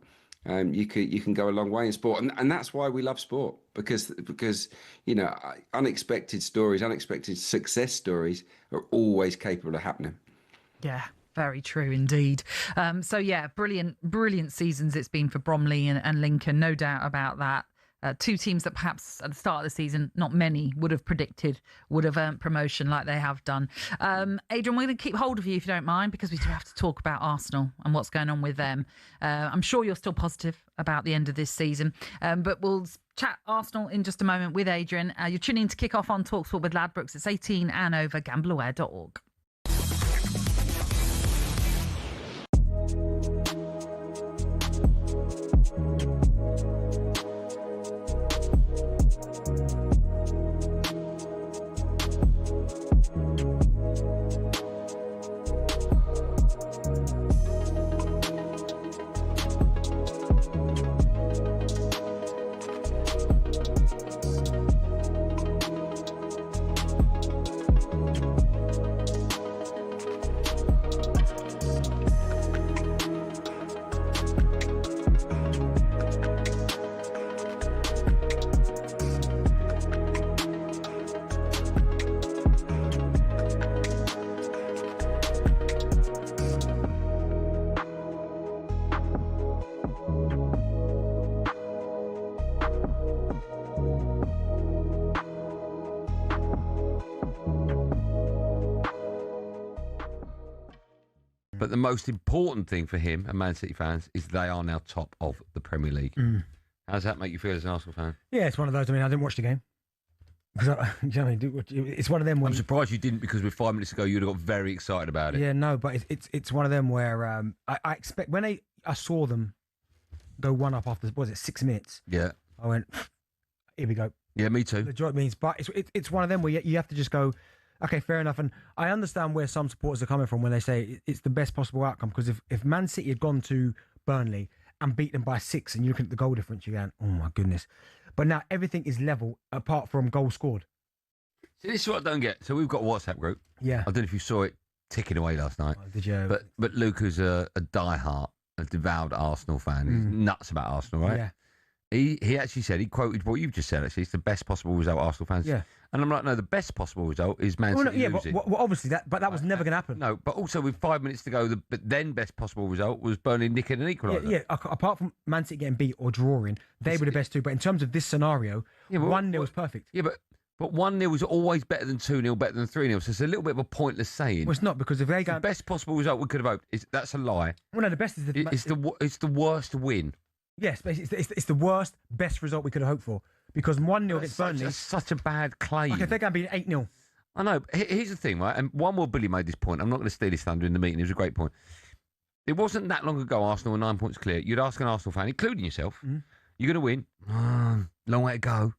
you can go a long way in sport, and that's why we love sport, because you know, unexpected stories, unexpected success stories are always capable of happening. Yeah, very true indeed. So yeah, brilliant seasons it's been for Bromley and Lincoln, no doubt about that. Two teams that perhaps at the start of the season, not many would have predicted would have earned promotion like they have done. Adrian, we're going to keep hold of you if you don't mind, because we do have to talk about Arsenal and what's going on with them. I'm sure you're still positive about the end of this season, but we'll chat Arsenal in just a moment with Adrian. You're tuning in to Kick Off on talkSPORT with Ladbrokes. It's 18 and over, gambleaware.org. But the most important thing for him and Man City fans is they are now top of the Premier League. How does that make you feel as an Arsenal fan? Yeah, it's one of those. I mean, I didn't watch the game. Because you know what I mean? It's one of them. I'm surprised you didn't, because with 5 minutes ago you'd have got very excited about it. Yeah, no, but it's one of them where I expect when I saw them go one up after, what was it, 6 minutes? Yeah. I went, here we go. Yeah, me too. The joy means, but it's one of them where you have to just go, okay, fair enough. And I understand where some supporters are coming from when they say it's the best possible outcome, because if Man City had gone to Burnley and beat them by 6 and you look at the goal difference, you're going, oh my goodness. But now everything is level apart from goals scored. See, this is what I don't get. So we've got a WhatsApp group. Yeah. I don't know if you saw it ticking away last night. Oh, did you? But Luke, who's a diehard, a devoured Arsenal fan, he's nuts about Arsenal, right? Yeah. He actually said, he quoted what you've just said, actually, it's the best possible result Arsenal fans. Yeah. And I'm like, no, the best possible result is Man City losing. But obviously that was never going to happen. No, but also with 5 minutes to go, but then best possible result was Burnley nicking an equaliser. Yeah, apart from Man City getting beat or drawing, they were the best two. But in terms of this scenario, 1-0 is perfect. Yeah, but 1-0 is always better than 2-0, better than 3-0. So it's a little bit of a pointless saying. Well, it's not, because if they go... The best possible result we could have hoped, that's a lie. Well, no, the best is... It's the worst win. Yes, but it's the worst, best result we could have hoped for. Because 1-0 against Burnley... That's such a bad claim. Okay, if they're going to be 8-0. I know. Here's the thing, right? And one more Billy made this point. I'm not going to steal his thunder in the meeting. It was a great point. It wasn't that long ago Arsenal were 9 points clear. You'd ask an Arsenal fan, including yourself, you're going to win. Long way to go.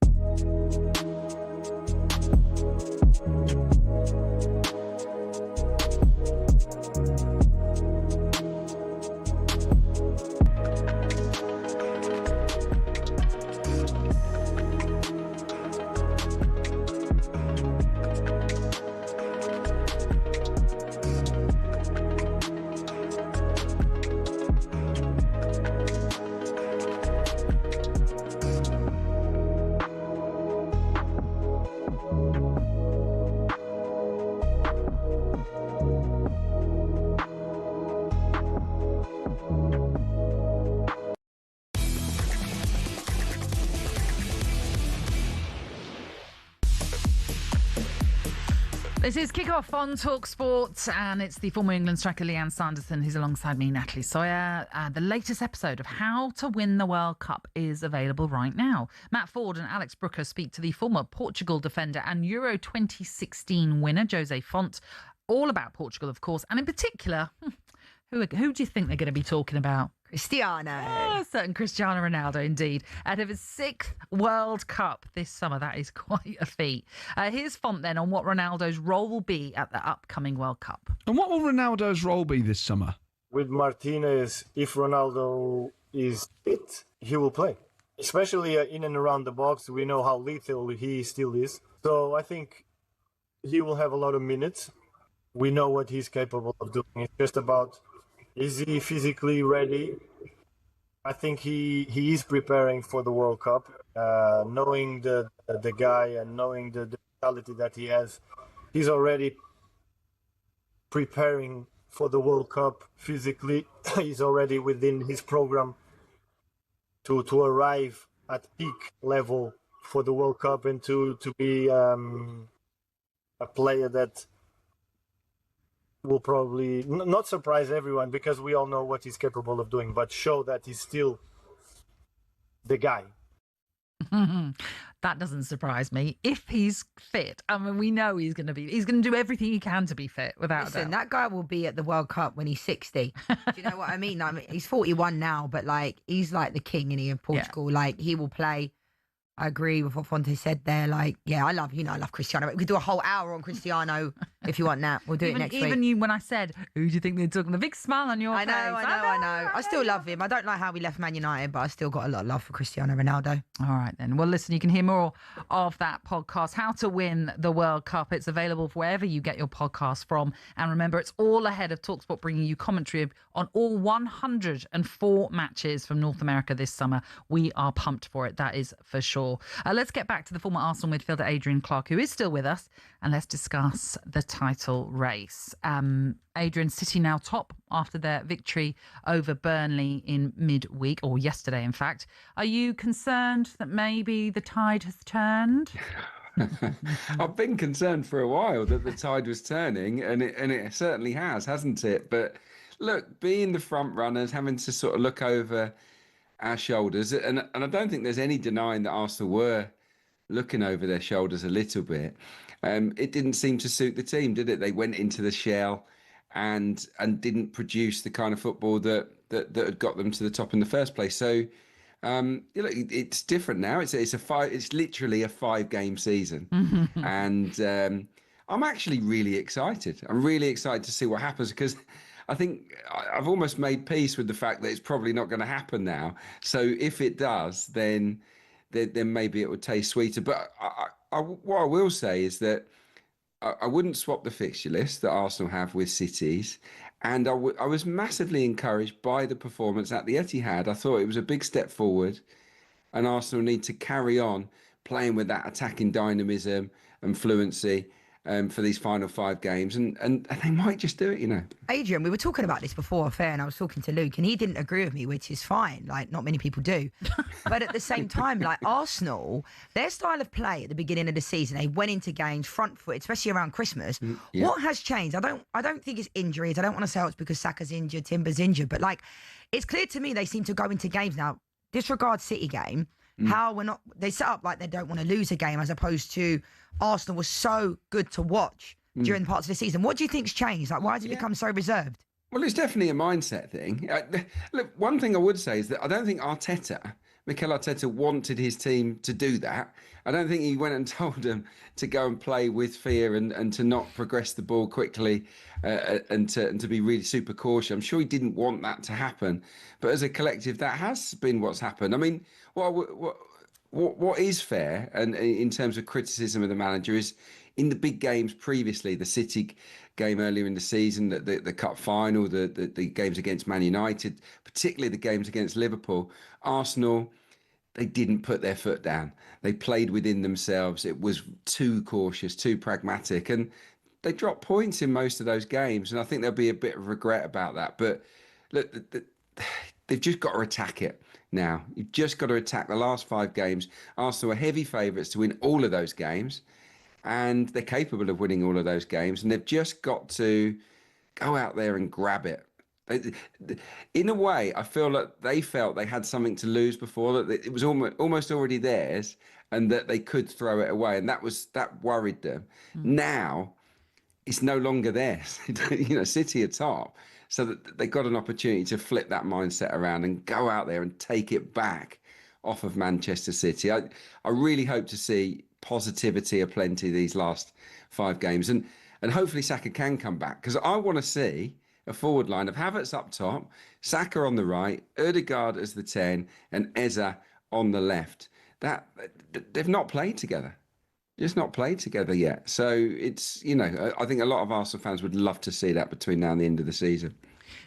This is Kick-Off on talkSPORT, and it's the former England striker Lianne Sanderson who's alongside me, Natalie Sawyer. The latest episode of How to Win the World Cup is available right now. Matt Ford and Alex Brooker speak to the former Portugal defender and Euro 2016 winner, Jose Font, all about Portugal, of course, and in particular, who do you think they're going to be talking about? Cristiano. Certain Cristiano Ronaldo, indeed. Out of his 6th World Cup this summer, that is quite a feat. Here's Font then on what Ronaldo's role will be at the upcoming World Cup. And what will Ronaldo's role be this summer? With Martinez, if Ronaldo is fit, he will play. Especially in and around the box, we know how lethal he still is. So I think he will have a lot of minutes. We know what he's capable of doing. It's just about, is he physically ready? I think he is preparing for the World Cup, knowing the guy and knowing the mentality that he has. He's already preparing for the World Cup physically. He's already within his program to arrive at peak level for the World Cup and to be a player that will probably not surprise everyone, because we all know what he's capable of doing, but show that he's still the guy. That doesn't surprise me. If he's fit, I mean, we know he's going to do everything he can to be fit, without Listen, doubt. that guy will be at the World Cup when he's 60. Do you know what I mean? He's 41 now, but like he's like the king of Portugal. Yeah. Like he will play. I agree with what Fonte said there. Like, yeah, I love Cristiano. We could do a whole hour on Cristiano if you want that. We'll do it next week. Even you, when I said, who do you think they're talking? The big smile on your face. I know. I still love him. I don't like how he left Man United, but I still got a lot of love for Cristiano Ronaldo. All right, then. Well, listen, you can hear more of that podcast, How to Win the World Cup. It's available wherever you get your podcast from. And remember, it's all ahead of talkSPORT bringing you commentary on all 104 matches from North America this summer. We are pumped for it, that is for sure. Let's get back to the former Arsenal midfielder Adrian Clarke, who is still with us, and let's discuss the title race. Adrian, City now top after their victory over Burnley in midweek, or yesterday, in fact. Are you concerned that maybe the tide has turned? I've been concerned for a while that the tide was turning, and it certainly has, hasn't it? But look, being the front runners, having to sort of look over our shoulders, and I don't think there's any denying that Arsenal were looking over their shoulders a little bit. It didn't seem to suit the team, did it? They went into the shell and didn't produce the kind of football that had got them to the top in the first place. So it's different now. It's literally a 5-game season, and I'm actually really excited. I'm really excited to see what happens, because I think I've almost made peace with the fact that it's probably not going to happen now. So if it does, then maybe it would taste sweeter. But what I will say is that I wouldn't swap the fixture list that Arsenal have with City's. And I was massively encouraged by the performance at the Etihad. I thought it was a big step forward, and Arsenal need to carry on playing with that attacking dynamism and fluency for these final 5 games, and they might just do it, Adrian, we were talking about this before affair, and I was talking to Luke, and he didn't agree with me, which is fine. Like, not many people do. But at the same time, like Arsenal, their style of play at the beginning of the season, they went into games front foot, especially around Christmas. Yeah. What has changed? I don't think it's injuries. I don't want to say it's because Saka's injured, Timber's injured, but like, it's clear to me they seem to go into games now. Disregard City game. They set up like they don't want to lose a game, as opposed to Arsenal was so good to watch during parts of the season. What do you think's changed? Like, why has it become so reserved? Well, it's definitely a mindset thing. Look, one thing I would say is that I don't think Mikel Arteta wanted his team to do that. I don't think he went and told them to go and play with fear and to not progress the ball quickly and to be really super cautious. I'm sure he didn't want that to happen. But as a collective, that has been what's happened. I mean, what is fair, and in terms of criticism of the manager, is in the big games previously, the City game earlier in the season, the cup final, the games against Man United, particularly the games against Liverpool, Arsenal, they didn't put their foot down. They played within themselves. It was too cautious, too pragmatic, and they dropped points in most of those games. And I think there'll be a bit of regret about that. But look, they've just got to attack it now. You've just got to attack the last 5 games. Arsenal are heavy favourites to win all of those games, and they're capable of winning all of those games. And they've just got to go out there and grab it. In a way, I feel like they felt they had something to lose before, that it was almost already theirs, and that they could throw it away, and that worried them. Now, it's no longer theirs. City are top, so that they got an opportunity to flip that mindset around and go out there and take it back off of Manchester City. I really hope to see positivity aplenty these last 5 games, and hopefully Saka can come back, because I want to see a forward line of Havertz up top, Saka on the right, Ødegaard as the 10, and Eze on the left. That they've not played together. Just not played together yet. So it's, I think a lot of Arsenal fans would love to see that between now and the end of the season.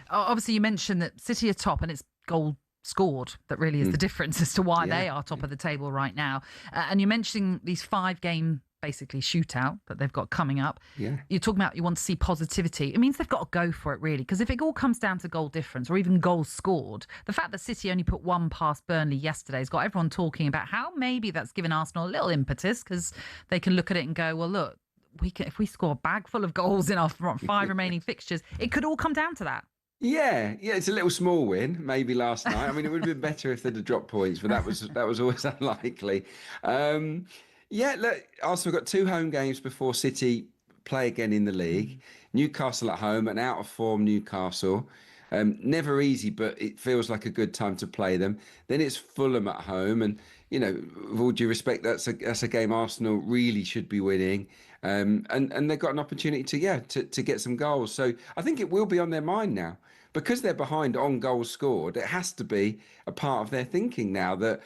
Obviously, you mentioned that City are top, and it's goal scored that really is the difference as to why they are top of the table right now. And you're mentioning these 5-game basically shootout that they've got coming up. Yeah. You're talking about you want to see positivity. It means they've got to go for it, really, because if it all comes down to goal difference or even goals scored, the fact that City only put one past Burnley yesterday has got everyone talking about how maybe that's given Arsenal a little impetus, because they can look at it and go, well, look, if we score a bag full of goals in our front 5 remaining fixtures, it could all come down to that. Yeah, it's a little small win, maybe last night. I mean, it would have been better if they'd have dropped points, but that was always unlikely. Look, Arsenal got 2 home games before City play again in the league. Newcastle at home, an out of form Newcastle. Never easy, but it feels like a good time to play them. Then it's Fulham at home, and with all due respect, that's a game Arsenal really should be winning. And they've got an opportunity to get some goals. So I think it will be on their mind now. Because they're behind on goals scored, it has to be a part of their thinking now that,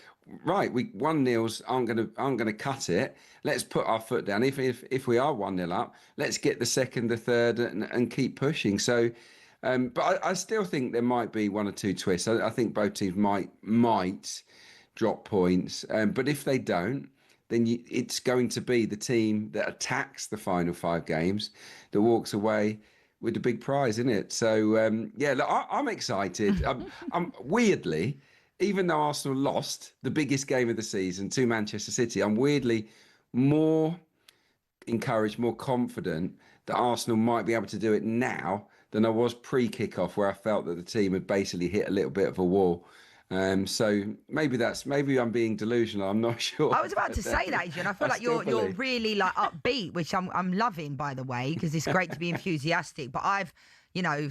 right, we 1-0s aren't gonna cut it. Let's put our foot down. If we are 1-0 up, let's get the second, the third, and keep pushing. So, but I still think there might be 1 or 2 twists. I think both teams might drop points. But if they don't, then it's going to be the team that attacks the final 5 games that walks away with the big prize, isn't it? So, look, I'm excited. I'm weirdly, even though Arsenal lost the biggest game of the season to Manchester City, I'm weirdly more encouraged, more confident that Arsenal might be able to do it now than I was pre-kickoff, where I felt that the team had basically hit a little bit of a wall. So maybe I'm being delusional. I'm not sure. I was about to say that, Adrian. I feel like you're really like upbeat, which I'm loving, by the way, because it's great to be enthusiastic. But I've,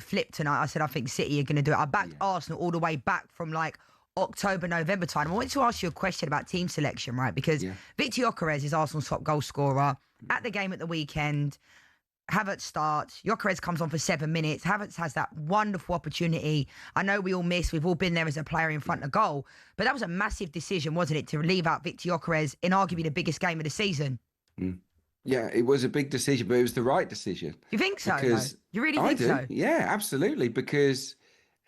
flipped tonight. I said I think City are going to do it. I backed Arsenal all the way back from like October, November time. I wanted to ask you a question about team selection, right? Because Victor Gyökeres is Arsenal's top goal scorer at the game at the weekend. Havertz starts. Gyökeres comes on for 7 minutes. Havertz has that wonderful opportunity. I know we all miss. We've all been there as a player in front of goal. But that was a massive decision, wasn't it, to leave out Victor Gyökeres in arguably the biggest game of the season? Yeah, it was a big decision, but it was the right decision. You think so? Because you really think so? Yeah, absolutely. Because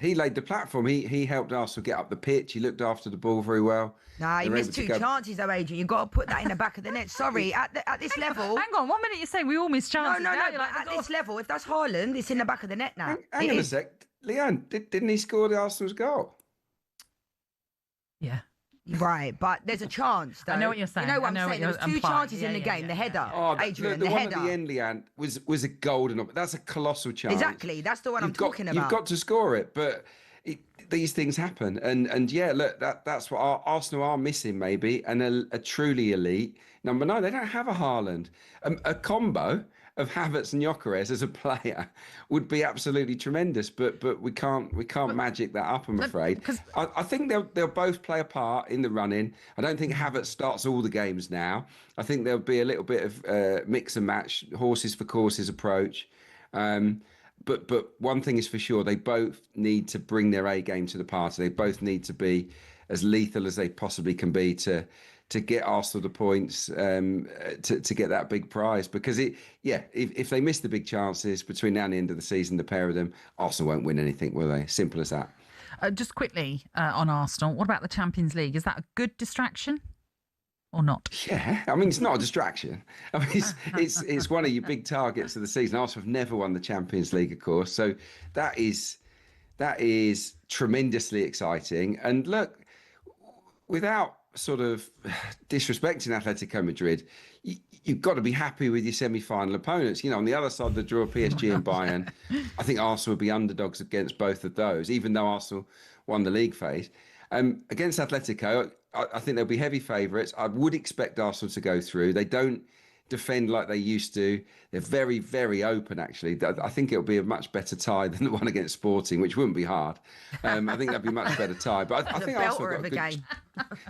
he laid the platform. He helped Arsenal get up the pitch. He looked after the ball very well. Nah, he missed 2 chances though, Adrian. You've got to put that in the back of the net. Sorry, at this level. Hang on, 1 minute you're saying we all miss chances. No. At this level, if that's Haaland, it's in the back of the net now. Hang on a sec. Leanne, didn't he score the Arsenal's goal? Yeah. Right, but there's a chance, though. I know what you're saying. You know what I'm saying? There was 2 chances in the game. The header, Adrian, the the one header. at the end, Leanne, was a golden. That's a colossal chance. Exactly, that's the one I'm talking about. You've got to score it, but these things happen, and look, that's what Arsenal are missing, maybe, and a truly elite number 9. They don't have a Haaland. A combo of Havertz and Gyökeres as a player would be absolutely tremendous, but we can't magic that up, I'm afraid. I think they'll both play a part in the running. I don't think Havertz starts all the games now. I think there'll be a little bit of mix and match, horses for courses approach. But one thing is for sure, they both need to bring their A game to the party. They both need to be as lethal as they possibly can be to get Arsenal the points, to get that big prize. Because if they miss the big chances between now and the end of the season, the pair of them, Arsenal won't win anything, will they? Simple as that. Just quickly on Arsenal, what about the Champions League? Is that a good distraction? Or not? Yeah, I mean, it's not a distraction. I mean, it's one of your big targets of the season. Arsenal have never won the Champions League, of course, so that is tremendously exciting. And look, without sort of disrespecting Atletico Madrid, you've got to be happy with your semi-final opponents. On the other side of the draw, PSG and Bayern, I think Arsenal would be underdogs against both of those, even though Arsenal won the league phase. Against Atletico, I think they'll be heavy favourites. I would expect Arsenal to go through. They don't defend like they used to. They're very, very open, actually. I think it'll be a much better tie than the one against Sporting, which wouldn't be hard. I think that'd be a much better tie. But I think Arsenal got a good game.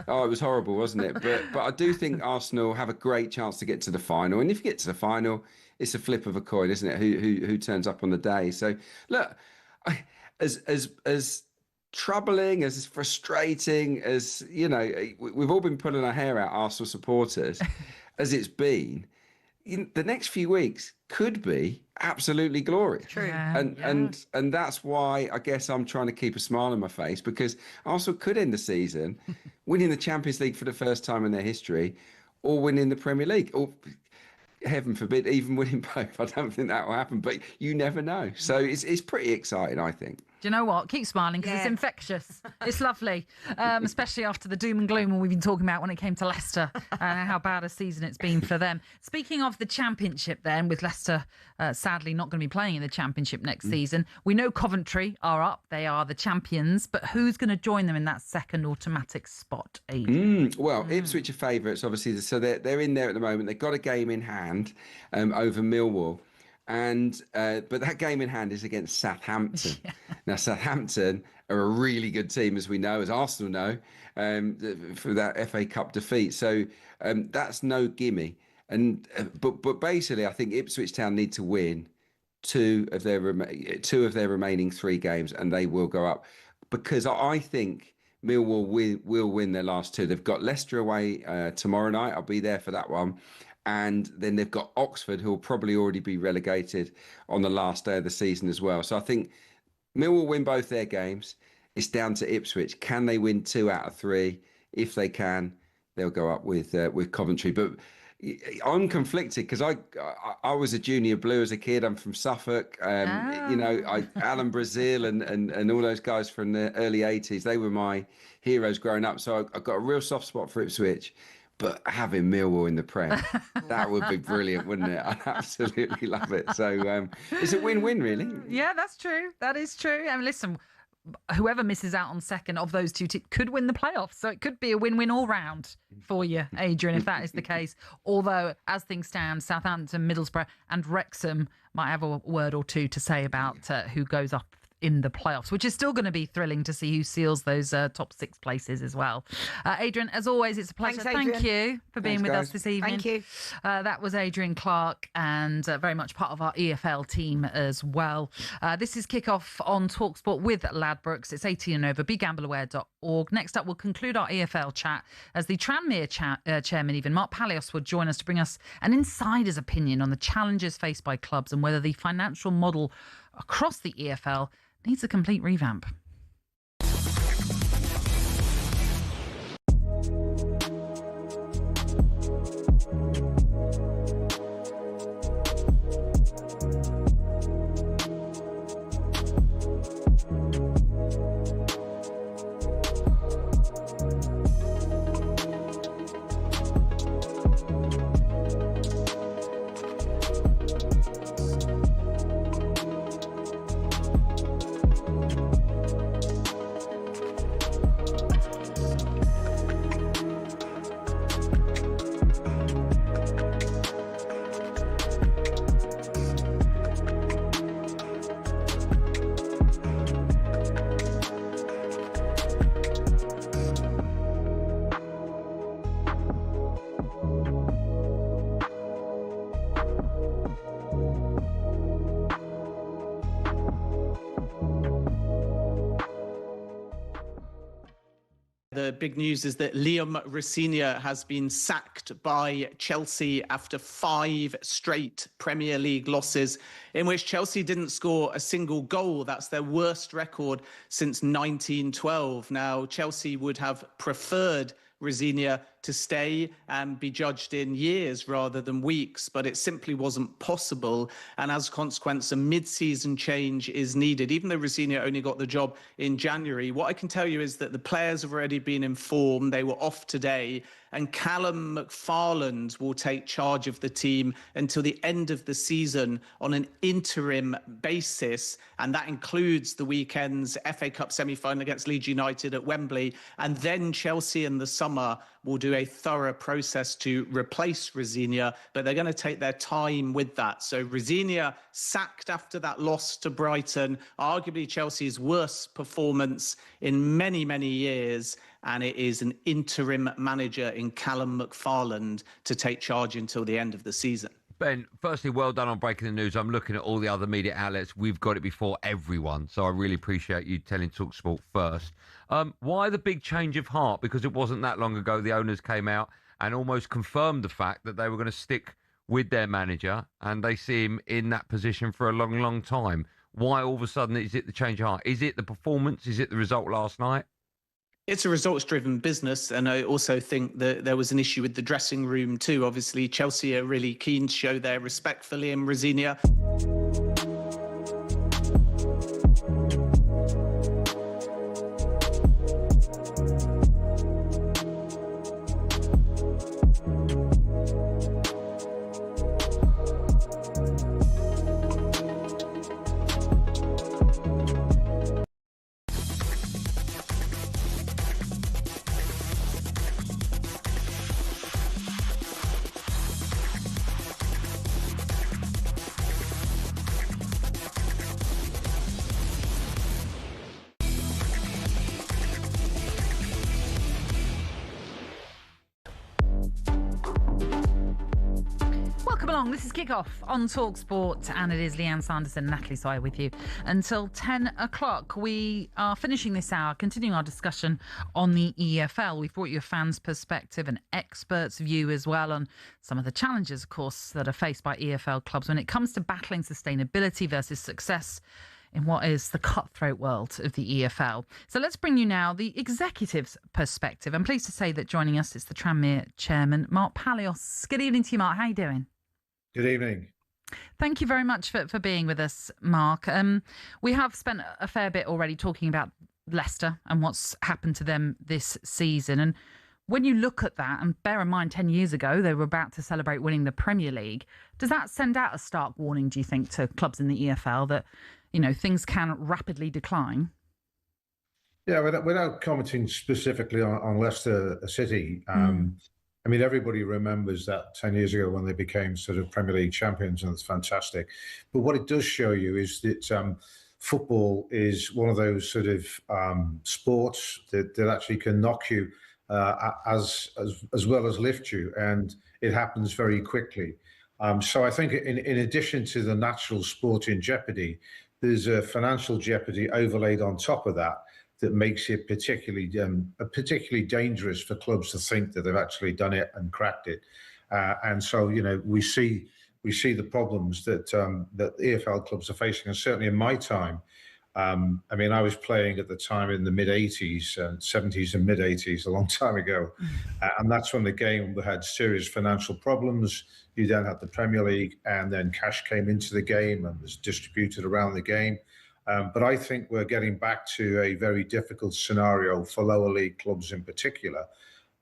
Oh, it was horrible, wasn't it? But I do think Arsenal have a great chance to get to the final. And if you get to the final, it's a flip of a coin, isn't it? Who turns up on the day? So look, as troubling, as frustrating as, we've all been pulling our hair out, Arsenal supporters, as it's been, the next few weeks could be absolutely glorious. True. And that's why I guess I'm trying to keep a smile on my face, because Arsenal could end the season winning the Champions League for the first time in their history, or winning the Premier League. Or heaven forbid, even winning both. I don't think that will happen, but you never know. So it's pretty exciting, I think. Do you know what? Keep smiling because it's infectious. It's lovely, especially after the doom and gloom we've been talking about when it came to Leicester and how bad a season it's been for them. Speaking of the Championship then, with Leicester sadly not going to be playing in the Championship next season, we know Coventry are up. They are the champions, but who's going to join them in that second automatic spot, Adrian? Well, Ipswich are favourites, obviously, so they're in there at the moment. They've got a game in hand over Millwall. But that game in hand is against Southampton. Now, Southampton are a really good team, as we know, as Arsenal know, for that FA Cup defeat. So that's no gimme. But basically, I think Ipswich Town need to win two of their remaining 3 games, and they will go up. Because I think Millwall will win their last 2. They've got Leicester away tomorrow night. I'll be there for that one. And then they've got Oxford, who will probably already be relegated on the last day of the season as well. So I think Mill will win both their games. It's down to Ipswich. Can they win 2 out of 3? If they can, they'll go up with Coventry. But I'm conflicted because I was a junior blue as a kid. I'm from Suffolk. Alan Brazil and all those guys from the early 80s, they were my heroes growing up. So I've got a real soft spot for Ipswich. But having Millwall in the Prem, that would be brilliant, wouldn't it? I'd absolutely love it. So it's a win-win, really. Yeah, that's true. That is true. I mean, listen, whoever misses out on second of those 2 could win the playoffs. So it could be a win-win all round for you, Adrian, if that is the case. Although, as things stand, Southampton, Middlesbrough and Wrexham might have a word or two to say about who goes up in the playoffs, which is still going to be thrilling to see who seals those top 6 places as well. Adrian, as always, it's a pleasure. Thanks, Thank you for being with guys. us this evening. Thank you. That was Adrian Clark, and very much part of our EFL team as well. This is Kickoff on talkSPORT with Ladbrokes. It's 18 and over. BeGambleAware.org. Next up, we'll conclude our EFL chat as the Tranmere chairman, even Mark Palios, will join us to bring us an insider's opinion on the challenges faced by clubs and whether the financial model across the EFL needs a complete revamp. The big news is that Liam Rosenior has been sacked by Chelsea after 5 straight Premier League losses in which Chelsea didn't score a single goal. That's their worst record since 1912. Now, Chelsea would have preferred Rosenior to stay and be judged in years rather than weeks, but it simply wasn't possible. And as a consequence, a mid-season change is needed. Even though Rosenior only got the job in January, what I can tell you is that the players have already been informed. They were off today, and Callum McFarland will take charge of the team until the end of the season on an interim basis. And that includes the weekend's FA Cup semi-final against Leeds United at Wembley. And then Chelsea in the summer will do a thorough process to replace Rosenior, but they're going to take their time with that. So Rosenior sacked after that loss to Brighton, arguably Chelsea's worst performance in many, many years. And it is an interim manager in Callum McFarland to take charge until the end of the season. Ben, firstly, well done on breaking the news. I'm looking at all the other media outlets. We've got it before everyone. So I really appreciate you telling talkSPORT first. Why the big change of heart? Because it wasn't that long ago the owners came out and almost confirmed the fact that they were going to stick with their manager, and they see him in that position for a long, long time. Why all of a sudden is it the change of heart? Is it the performance? Is it the result last night? It's a results-driven business, and I also think that there was an issue with the dressing room too. Obviously, Chelsea are really keen to show their respect for Liam Rosinia. This is Kickoff on talkSPORT, and it is Leanne, Sanderson, Natalie, Sawyer with you until 10 o'clock. We are finishing this hour, continuing our discussion on the EFL. We've brought you a fan's perspective, an expert's view as well on some of the challenges, of course, that are faced by EFL clubs when it comes to battling sustainability versus success in what is the cutthroat world of the EFL. So let's bring you now the executive's perspective. I'm pleased to say that joining us is the Tranmere chairman, Mark Palios. Good evening to you, Mark. How are you doing? Good evening. Thank you very much for being with us, Mark. We have spent a fair bit already talking about Leicester and what's happened to them this season. And when you look at that, and bear in mind 10 years ago, they were about to celebrate winning the Premier League, does that send out a stark warning, do you think, to clubs in the EFL that, you know, things can rapidly decline? Yeah, without commenting specifically on Leicester City, I mean, everybody remembers that 10 years ago when they became sort of Premier League champions, and it's fantastic. But what it does show you is that football is one of those sort of sports that actually can knock you as well as lift you, and it happens very quickly. So I think in addition to the natural sporting jeopardy, there's a financial jeopardy overlaid on top of that makes it particularly dangerous for clubs to think that they've actually done it and cracked it. And so, you know, we see the problems that EFL clubs are facing. And certainly in my time, I mean, I was playing at the time in the mid-'80s, 70s and mid-'80s, a long time ago. And that's when the game had serious financial problems. You then had the Premier League, and then cash came into the game and was distributed around the game. But I think we're getting back to a very difficult scenario for lower league clubs in particular.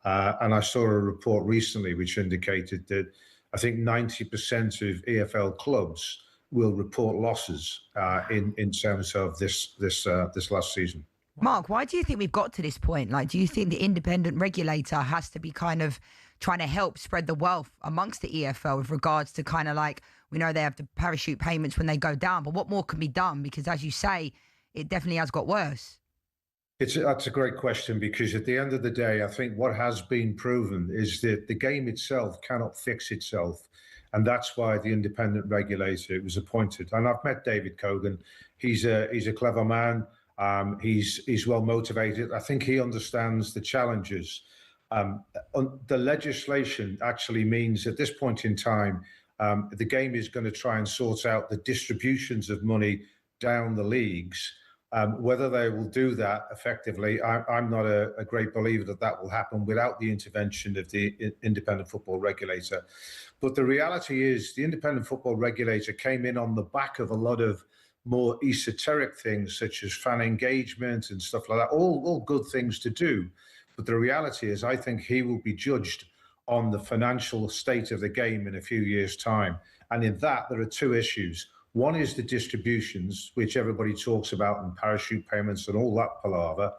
And I saw a report recently which indicated that I think 90% of EFL clubs will report losses in terms of this last season. Mark, why do you think we've got to this point? Like, do you think the independent regulator has to be kind of trying to help spread the wealth amongst the EFL with regards to kind of like, we know they have the parachute payments when they go down, but what more can be done? Because as you say, it definitely has got worse. That's a great question, because at the end of the day, I think what has been proven is that the game itself cannot fix itself. And that's why the independent regulator was appointed. And I've met David Cogan. He's a clever man. He's well motivated. I think he understands the challenges. The legislation actually means at this point in time, the game is going to try and sort out the distributions of money down the leagues. Whether they will do that effectively, I'm not a great believer that will happen without the intervention of the independent football regulator. But the reality is the independent football regulator came in on the back of a lot of more esoteric things, such as fan engagement and stuff like that, all good things to do. But the reality is I think he will be judged on the financial state of the game in a few years' time. And in that, there are two issues. One is the distributions, which everybody talks about, and parachute payments and all that palaver.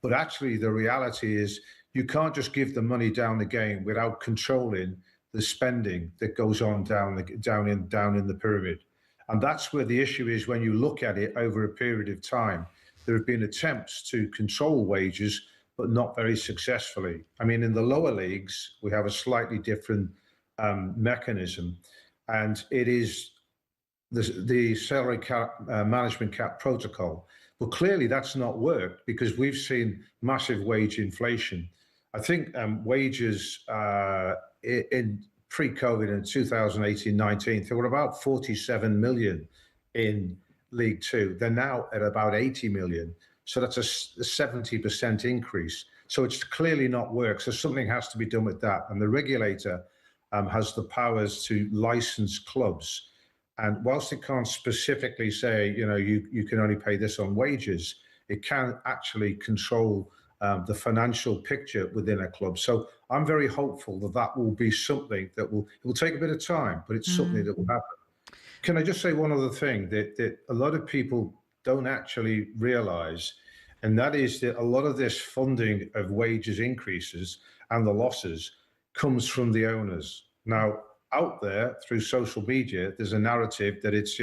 But actually, the reality is you can't just give the money down the game without controlling the spending that goes on down in the pyramid. And that's where the issue is when you look at it over a period of time. There have been attempts to control wages, but not very successfully. I mean, in the lower leagues, we have a slightly different mechanism, and it is the salary cap, management cap protocol. But clearly that's not worked, because we've seen massive wage inflation. I think wages in pre-COVID in 2018-19, they were about 47 million in League Two. They're now at about 80 million. So that's a 70% increase. So it's clearly not worked. So something has to be done with that. And the regulator has the powers to license clubs. And whilst it can't specifically say, you can only pay this on wages, it can actually control the financial picture within a club. So I'm very hopeful that that will be something that it will take a bit of time, but it's something that will happen. Can I just say one other thing that a lot of people don't actually realize, and that is that a lot of this funding of wages increases and the losses comes from the owners. Now, out there through social media, there's a narrative that it's,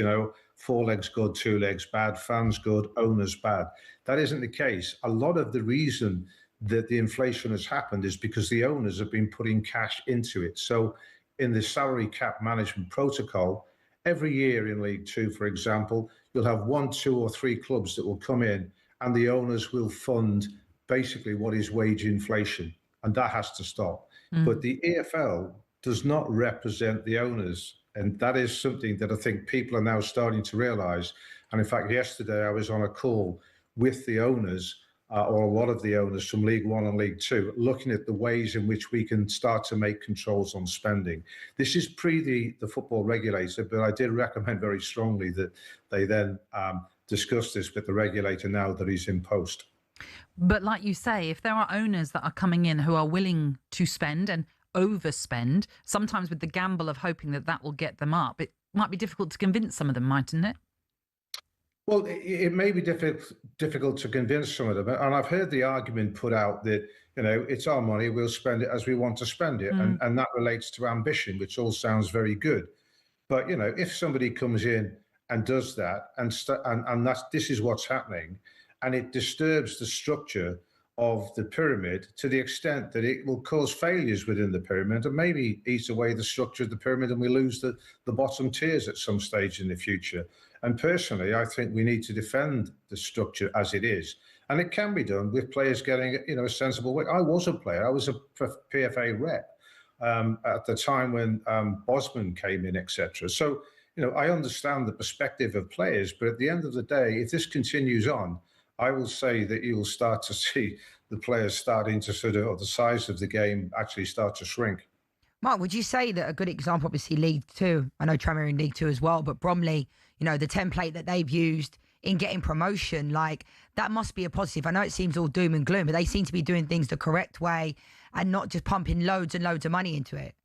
4 legs good, 2 legs bad, fans good, owners bad. That isn't the case. A lot of the reason that the inflation has happened is because the owners have been putting cash into it. So in the salary cap management protocol, every year in League Two, for example, you'll have 1, 2 or 3 clubs that will come in and the owners will fund basically what is wage inflation. And that has to stop. But the EFL does not represent the owners. And that is something that I think people are now starting to realise. And in fact, yesterday I was on a call with the owners, or a lot of the owners from League One and League Two, looking at the ways in which we can start to make controls on spending. This is pre the football regulator, but I did recommend very strongly that they then discuss this with the regulator now that he's in post. But like you say, if there are owners that are coming in who are willing to spend and overspend, sometimes with the gamble of hoping that that will get them up, it might be difficult to convince some of them, mightn't it? Well, it may be difficult to convince some of them. And I've heard the argument put out that, it's our money, we'll spend it as we want to spend it. And that relates to ambition, which all sounds very good. But, if somebody comes in and does that, and this is what's happening, and it disturbs the structure of the pyramid to the extent that it will cause failures within the pyramid and maybe eat away the structure of the pyramid and we lose the bottom tiers at some stage in the future. And personally, I think we need to defend the structure as it is. And it can be done with players getting, a sensible way. I was a player. I was a PFA rep at the time when Bosman came in, etc. So, I understand the perspective of players, but at the end of the day, if this continues on, I will say that you will start to see the players starting to or the size of the game actually start to shrink. Mark, would you say that a good example, obviously League Two, I know Tranmere in League Two as well, but Bromley, the template that they've used in getting promotion, that must be a positive. I know it seems all doom and gloom, but they seem to be doing things the correct way and not just pumping loads and loads of money into it.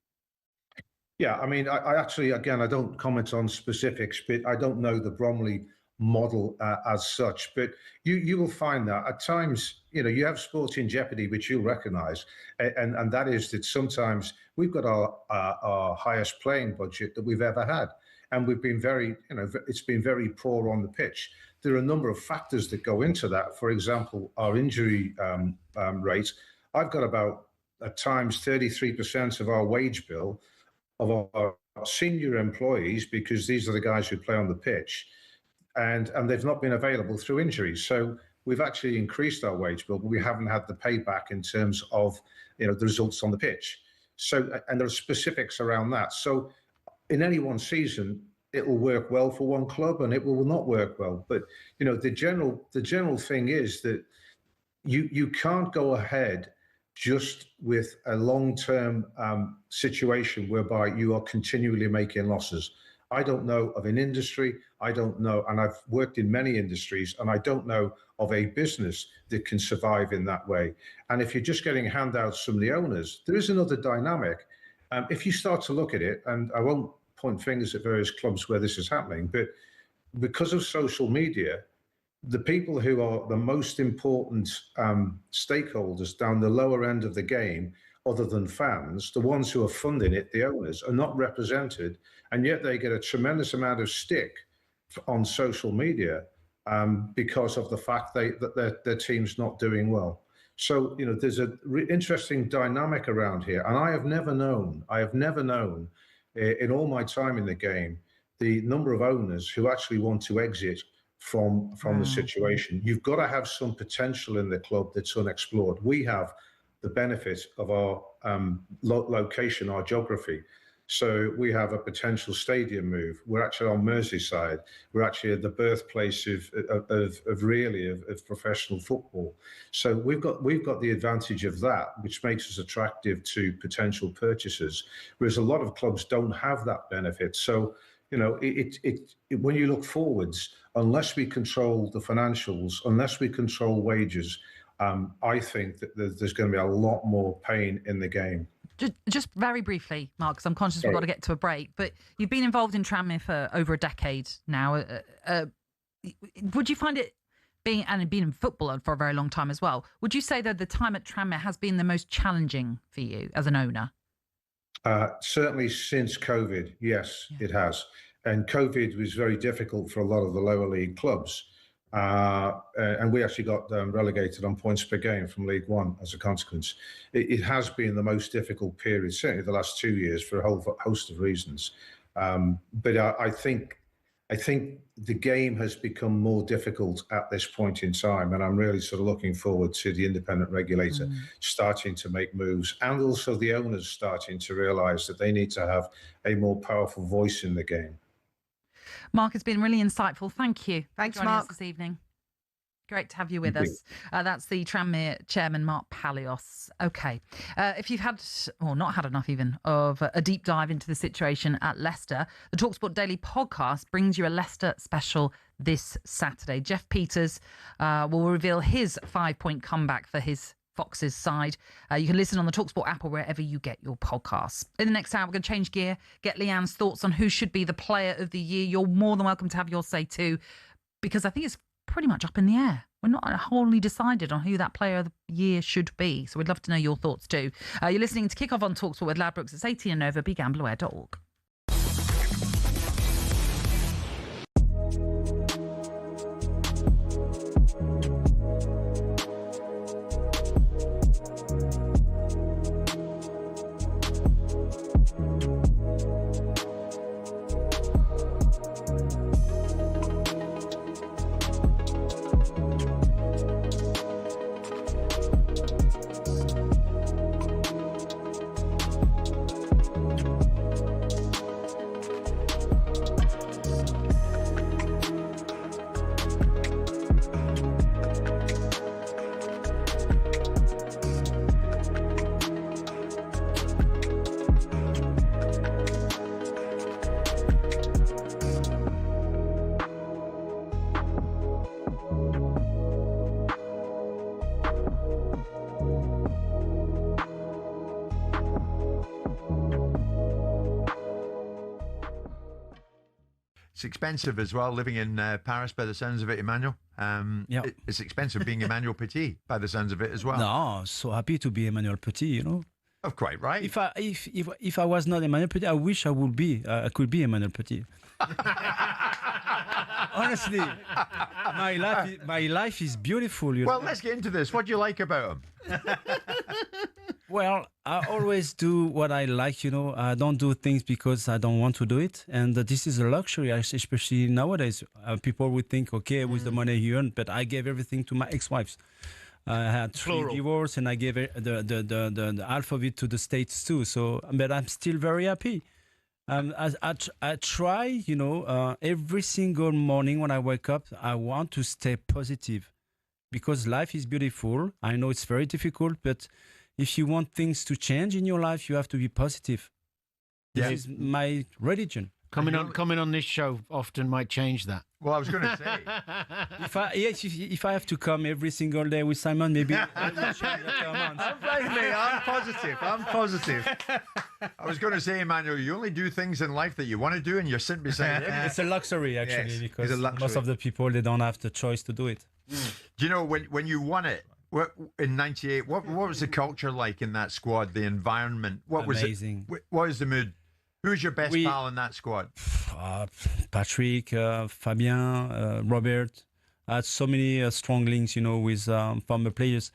Yeah, I mean, I actually, again, I don't comment on specifics, but I don't know the Bromley model as such, but you will find that at times, you have sports in jeopardy, which you'll recognise, and that is that sometimes we've got our highest playing budget that we've ever had, and we've been very, it's been very poor on the pitch. There are a number of factors that go into that. For example, our injury rate. I've got about at times 33% of our wage bill of our senior employees, because these are the guys who play on the pitch, and they've not been available through injuries. So we've actually increased our wage bill, but we haven't had the payback in terms of the results on the pitch. So, and there are specifics around that. So in any one season, it will work well for one club and it will not work well. But the general thing is that you can't go ahead just with a long-term situation whereby you are continually making losses. I don't know of an industry, I don't know, and I've worked in many industries, and I don't know of a business that can survive in that way. And if you're just getting handouts from the owners, there is another dynamic. If you start to look at it, and I won't point fingers at various clubs where this is happening, but because of social media, the people who are the most important stakeholders down the lower end of the game, other than fans, the ones who are funding it, the owners, are not represented, and yet they get a tremendous amount of stick on social media because of the fact that their team's not doing well. So, there's an interesting dynamic around here, and I have never known in all my time in the game, the number of owners who actually want to exit from the situation. You've got to have some potential in the club that's unexplored. We have the benefit of our location, our geography. So we have a potential stadium move. We're actually on Merseyside. We're actually at the birthplace of professional football. So we've got the advantage of that, which makes us attractive to potential purchasers, whereas a lot of clubs don't have that benefit. So, you know, when you look forwards, unless we control the financials, unless we control wages, I think that there's going to be a lot more pain in the game. Just very briefly, Mark, because I'm conscious we've got to get to a break, but you've been involved in Tranmere for over a decade now. Would you find it, being in football for a very long time as well, would you say that the time at Tranmere has been the most challenging for you as an owner? Certainly since COVID, yes, it has. And COVID was very difficult for a lot of the lower league clubs. And we actually got relegated on points per game from League One as a consequence. It has been the most difficult period, certainly the last 2 years, for a whole host of reasons. But I think the game has become more difficult at this point in time, and I'm really sort of looking forward to the independent regulator starting to make moves, and also the owners starting to realise that they need to have a more powerful voice in the game. Mark, it's been really insightful. Thank you. Thanks, for joining Mark. us this evening. Great to have you with us. That's the Tranmere chairman, Mark Palios. Okay. If you've had, or not had enough even, of a deep dive into the situation at Leicester, the talkSPORT Daily podcast brings you a Leicester special this Saturday. Jeff Peters will reveal his 5-point comeback for his Fox's side. You can listen on the talkSPORT app or wherever you get your podcasts. In the next hour, we're going to change gear, get Lianne's thoughts on who should be the player of the year. You're more than welcome to have your say too, because I think it's pretty much up in the air. We're not wholly decided on who that player of the year should be. So we'd love to know your thoughts too. You're listening to Kick Off on talkSPORT with Ladbrokes. It's 18 and over. BeGambleAware.org. It's expensive as well, living in Paris, by the sounds of it, Emmanuel. Yeah. It's expensive being Emmanuel Petit, by the sounds of it as well. No, so happy to be Emmanuel Petit, you know. Oh, quite right. If I was not Emmanuel Petit, I wish I would be. I could be Emmanuel Petit. Honestly, my life is beautiful. You Well, know? let's get into this. What do you like about him? Well, I always do what I like, you know. I don't do things because I don't want to do it. And this is a luxury, especially nowadays. People would think, okay, with the money he earned, but I gave everything to my ex-wives. I had 3 divorces, and I gave the half of it to the States too. So, but I'm still very happy. I try, you know, every single morning when I wake up, I want to stay positive because life is beautiful. I know it's very difficult, but if you want things to change in your life, you have to be positive. This is my religion. Coming on this show often might change that. Well, I was going to say, if I have to come every single day with Simon, maybe I will change after a month. I'm positive. I was going to say, Emmanuel, you only do things in life that you want to do, and you're sitting beside him. It's a luxury, actually, Yes, because it's a luxury. most of the people, they don't have the choice to do it. Do you know, when you won it, in '98, what was the culture like in that squad, the environment? What Amazing. was it? What was the mood? Who's your best pal in that squad? Patrick, Fabien, Robert. I had so many strong links, you know, with former players.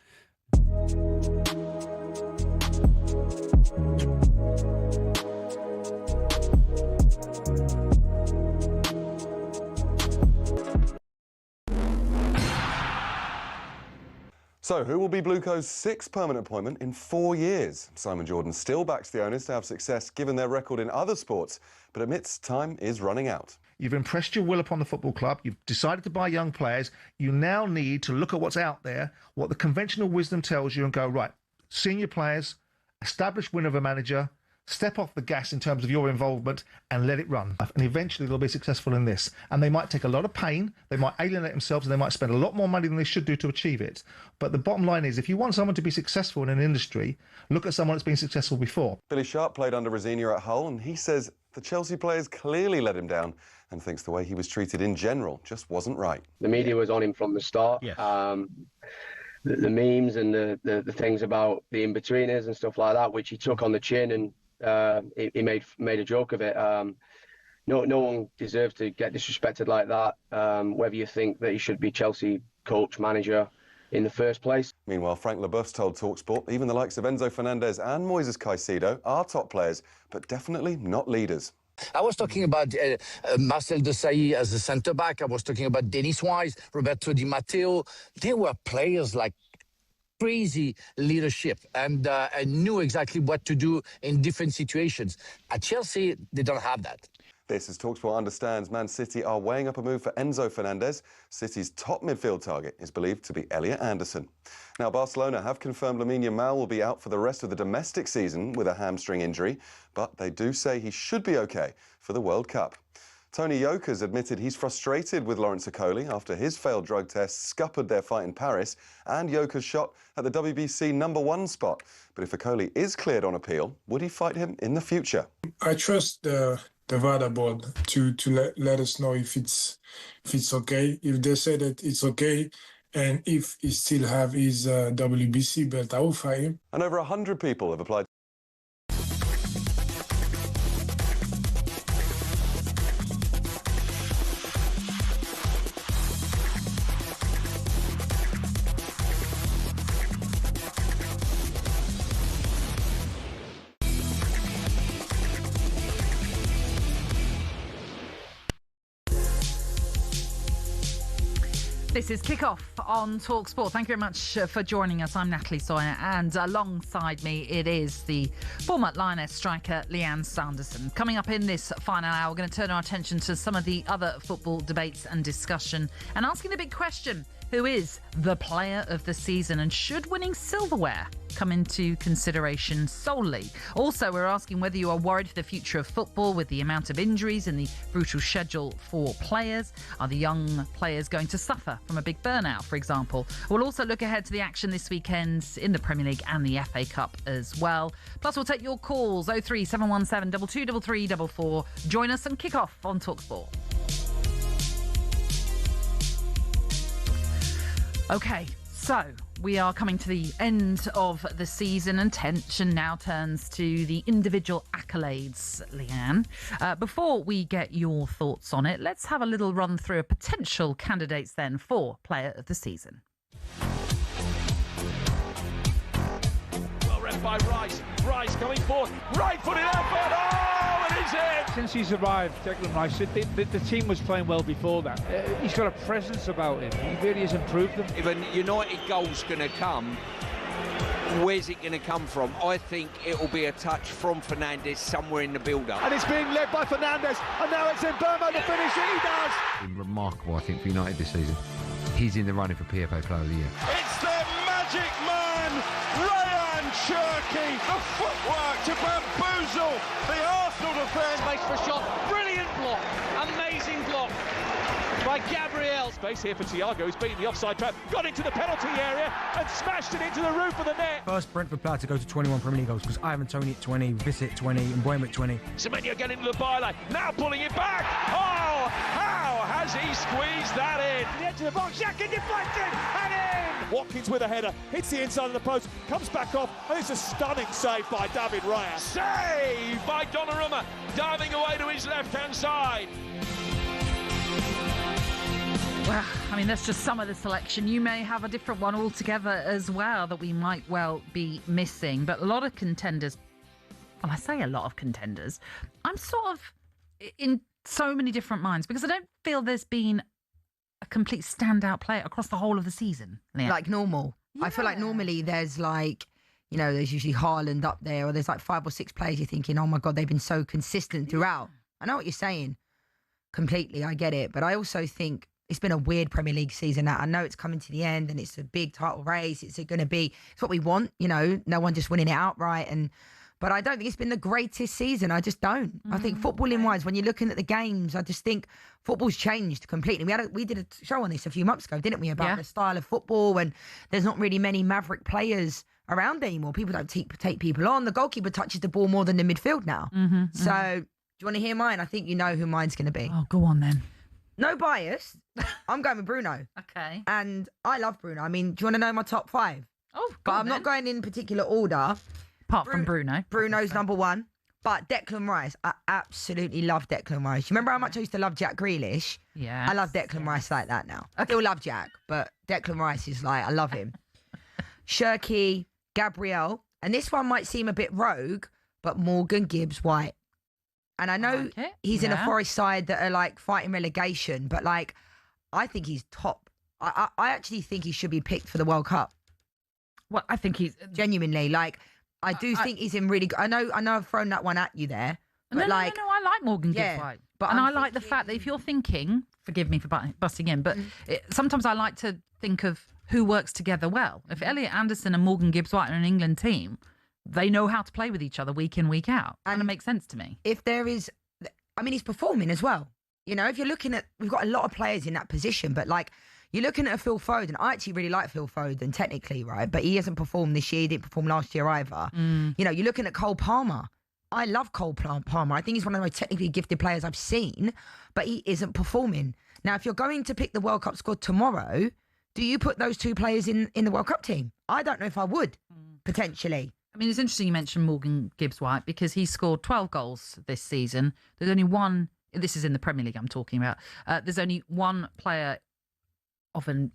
So, who will be Blueco's sixth permanent appointment in 4 years? Simon Jordan still backs the owners to have success given their record in other sports, but admits time is running out. You've impressed your will upon the football club. You've decided to buy young players. You now need to look at what's out there, what the conventional wisdom tells you, and go, right, senior players, established winner of a manager, step off the gas in terms of your involvement and let it run. And eventually they'll be successful in this. And they might take a lot of pain, they might alienate themselves, and they might spend a lot more money than they should do to achieve it. But the bottom line is, if you want someone to be successful in an industry, look at someone that's been successful before. Billy Sharp played under Rosenior at Hull, and he says the Chelsea players clearly let him down and thinks the way he was treated in general just wasn't right. The media was on him from the start. Yes. The memes and the things about the in-betweeners and stuff like that, which he took on the chin, and he made a joke of it. No one deserves to get disrespected like that, whether you think that he should be Chelsea coach, manager in the first place. Meanwhile, Frank Leboeuf's told talkSPORT even the likes of Enzo Fernandez and Moises Caicedo are top players, but definitely not leaders. I was talking about Marcel Desailly as a centre-back. I was talking about Denis Wise, Roberto Di Matteo. They were players like crazy leadership and knew exactly what to do in different situations. At Chelsea, they don't have that. This, as talkSPORT understands, Man City are weighing up a move for Enzo Fernandez. City's top midfield target is believed to be Elliot Anderson. Now, Barcelona have confirmed Lamine Yamal will be out for the rest of the domestic season with a hamstring injury, but they do say he should be okay for the World Cup. Tony Yoka's admitted he's frustrated with Lawrence Okoli after his failed drug test scuppered their fight in Paris and Yoka's shot at the WBC #1 spot. But if Okoli is cleared on appeal, would he fight him in the future? I trust the VADA board to let us know if it's okay. If they say that it's okay, and if he still have his WBC belt, I will fight him. And over 100 people have applied. This is Kickoff on talkSPORT. Thank you very much for joining us. I'm Natalie Sawyer, and alongside me it is the former Lioness striker Lianne Sanderson. Coming up in this final hour, we're going to turn our attention to some of the other football debates and discussion and asking the big question: who is the player of the season, and should winning silverware come into consideration solely? Also, we're asking whether you are worried for the future of football with the amount of injuries and the brutal schedule for players. Are the young players going to suffer from a big burnout, for example? We'll also look ahead to the action this weekend in the Premier League and the FA Cup as well. Plus, we'll take your calls 03717 223344. Join us and kick off on talkSPORT. Okay, so we are coming to the end of the season, and tension now turns to the individual accolades, Lianne. Before we get your thoughts on it, let's have a little run through of potential candidates then for Player of the Season. Well read by Rice. Rice going forward. Right-footed effort. Oh, it is in! Since he's arrived, Declan Rice, the team was playing well before that. He's got a presence about him. He really has improved them. If a United goal's going to come, where's it going to come from? I think it will be a touch from Fernandes somewhere in the build-up. And it's being led by Fernandes, and now it's in Burma to finish it. He does! Been remarkable, I think, for United this season. He's in the running for PFA Player of the Year. It's the magic man, Ryan Cherky. The footwork to bamboozle the Arsenal defence. Space for a shot. Brilliant block. Amazing block by Gabriel. Space here for Thiago, who's beaten the offside trap, got into the penalty area and smashed it into the roof of the net. First Brentford player to go to 21 Premier League goals, because Ivan Toney at 20, Visit at 20, and Mbeumo at 20. Semenyo getting to the byline, now pulling it back. Oh, how has he squeezed that in? The edge of the box, Xhaka deflected and in. Watkins with a header, hits the inside of the post, comes back off, and it's a stunning save by David Raya. Save by Donnarumma, diving away to his left-hand side. Well, I mean, that's just some of the selection. You may have a different one altogether as well that we might well be missing. But a lot of contenders, well, I say a lot of contenders, I'm sort of in so many different minds because I don't feel there's been a complete standout player across the whole of the season. Like normal. I feel like normally there's like, you know, there's usually Haaland up there, or there's like 5 or 6 players you're thinking, oh my God, they've been so consistent throughout. I know what you're saying. Completely, I get it. But I also think it's been a weird Premier League season. I know it's coming to the end and it's a big title race. It's going to be, it's what we want, you know, no one just winning it outright. But I don't think it's been the greatest season. I just don't. I think footballing wise, when you're looking at the games, I just think football's changed completely. We did a show on this a few months ago, didn't we, about the style of football, and there's not really many maverick players around anymore. People don't take people on. The goalkeeper touches the ball more than the midfield now. So do you want to hear mine? I think you know who mine's going to be. Oh, go on then. No bias. I'm going with Bruno. Okay. And I love Bruno. I mean, do you want to know my top 5? Oh, but I'm not going in particular order. Apart from Bruno. Bruno's number 1. But Declan Rice, I absolutely love Declan Rice. You remember how much I used to love Jack Grealish? Yeah. I love Declan Rice like that now. I still love Jack, but Declan Rice is like, I love him. Shirky, Gabriel, and this one might seem a bit rogue, but Morgan Gibbs-White. And I know he's in a Forest side that are like fighting relegation, but like, I think he's top. I actually think he should be picked for the World Cup. Well, I think he's genuinely like, I do think he's in really good. I know I've thrown that one at you there. But no, I like Morgan Gibbs-White. But I like the fact that if you're thinking, forgive me for busting in, but sometimes I like to think of who works together well. If Elliot Anderson and Morgan Gibbs-White are an England team, they know how to play with each other week in, week out. And it makes sense to me. If there is, I mean, he's performing as well. You know, if you're looking at, we've got a lot of players in that position, but like, you're looking at a Phil Foden. I actually really like Phil Foden technically, right? But he hasn't performed this year. He didn't perform last year either. You know, you're looking at Cole Palmer. I love Cole Palmer. I think he's one of the most technically gifted players I've seen, but he isn't performing. Now, if you're going to pick the World Cup squad tomorrow, do you put those 2 players in the World Cup team? I don't know if I would, potentially. I mean, it's interesting you mentioned Morgan Gibbs-White because he scored 12 goals this season. There's only one, this is in the Premier League I'm talking about, there's only one player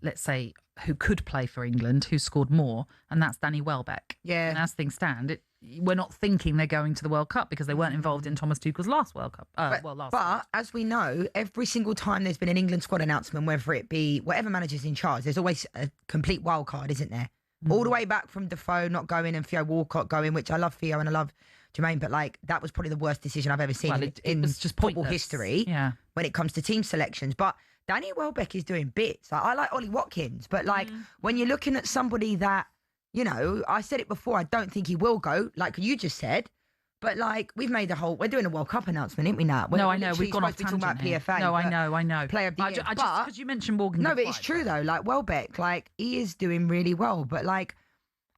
let's say, who could play for England, who scored more, and that's Danny Welbeck. Yeah. And as things stand, we're not thinking they're going to the World Cup because they weren't involved in Thomas Tuchel's last World Cup. But as we know, every single time there's been an England squad announcement, whether it be whatever manager's in charge, there's always a complete wild card, isn't there? All the way back from Defoe not going and Theo Walcott going, which I love Theo and I love Jermaine, but like that was probably the worst decision I've ever seen in was just football pointless. history when it comes to team selections. But Danny Welbeck is doing bits. Like, I like Ollie Watkins, but like when you're looking at somebody that, you know, I said it before, I don't think he will go, like you just said. But like we're doing a World Cup announcement, ain't we now? I know we've gone off tangent about here. PFA. No, I know. Player of the year. Just because you mentioned Morgan. No, but it's true though. Like Welbeck, like he is doing really well. But like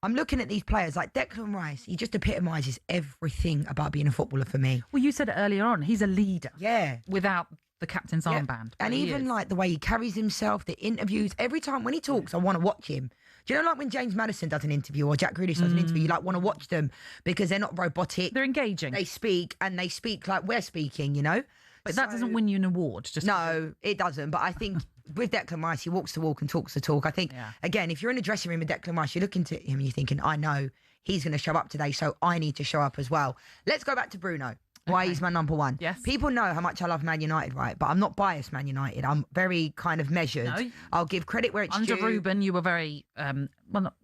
I'm looking at these players like Declan Rice. He just epitomises everything about being a footballer for me. Well, you said it earlier on. He's a leader. Yeah. Without the captain's armband. And even like the way he carries himself, the interviews, every time when he talks, I want to watch him. Do you know, like when James Maddison does an interview or Jack Grealish does an interview, you like want to watch them because they're not robotic. They're engaging. They speak like we're speaking, you know? But that doesn't win you an award. No, it doesn't. But I think with Declan Rice, he walks the walk and talks the talk. I think, again, if you're in a dressing room with Declan Rice, you're looking to him and you're thinking, I know he's going to show up today, so I need to show up as well. Let's go back to Bruno. Why he's my number 1. Yes. People know how much I love Man United, right? But I'm not biased Man United. I'm very kind of measured. No. I'll give credit where it's due. Under Ruben, you were very,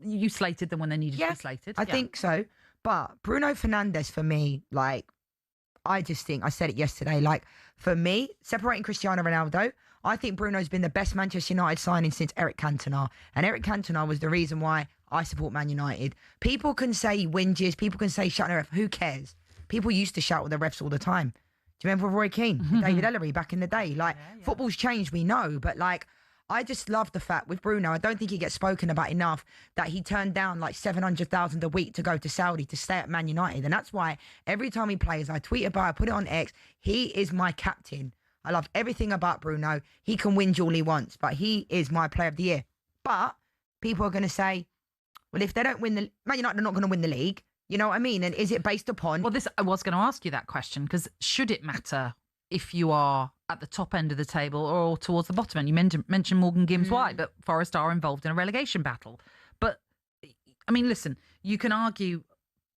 you slated them when they needed to be slated. I think so. But Bruno Fernandes, for me, like, I just think, I said it yesterday, like, for me, separating Cristiano Ronaldo, I think Bruno's been the best Manchester United signing since Eric Cantona. And Eric Cantona was the reason why I support Man United. People can say whinges, people can say shut the ref, who cares? People used to shout at the refs all the time. Do you remember Roy Keane, David Ellery back in the day? Like, football's changed, we know, but like, I just love the fact with Bruno, I don't think he gets spoken about enough that he turned down like 700,000 a week to go to Saudi to stay at Man United. And that's why every time he plays, I tweet about it, I put it on X, he is my captain. I love everything about Bruno. He can whinge all he wants, but he is my player of the year. But people are going to say, well, if they don't win Man United are not going to win the league. You know what I mean? And is it based upon... Well, I was going to ask you that question, because should it matter if you are at the top end of the table or towards the bottom end? You mentioned Morgan Gibbs-White, but Forest are involved in a relegation battle. But, I mean, listen, you can argue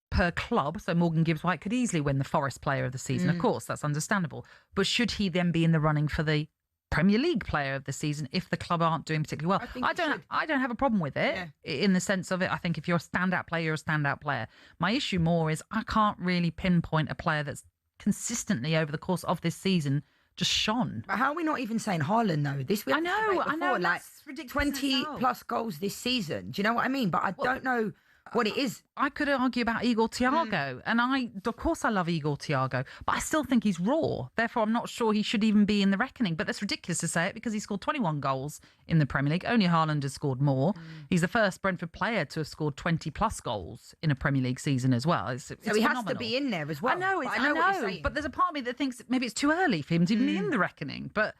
per club, so Morgan Gibbs-White could easily win the Forest Player of the Season. Of course, that's understandable. But should he then be in the running for the Premier League player of the season if the club aren't doing particularly well. I don't have a problem with it in the sense of it. I think if you're a standout player, you're a standout player. My issue more is I can't really pinpoint a player that's consistently over the course of this season just shone. But how are we not even saying Haaland though? I know, like that's ridiculous 20 plus goals this season. Do you know what I mean? But I don't know what it is. I could argue about Igor Thiago, and of course I love Igor Thiago, but I still think he's raw. Therefore, I'm not sure he should even be in the reckoning. But that's ridiculous to say it because he scored 21 goals in the Premier League. Only Haaland has scored more. He's the first Brentford player to have scored 20 plus goals in a Premier League season as well. It's so he phenomenal. has to be in there as well. I know, but there's a part of me that thinks maybe it's too early for him to even be in the reckoning. But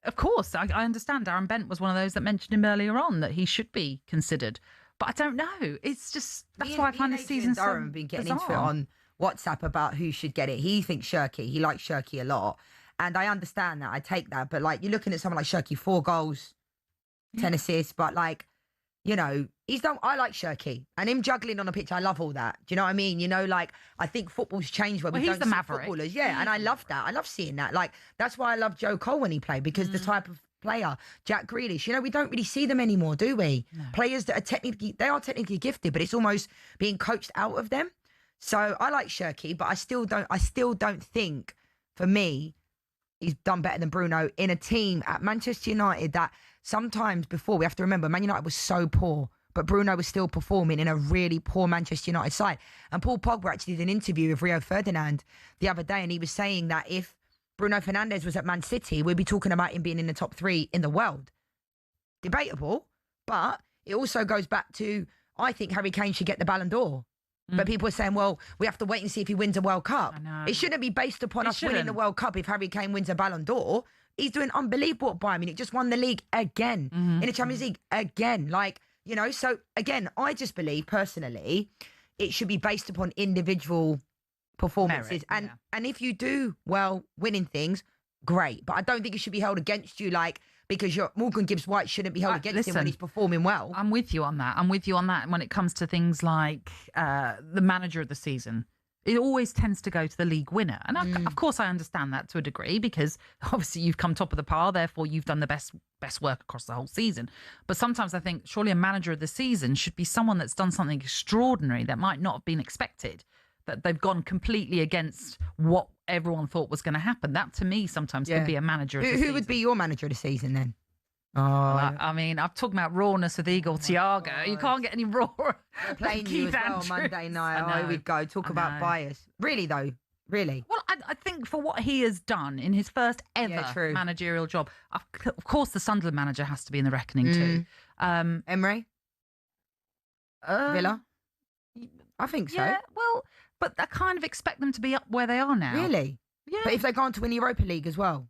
of course, I understand. Darren Bent was one of those that mentioned him earlier on that he should be considered. But I don't know. It's just that's why I find this season so Durham been getting bizarre. into it on WhatsApp about who should get it. He thinks Shirky. He likes Shirky a lot, and I understand that. I take that. But like you're looking at someone like Shirky, 4 goals, 10 assists. But like, you know, he's done. I like Shirky and him juggling on a pitch. I love all that. Do you know what I mean? You know, like I think football's changed where we he's don't the see maverick. footballers. Yeah, and I love that. I love seeing that. Like that's why I love Joe Cole when he played because the type of player, Jack Grealish, you know, we don't really see them anymore, do we? No. Players that are technically gifted, but it's almost being coached out of them. So I like Shirky, but I still don't think, for me, he's done better than Bruno in a team at Manchester United that sometimes before, we have to remember, Man United was so poor, but Bruno was still performing in a really poor Manchester United side. And Paul Pogba actually did an interview with Rio Ferdinand the other day, and he was saying that if Bruno Fernandes was at Man City, we'd be talking about him being in the top 3 in the world. Debatable, but it also goes back to, I think Harry Kane should get the Ballon d'Or. But people are saying, well, we have to wait and see if he wins a World Cup. It shouldn't be based upon us winning the World Cup if Harry Kane wins a Ballon d'Or. He's doing unbelievable at Bayern Munich. Just won the league again, in the Champions League again. Like, you know, so again, I just believe personally it should be based upon individual performances. And if you do well winning things, great. But I don't think it should be held against you like because Morgan Gibbs-White shouldn't be held against him when he's performing well. I'm with you on that. When it comes to things like the manager of the season. It always tends to go to the league winner. And of course I understand that to a degree because obviously you've come top of the pile, therefore you've done the best work across the whole season. But sometimes I think surely a manager of the season should be someone that's done something extraordinary that might not have been expected. That they've gone completely against what everyone thought was going to happen. That, to me, sometimes could be a manager of the season. Who would be your manager of the season, then? I mean, I'm talking about rawness with Igor Thiago. You can't get any raw. They're playing you as well Monday night. Here we go. Talk about bias. Really, though? Really? Well, I think for what he has done in his first ever managerial job, of course the Sunderland manager has to be in the reckoning too. Emery? Villa? I think so. Yeah, well... But I kind of expect them to be up where they are now. Really? Yeah. But if they go on to win the Europa League as well,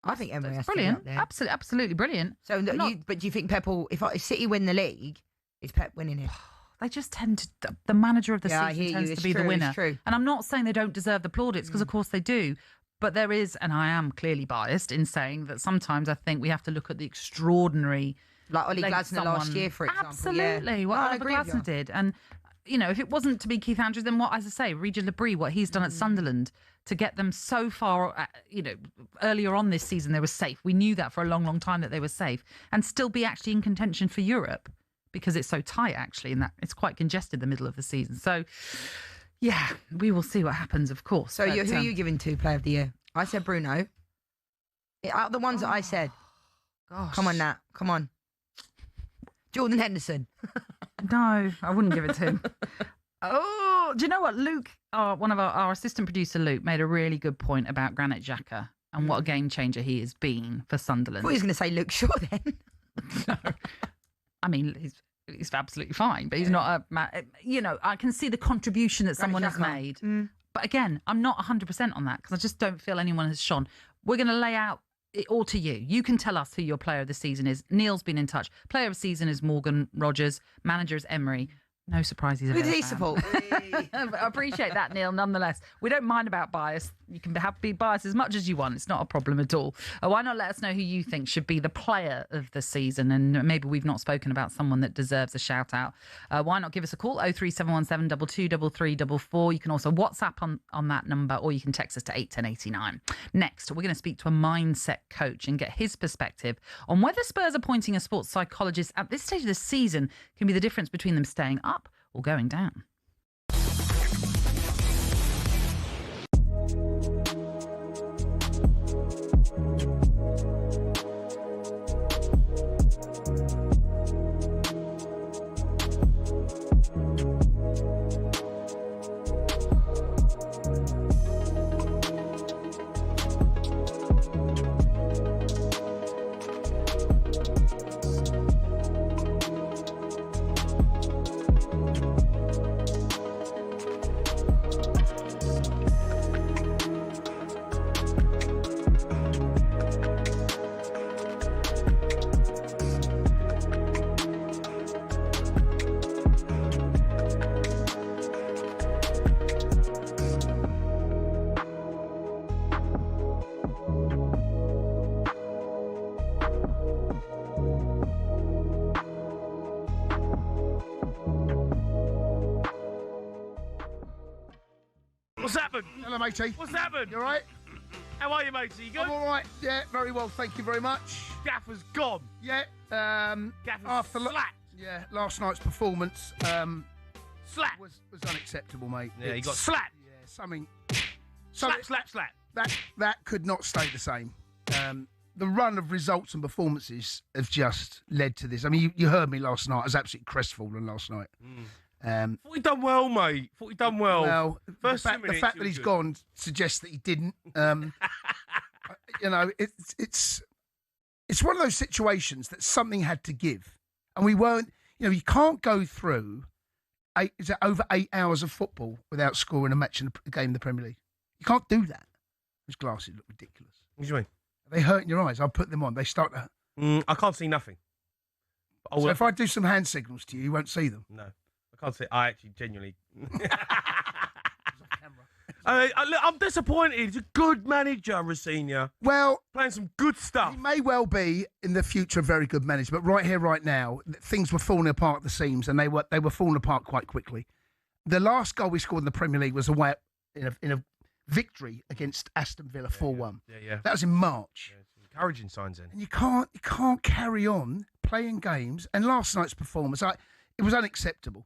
I think Emery has brilliant. To be up there. Absolutely brilliant. So, but do you think Pep will, if City win the league, is Pep winning it? They just tend to, the manager of the season tends to be the winner. It's true. And I'm not saying they don't deserve the plaudits, because of course they do. But there is, and I am clearly biased in saying that sometimes I think we have to look at the extraordinary. Like Ollie Glasner last year, for example. Absolutely. What Oliver Glasner did. And, you know, if it wasn't to be Keith Andrews, then what, as I say, Regis Labrie, what he's done at Sunderland to get them so far, you know, earlier on this season, they were safe. We knew that for a long, long time that they were safe and still be actually in contention for Europe because it's so tight, actually, and that it's quite congested the middle of the season. So, yeah, we will see what happens, of course. So who are you giving to Player of the Year? I said Bruno. Out of the ones that I said. Gosh. Come on, Nat. Come on. Jordan Henderson. No, I wouldn't give it to him. Oh, do you know what? Luke, one of our assistant producer, Luke, made a really good point about Granit Xhaka and what a game changer he has been for Sunderland. I thought he was going to say Luke Shaw then. No. I mean, he's absolutely fine, but he's not a... You know, I can see the contribution that someone has made. But again, I'm not 100% on that because I just don't feel anyone has shone. We're going to lay out it all to you. You can tell us who your player of the season is. Neil's been in touch. Player of the season is Morgan Rogers. Manager is Emery. No surprises. Who did he support? I appreciate that, Neil. Nonetheless, we don't mind about bias. You can be biased as much as you want. It's not a problem at all. Why not let us know who you think should be the player of the season? And maybe we've not spoken about someone that deserves a shout out. Why not give us a call? 03717 223344. You can also WhatsApp on that number, or you can text us to 81089. Next, we're going to speak to a mindset coach and get his perspective on whether Spurs appointing a sports psychologist at this stage of the season can be the difference between them staying up or going down. What's happened? Hello, matey. What's happened? You all right? How are you, matey? You good? I'm all right. Yeah, very well. Thank you very much. Gaffer's gone. Yeah. Gaffer's after slapped. Yeah, last night's performance Slap. was unacceptable, mate. Yeah, he got slapped. Yeah, something. Slap. That could not stay the same. The run of results and performances have just led to this. I mean, you heard me last night. I was absolutely crestfallen last night. Thought he'd done well, mate. Thought he'd done well. Well, First the fact that he's gone suggests that he didn't. You know, it's one of those situations that something had to give, and we weren't. You know, you can't go through over 8 hours of football without scoring a match in a game in the Premier League. You can't do that. Those glasses look ridiculous. What do you mean? Are they hurting your eyes? I'll put them on. They start to. I can't see nothing. So if I do some hand signals to you, you won't see them. No, I can't see. I actually genuinely. I'm disappointed. He's a good manager, Rosina. Well, playing some good stuff. He may well be in the future a very good manager, but right here, right now, things were falling apart at the seams, and they were falling apart quite quickly. The last goal we scored in the Premier League was away in a victory against Aston Villa 4-1. Yeah. That was in March. Yeah, some encouraging signs then. And you can't carry on playing games. And last night's performance, it was unacceptable.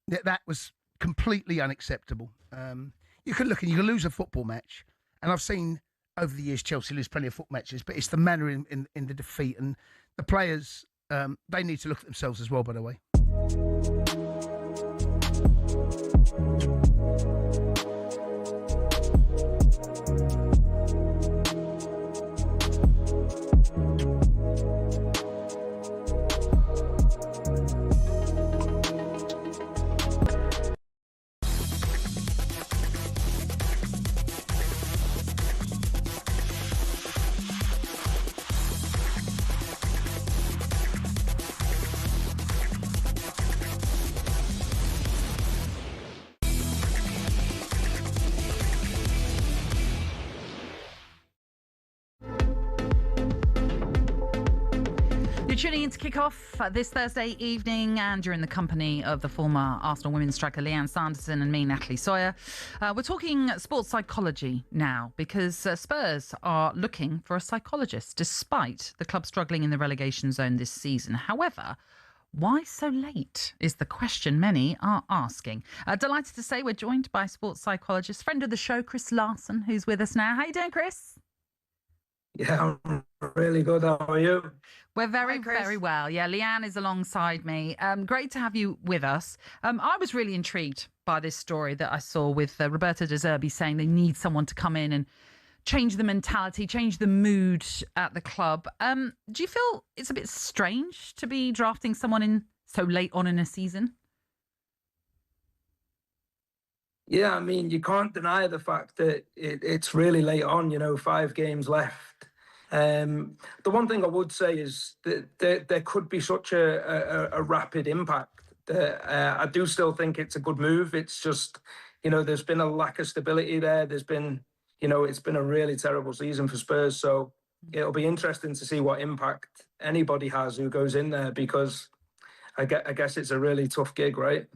That was completely unacceptable. You can look and you can lose a football match, and I've seen over the years Chelsea lose plenty of football matches, but it's the manner in the defeat, and the players, they need to look at themselves as well, by the way. You're tuning in to kick off this Thursday evening, and you're in the company of the former Arsenal women's striker Lianne Sanderson and me, Natalie Sawyer. We're talking sports psychology now because Spurs are looking for a psychologist despite the club struggling in the relegation zone this season. However, why so late is the question many are asking. Delighted to say we're joined by sports psychologist, friend of the show, Chris Larson, who's with us now. How you doing, Chris? Yeah, I'm really good. How are you? We're very well. Yeah, Lianne is alongside me. Great to have you with us. I was really intrigued by this story that I saw with Roberto De Zerbi saying they need someone to come in and change the mentality, change the mood at the club. Do you feel it's a bit strange to be drafting someone in so late on in a season? Yeah, I mean, you can't deny the fact that it's really late on, 5 games left. The one thing I would say is that there could be such a rapid impact that I do still think it's a good move. It's just, there's been a lack of stability there. There's been, it's been a really terrible season for Spurs. So it'll be interesting to see what impact anybody has who goes in there, because I guess it's a really tough gig, right?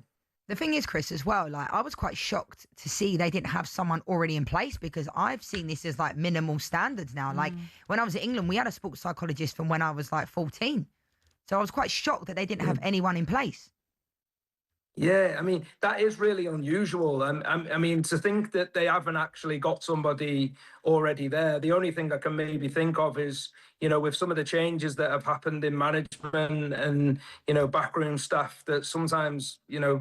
The thing is, Chris, as well, like, I was quite shocked to see they didn't have someone already in place, because I've seen this as like minimal standards now. Like when I was in England, we had a sports psychologist from when I was like 14. So I was quite shocked that they didn't have anyone in place. Yeah, I mean, that is really unusual. I mean, to think that they haven't actually got somebody already there. The only thing I can maybe think of is, with some of the changes that have happened in management and, backroom staff, that sometimes,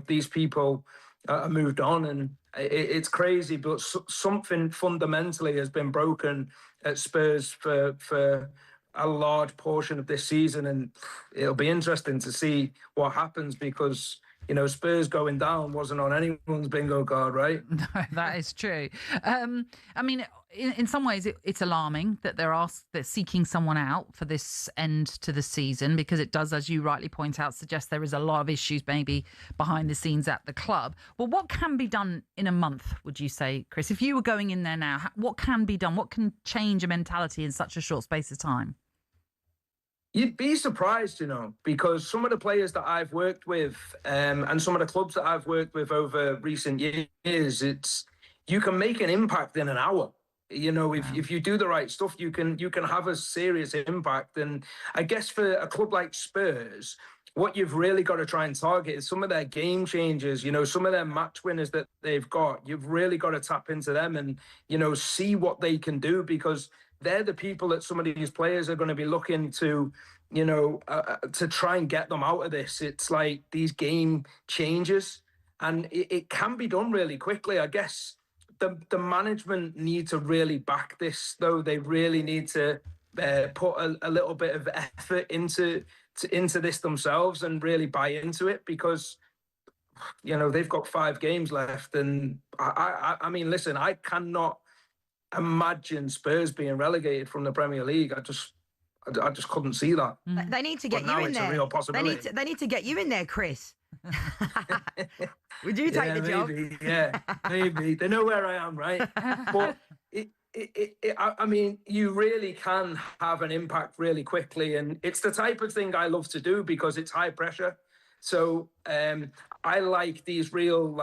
these people are moved on, and it's crazy, but something fundamentally has been broken at Spurs for a large portion of this season, and it'll be interesting to see what happens, because Spurs going down wasn't on anyone's bingo card, right? No, that is true. I mean, in some ways, it's alarming that they're seeking someone out for this end to the season, because it does, as you rightly point out, suggest there is a lot of issues maybe behind the scenes at the club. Well, what can be done in a month, would you say, Chris? If you were going in there now, what can be done? What can change a mentality in such a short space of time? You'd be surprised, because some of the players that I've worked with and some of the clubs that I've worked with over recent years, you can make an impact in an hour. If you do the right stuff, you can have a serious impact. And I guess for a club like Spurs, what you've really got to try and target is some of their game changers, some of their match winners that they've got. You've really got to tap into them and, see what they can do, because they're the people that some of these players are going to be looking to, to try and get them out of this. It's like these game changes, and it can be done really quickly. I guess the management need to really back this, though. They really need to put a little bit of effort into this themselves and really buy into it, because they've got 5 games left, and I mean, listen, I cannot imagine Spurs being relegated from the Premier League. I just couldn't see that. They need to get you in it's there. A real possibility. They need to get you in there, Chris. Would you take the job? Maybe, yeah, maybe. They know where I am, right? But I mean, you really can have an impact really quickly, and it's the type of thing I love to do, because it's high pressure. So I like these real,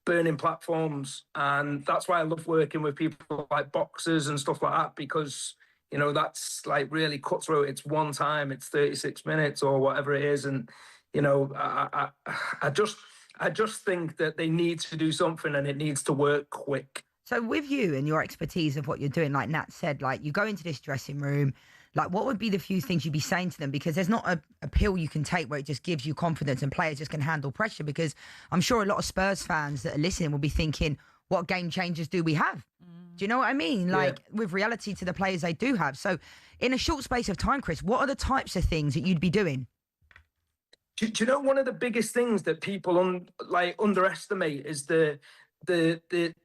burning platforms, and that's why I love working with people like boxers and stuff like that, because that's like really cutthroat. It's one time, it's 36 minutes or whatever it is, and I just think that they need to do something, and it needs to work quick. So with you and your expertise of what you're doing, like Nat said, like, you go into this dressing room, like, what would be the few things you'd be saying to them? Because there's not a pill you can take where it just gives you confidence and players just can handle pressure. Because I'm sure a lot of Spurs fans that are listening will be thinking, what game changers do we have? Do you know what I mean? Like, with reality to the players they do have. So in a short space of time, Chris, what are the types of things that you'd be doing? Do you know one of the biggest things that people underestimate is the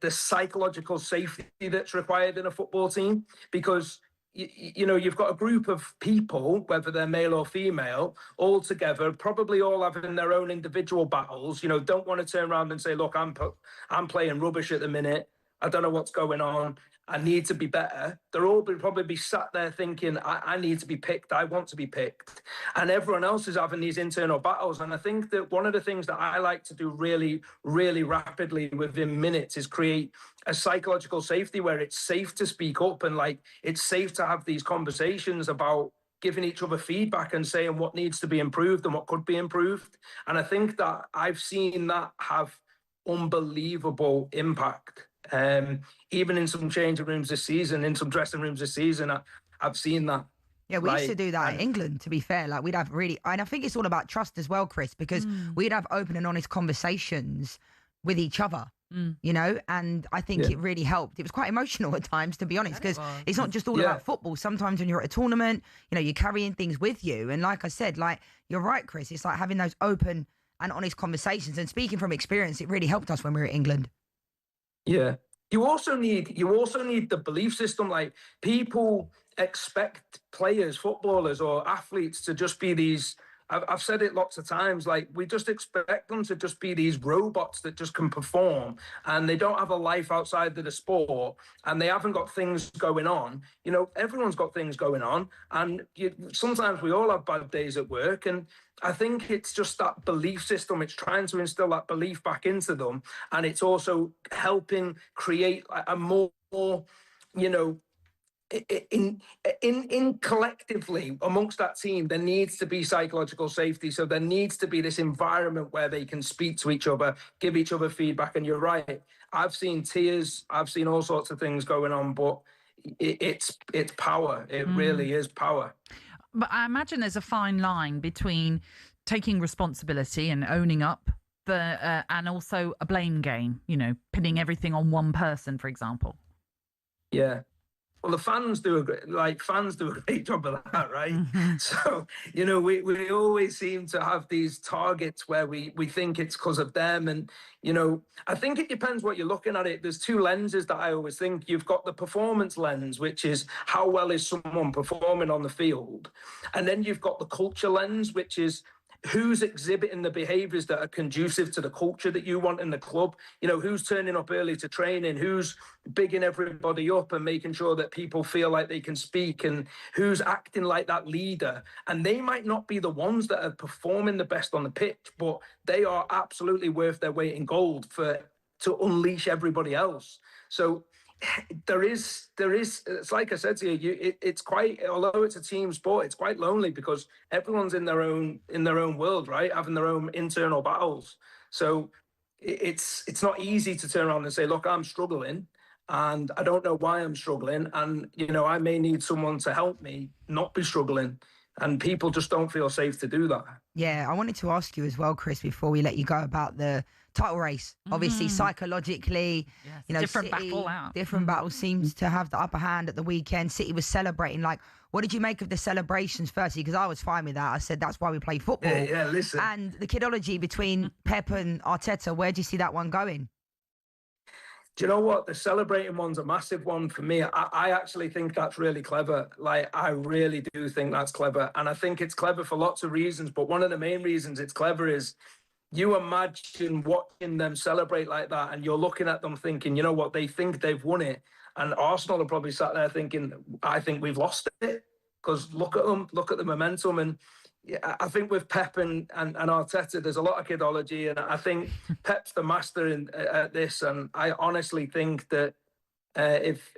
psychological safety that's required in a football team? Because you've got a group of people, whether they're male or female, all together, probably all having their own individual battles. Don't want to turn around and say, look, I'm playing rubbish at the minute. I don't know what's going on. I need to be better. They'll all probably be sat there thinking, I need to be picked. I want to be picked. And everyone else is having these internal battles. And I think that one of the things that I like to do really, really rapidly within minutes is create a psychological safety where it's safe to speak up, and it's safe to have these conversations about giving each other feedback and saying what needs to be improved and what could be improved. And I think that I've seen that have unbelievable impact. Even in some changing rooms this season, in some dressing rooms this season, I've seen that. Yeah, we used to do that in England, to be fair. Like, we'd have and I think it's all about trust as well, Chris, because we'd have open and honest conversations with each other, and I think it really helped. It was quite emotional at times, to be honest, because it's not just all about football. Sometimes when you're at a tournament, you're carrying things with you. And like I said, you're right, Chris, it's like having those open and honest conversations. And speaking from experience, it really helped us when we were at England. Yeah. You also need the belief system. Like, people expect players, footballers or athletes to just be these I've said it lots of times, like, we just expect them to just be these robots that just can perform, and they don't have a life outside of the sport, and they haven't got things going on. You know, everyone's got things going on, and sometimes we all have bad days at work, and I think it's just that belief system. It's trying to instill that belief back into them, and it's also helping create a more, you know, in collectively amongst that team, there needs to be psychological safety. So there needs to be this environment where they can speak to each other, give each other feedback. And you're right, I've seen tears, I've seen all sorts of things going on, but it's power. It really is power. But I imagine there's a fine line between taking responsibility and owning up and also a blame game, you know, pinning everything on one person, for example. Yeah. Well, the fans do a great job of that, right? So, you know, we always seem to have these targets where we think it's because of them. And, you know, I think it depends what you're looking at it. There's two lenses that I always think. You've got the performance lens, which is how well is someone performing on the field? And then you've got the culture lens, which is who's exhibiting the behaviours that are conducive to the culture that you want in the club. You know, who's turning up early to training, who's bigging everybody up and making sure that people feel like they can speak, and who's acting like that leader. And they might not be the ones that are performing the best on the pitch, but they are absolutely worth their weight in gold to unleash everybody else. So there is it's like I said to you, it's quite, although it's a team sport, it's quite lonely because everyone's in their own world, right, having their own internal battles. So it's not easy to turn around and say, look, I'm struggling and I don't know why I'm struggling, and, you know, I may need someone to help me not be struggling, and people just don't feel safe to do that. Yeah, I wanted to ask you as well, Chris, before we let you go, about the title race. Obviously, psychologically, you know, different City, battle out. different battle seems to have the upper hand at the weekend. City was celebrating. Like, what did you make of the celebrations firstly? Because I was fine with that. I said that's why we play football. Yeah, listen. And the kidology between Pep and Arteta, where do you see that one going? Do you know what? The celebrating one's a massive one for me. I actually think that's really clever. Like, I really do think that's clever. And I think it's clever for lots of reasons. But one of the main reasons it's clever is you imagine watching them celebrate like that, and you're looking at them thinking, you know what, they think they've won it. And Arsenal are probably sat there thinking, I think we've lost it. Because look at them, look at the momentum. And yeah, I think with Pep and Arteta, there's a lot of kidology, and I think Pep's the master at this. And I honestly think that if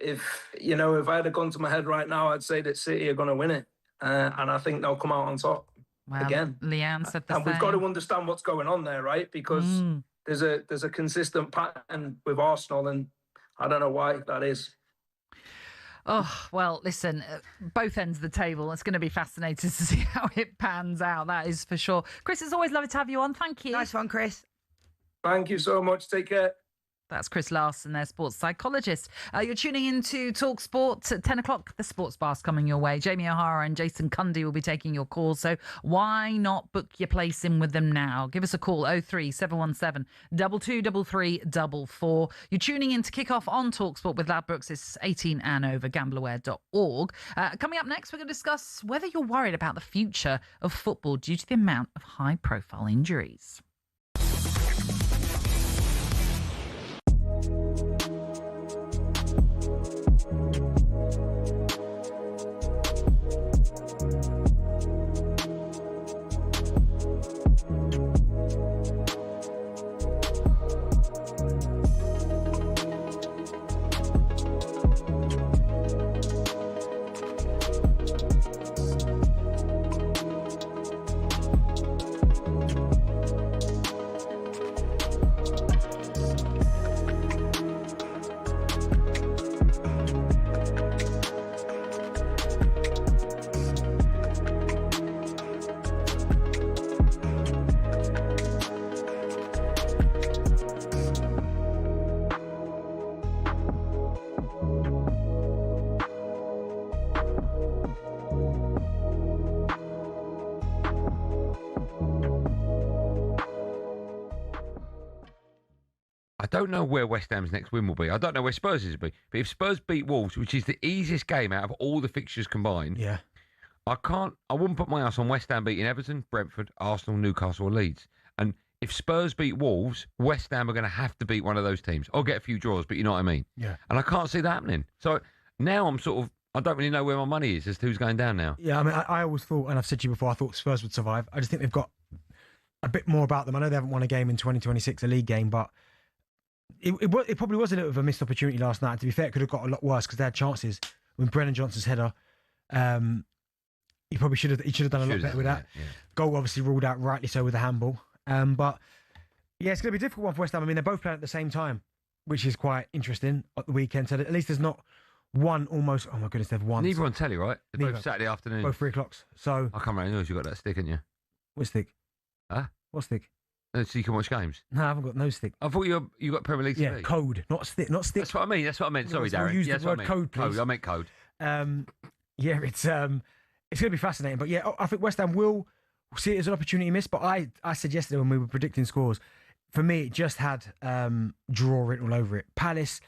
I had a gun to my head right now, I'd say that City are going to win it, and I think they'll come out on top again. Lianne said the same. And we've got to understand what's going on there, right? Because there's a consistent pattern with Arsenal, and I don't know why that is. Oh, well, listen, both ends of the table. It's going to be fascinating to see how it pans out. That is for sure. Chris, it's always lovely to have you on. Thank you. Nice one, Chris. Thank you so much. Take care. That's Chris Larson, their sports psychologist. You're tuning into talkSPORT at 10 o'clock. The Sports Bar's coming your way. Jamie O'Hara and Jason Cundy will be taking your calls. So why not book your place in with them now? Give us a call, 03717 223344. You're tuning in to kick off on talkSPORT with Ladbrokes. It's 18 and over, gambleaware.org. Coming up next, we're going to discuss whether you're worried about the future of football due to the amount of high-profile injuries. I don't know where West Ham's next win will be. I don't know where Spurs' will be. But if Spurs beat Wolves, which is the easiest game out of all the fixtures combined, I wouldn't put my ass on West Ham beating Everton, Brentford, Arsenal, Newcastle or Leeds. And if Spurs beat Wolves, West Ham are going to have to beat one of those teams. Or get a few draws, but you know what I mean? Yeah. And I can't see that happening. So now I'm sort of, I don't really know where my money is as to who's going down now. Yeah, I mean, I always thought, and I've said to you before, I thought Spurs would survive. I just think they've got a bit more about them. I know they haven't won a game in 2026, a league game, but it probably was a little bit of a missed opportunity last night. To be fair, it could have got a lot worse because they had chances. When Brennan Johnson's header, he probably should have done a lot better with that. Yeah. Goal obviously ruled out, rightly so, with the handball. But yeah, it's going to be a difficult one for West Ham. I mean, they're both playing at the same time, which is quite interesting at the weekend. So at least there's not one almost. Oh my goodness, they've won. Neither on telly, right? They're Neither. both Saturday afternoon. Both 3 o'clocks. So I can't remember. You got that stick, haven't you? What stick? Huh? What stick? So you can watch games? No, I haven't got no stick. I thought you got Premier League TV. Yeah, code, not stick, not stick. That's what I mean. That's what I meant. Sorry, We'll Darren. use Yeah, the that's what word I meant. code, please. I meant code. Yeah, it's going to be fascinating. But yeah, I think West Ham will see it as an opportunity missed. But I said yesterday when we were predicting scores, for me, it just had draw written all over it. Palace,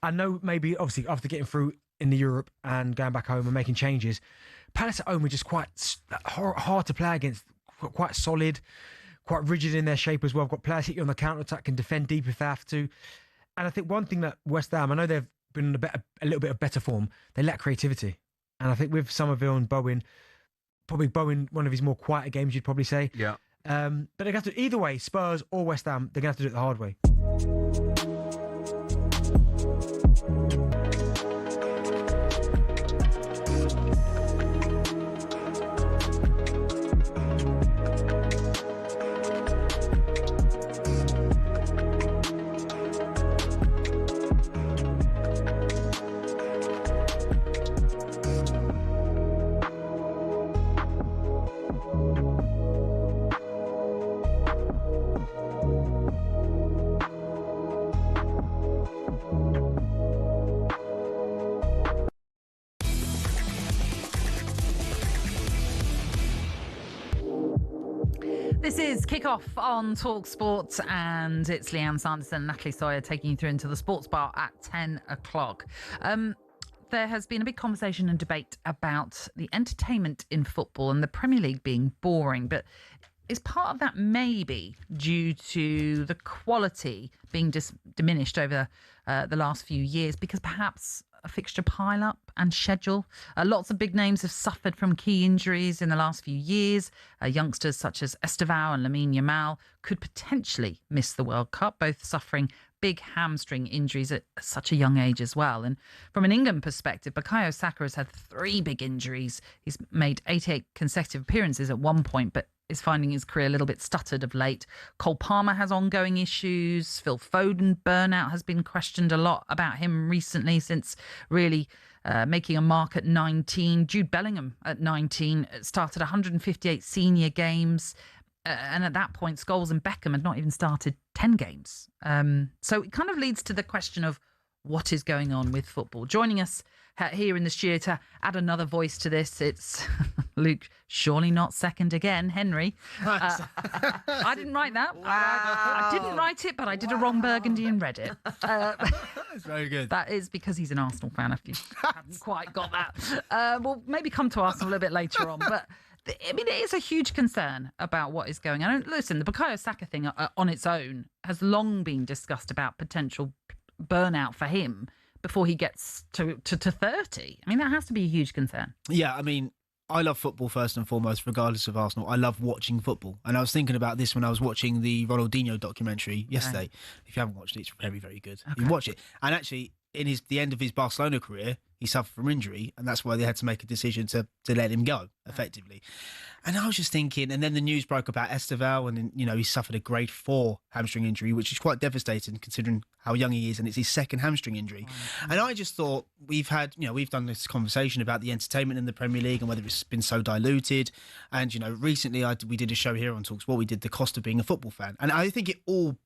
I know maybe, obviously, after getting through in the Europe and going back home and making changes, Palace at home were just quite hard to play against, quite solid, quite rigid in their shape as well. Got players hit you on the counter-attack, can defend deep if they have to. And I think one thing that West Ham, I know they've been in a little bit of better form, they lack creativity. And I think with Somerville and Bowen, probably Bowen, one of his more quieter games, you'd probably say. Yeah. But they have to, either way, Spurs or West Ham, they're going to have to do it the hard way. This is Kickoff on talkSPORT, and it's Leanne, Sanderson and Natalie Sawyer taking you through into the sports bar at 10 o'clock. There has been a big conversation and debate about the entertainment in football and the Premier League being boring, but is part of that maybe due to the quality being diminished over the last few years, because perhaps a fixture pileup and schedule. Lots of big names have suffered from key injuries in the last few years. Youngsters such as Esteval and Lamine Yamal could potentially miss the World Cup, both suffering big hamstring injuries at such a young age as well. And from an England perspective, Bukayo Saka has had 3 big injuries. He's made 88 consecutive appearances at one point, but is finding his career a little bit stuttered of late. Cole Palmer has ongoing issues. Phil Foden burnout has been questioned a lot about him recently, since really making a mark at 19. Jude Bellingham at 19 started 158 senior games. And at that point, Scholes and Beckham had not even started 10 games. So it kind of leads to the question of what is going on with football. Joining us here in the studio to add another voice to this, it's Luke, surely not second again, Henry. I didn't write that. Wow. I didn't write it, but I did a wrong burgundy and read it. That's very good. That is because he's an Arsenal fan, if you haven't quite got that. We'll maybe come to Arsenal a little bit later on, but I mean, it is a huge concern about what is going on. Listen, the Bukayo Saka thing on its own has long been discussed about potential burnout for him before he gets to 30. I mean, that has to be a huge concern. Yeah, I mean, I love football first and foremost, regardless of Arsenal. I love watching football. And I was thinking about this when I was watching the Ronaldinho documentary yesterday. Okay. If you haven't watched it, it's very, very good. Okay. You watch it. And actually, in the end of his Barcelona career, he suffered from injury, and that's why they had to make a decision to let him go, effectively. And I was just thinking, and then the news broke about Esteval, and he suffered a grade 4 hamstring injury, which is quite devastating considering how young he is, and it's his second hamstring injury. And I just thought, we've done this conversation about the entertainment in the Premier League and whether it's been so diluted. And recently we did a show here on talkSPORT. We did the cost of being a football fan, and I think it all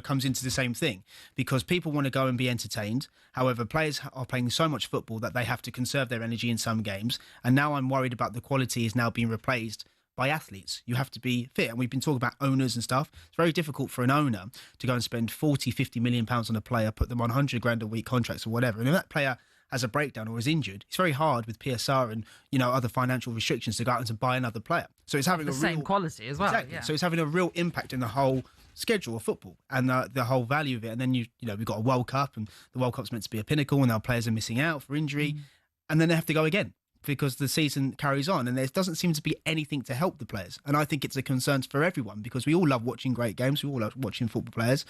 comes into the same thing, because people want to go and be entertained. However, players are playing so much football that they have to conserve their energy in some games. And now I'm worried about the quality is now being replaced by athletes. You have to be fit. And we've been talking about owners and stuff. It's very difficult for an owner to go and spend 40, 50 million pounds on a player, put them on 100 grand a week contracts or whatever. And if that player has a breakdown or is injured, it's very hard with PSR and, you know, other financial restrictions to go out and to buy another player. So it's having the a same real quality as well. Exactly. Yeah. So it's having a real impact in the whole schedule of football and the whole value of it. And then you know we've got a World Cup, and the World Cup's meant to be a pinnacle, and our players are missing out for injury, and then they have to go again because the season carries on, and there doesn't seem to be anything to help the players. And I think it's a concern for everyone because we all love watching great games, we all love watching football players,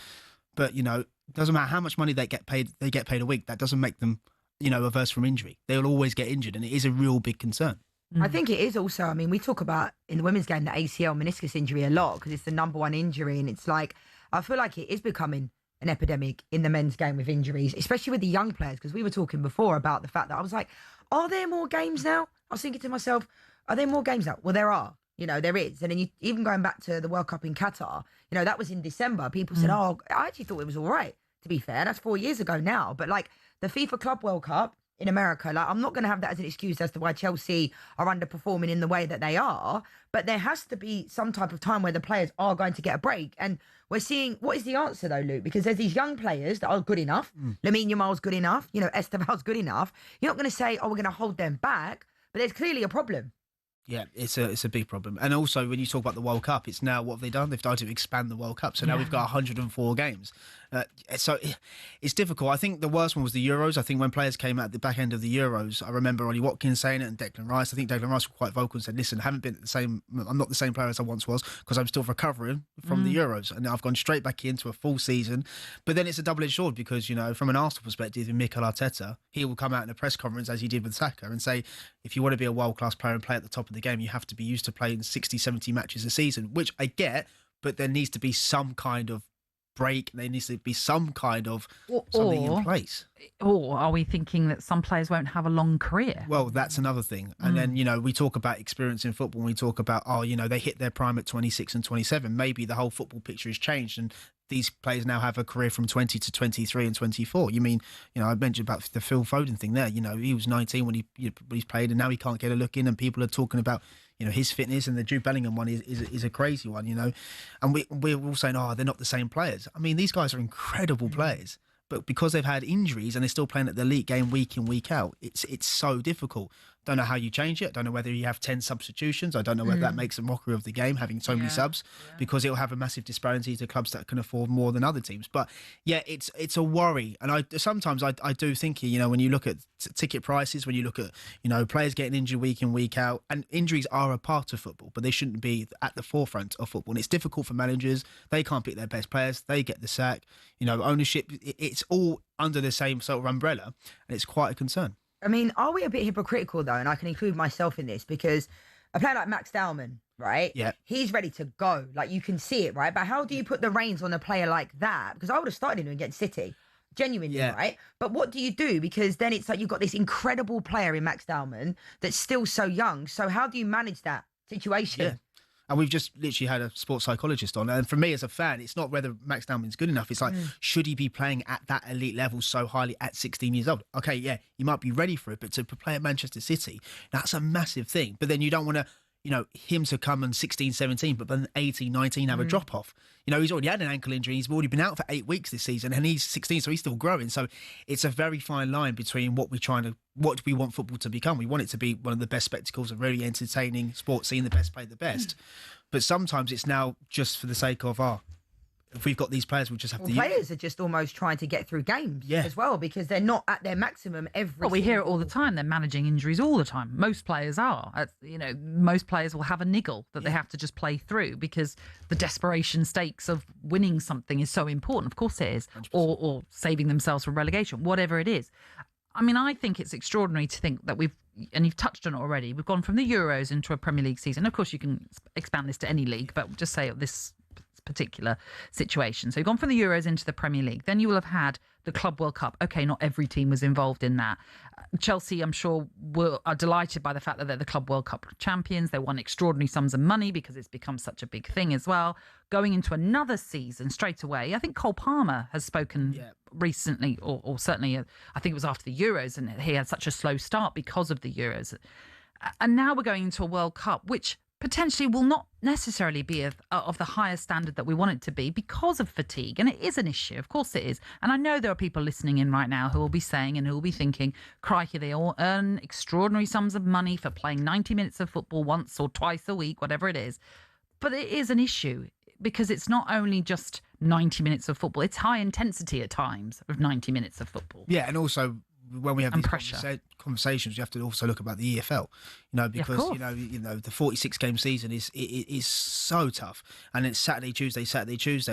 but you know, it doesn't matter how much money they get paid a week. That doesn't make them, you know, averse from injury. They will always get injured, and it is a real big concern. I think it is also, I mean, we talk about in the women's game the ACL meniscus injury a lot because it's the number one injury, and it's like, I feel like it is becoming an epidemic in the men's game with injuries, especially with the young players, because we were talking before about the fact that I was like, are there more games now? I was thinking to myself, are there more games now? Well, there are. You know, there is. And then even going back to the World Cup in Qatar, you know, that was in December. People said, oh, I actually thought it was all right, to be fair. That's 4 years ago now. But like the FIFA Club World Cup in America, like I'm not going to have that as an excuse as to why Chelsea are underperforming in the way that they are. But there has to be some type of time where the players are going to get a break. And we're seeing, what is the answer though, Luke? Because there's these young players that are good enough. Lamine Yamal's good enough. You know, Esteval's good enough. You're not going to say, oh, we're going to hold them back. But there's clearly a problem. Yeah, it's a big problem. And also, when you talk about the World Cup, it's now, what have they done? They've tried to expand the World Cup. So now we've got 104 games. So it's difficult. I think the worst one was the Euros. I think when players came out at the back end of the Euros, I remember Ollie Watkins saying it and Declan Rice. I think Declan Rice was quite vocal and said, listen, I haven't been I'm not the same player as I once was because I'm still recovering from the Euros. And now I've gone straight back into a full season. But then it's a double-edged sword because, you know, from an Arsenal perspective, in Mikel Arteta, he will come out in a press conference, as he did with Saka, and say, if you want to be a world-class player and play at the top of the game, you have to be used to playing 60, 70 matches a season, which I get, but there needs to be some kind of break. There needs to be some kind of something in place. Or are we thinking that some players won't have a long career? Well, that's another thing. And then, you know, we talk about experience in football. And we talk about, oh, you know, they hit their prime at 26 and 27. Maybe the whole football picture has changed and these players now have a career from 20 to 23 and 24. You mean, you know, I mentioned about the Phil Foden thing there. You know, he was 19 when he's played and now he can't get a look in, and people are talking about, you know, his fitness. And the Jude Bellingham one is a crazy one, you know. And we're all saying, oh, they're not the same players. I mean, these guys are incredible players, but because they've had injuries and they're still playing at the elite game week in, week out, it's so difficult. Don't know how you change it. Don't know whether you have 10 substitutions. I don't know whether that makes a mockery of the game, having so many subs, because it'll have a massive disparity to clubs that can afford more than other teams. But yeah, it's a worry. And I sometimes do think, you know, when you look at ticket prices, when you look at, you know, players getting injured week in, week out, and injuries are a part of football, but they shouldn't be at the forefront of football. And it's difficult for managers. They can't pick their best players. They get the sack. You know, ownership, it's all under the same sort of umbrella, and it's quite a concern. I mean, are we a bit hypocritical though? And I can include myself in this because a player like Max Dowman, right? Yeah. He's ready to go. Like you can see it, right? But how do you put the reins on a player like that? Because I would have started him against City. Genuinely, right? But what do you do? Because then it's like you've got this incredible player in Max Dowman that's still so young. So how do you manage that situation? Yeah. And we've just literally had a sports psychologist on. And for me as a fan, it's not whether Max Dowman's good enough. It's like, should he be playing at that elite level so highly at 16 years old? Okay, yeah, you might be ready for it, but to play at Manchester City, that's a massive thing. But then you don't want to, you know, him to come on 16, 17, but then 18, 19 have a drop off. You know, he's already had an ankle injury. He's already been out for 8 weeks this season and he's 16, so he's still growing. So it's a very fine line between what we want football to become. We want it to be one of the best spectacles, a really entertaining sport, seeing the best play the best. But sometimes it's now just for the sake of, if we've got these players, we just have to use players are just almost trying to get through games as well because they're not at their maximum every Well, we hear it all the time. They're managing injuries all the time. Most players are. You know, most players will have a niggle that they have to just play through because the desperation stakes of winning something is so important. Of course it is. Or saving themselves from relegation, whatever it is. I mean, I think it's extraordinary to think that and you've touched on it already, we've gone from the Euros into a Premier League season. Of course, you can expand this to any league, but just say this particular situation. So you've gone from the Euros into the Premier League. Then you will have had the Club World Cup. Okay, not every team was involved in that. Chelsea, I'm sure, are delighted by the fact that they're the Club World Cup champions. They won extraordinary sums of money because it's become such a big thing as well. Going into another season straight away, I think Cole Palmer has spoken recently, or certainly, I think it was after the Euros, and he had such a slow start because of the Euros. And now we're going into a World Cup, which potentially will not necessarily be of the highest standard that we want it to be because of fatigue. And it is an issue. Of course it is. And I know there are people listening in right now who will be saying and who will be thinking, crikey, they all earn extraordinary sums of money for playing 90 minutes of football once or twice a week, whatever it is. But it is an issue because it's not only just 90 minutes of football. It's high intensity at times of 90 minutes of football. Yeah, and also when we have these conversations, you have to also look about the EFL, because the 46-game season is so tough, and it's Saturday, Tuesday,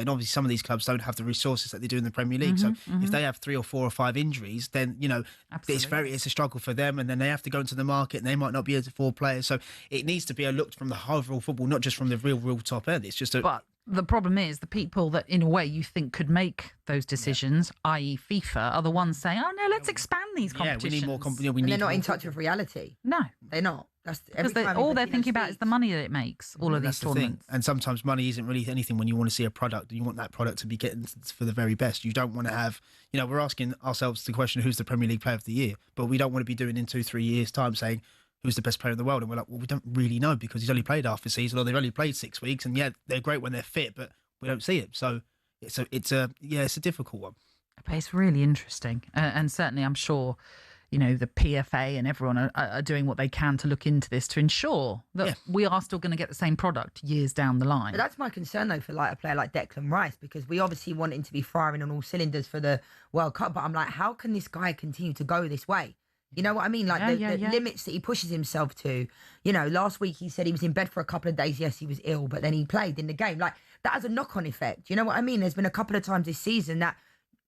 and obviously some of these clubs don't have the resources that they do in the Premier League. So if they have 3 or 4 or 5 injuries, then it's a struggle for them, and then they have to go into the market, and they might not be able to afford players. So it needs to be looked from the overall football, not just from the real top end. It's just But the problem is the people that, in a way, you think could make those decisions, i.e. FIFA, are the ones saying, oh, no, let's expand these competitions. We need more and they're not in touch with reality. No. They're not. Because all they're thinking about is the money that it makes, all of these tournaments. And sometimes money isn't really anything when you want to see a product, and you want that product to be getting for the very best. You don't want to have, we're asking ourselves the question, who's the Premier League Player of the Year? But we don't want to be doing in 2-3 years' time saying, who's the best player in the world? And we're like, well, we don't really know because he's only played half a season, or they've only played 6 weeks. And yeah, they're great when they're fit, but we don't see it. So it's a difficult one. But it's really interesting. And certainly I'm sure, the PFA and everyone are doing what they can to look into this to ensure that we are still going to get the same product years down the line. But that's my concern, though, for a player like Declan Rice, because we obviously want him to be firing on all cylinders for the World Cup. But I'm like, how can this guy continue to go this way? You know what I mean? Like the limits that he pushes himself to. Last week he said he was in bed for a couple of days. Yes, he was ill, but then he played in the game. Like, that has a knock-on effect. You know what I mean? There's been a couple of times this season that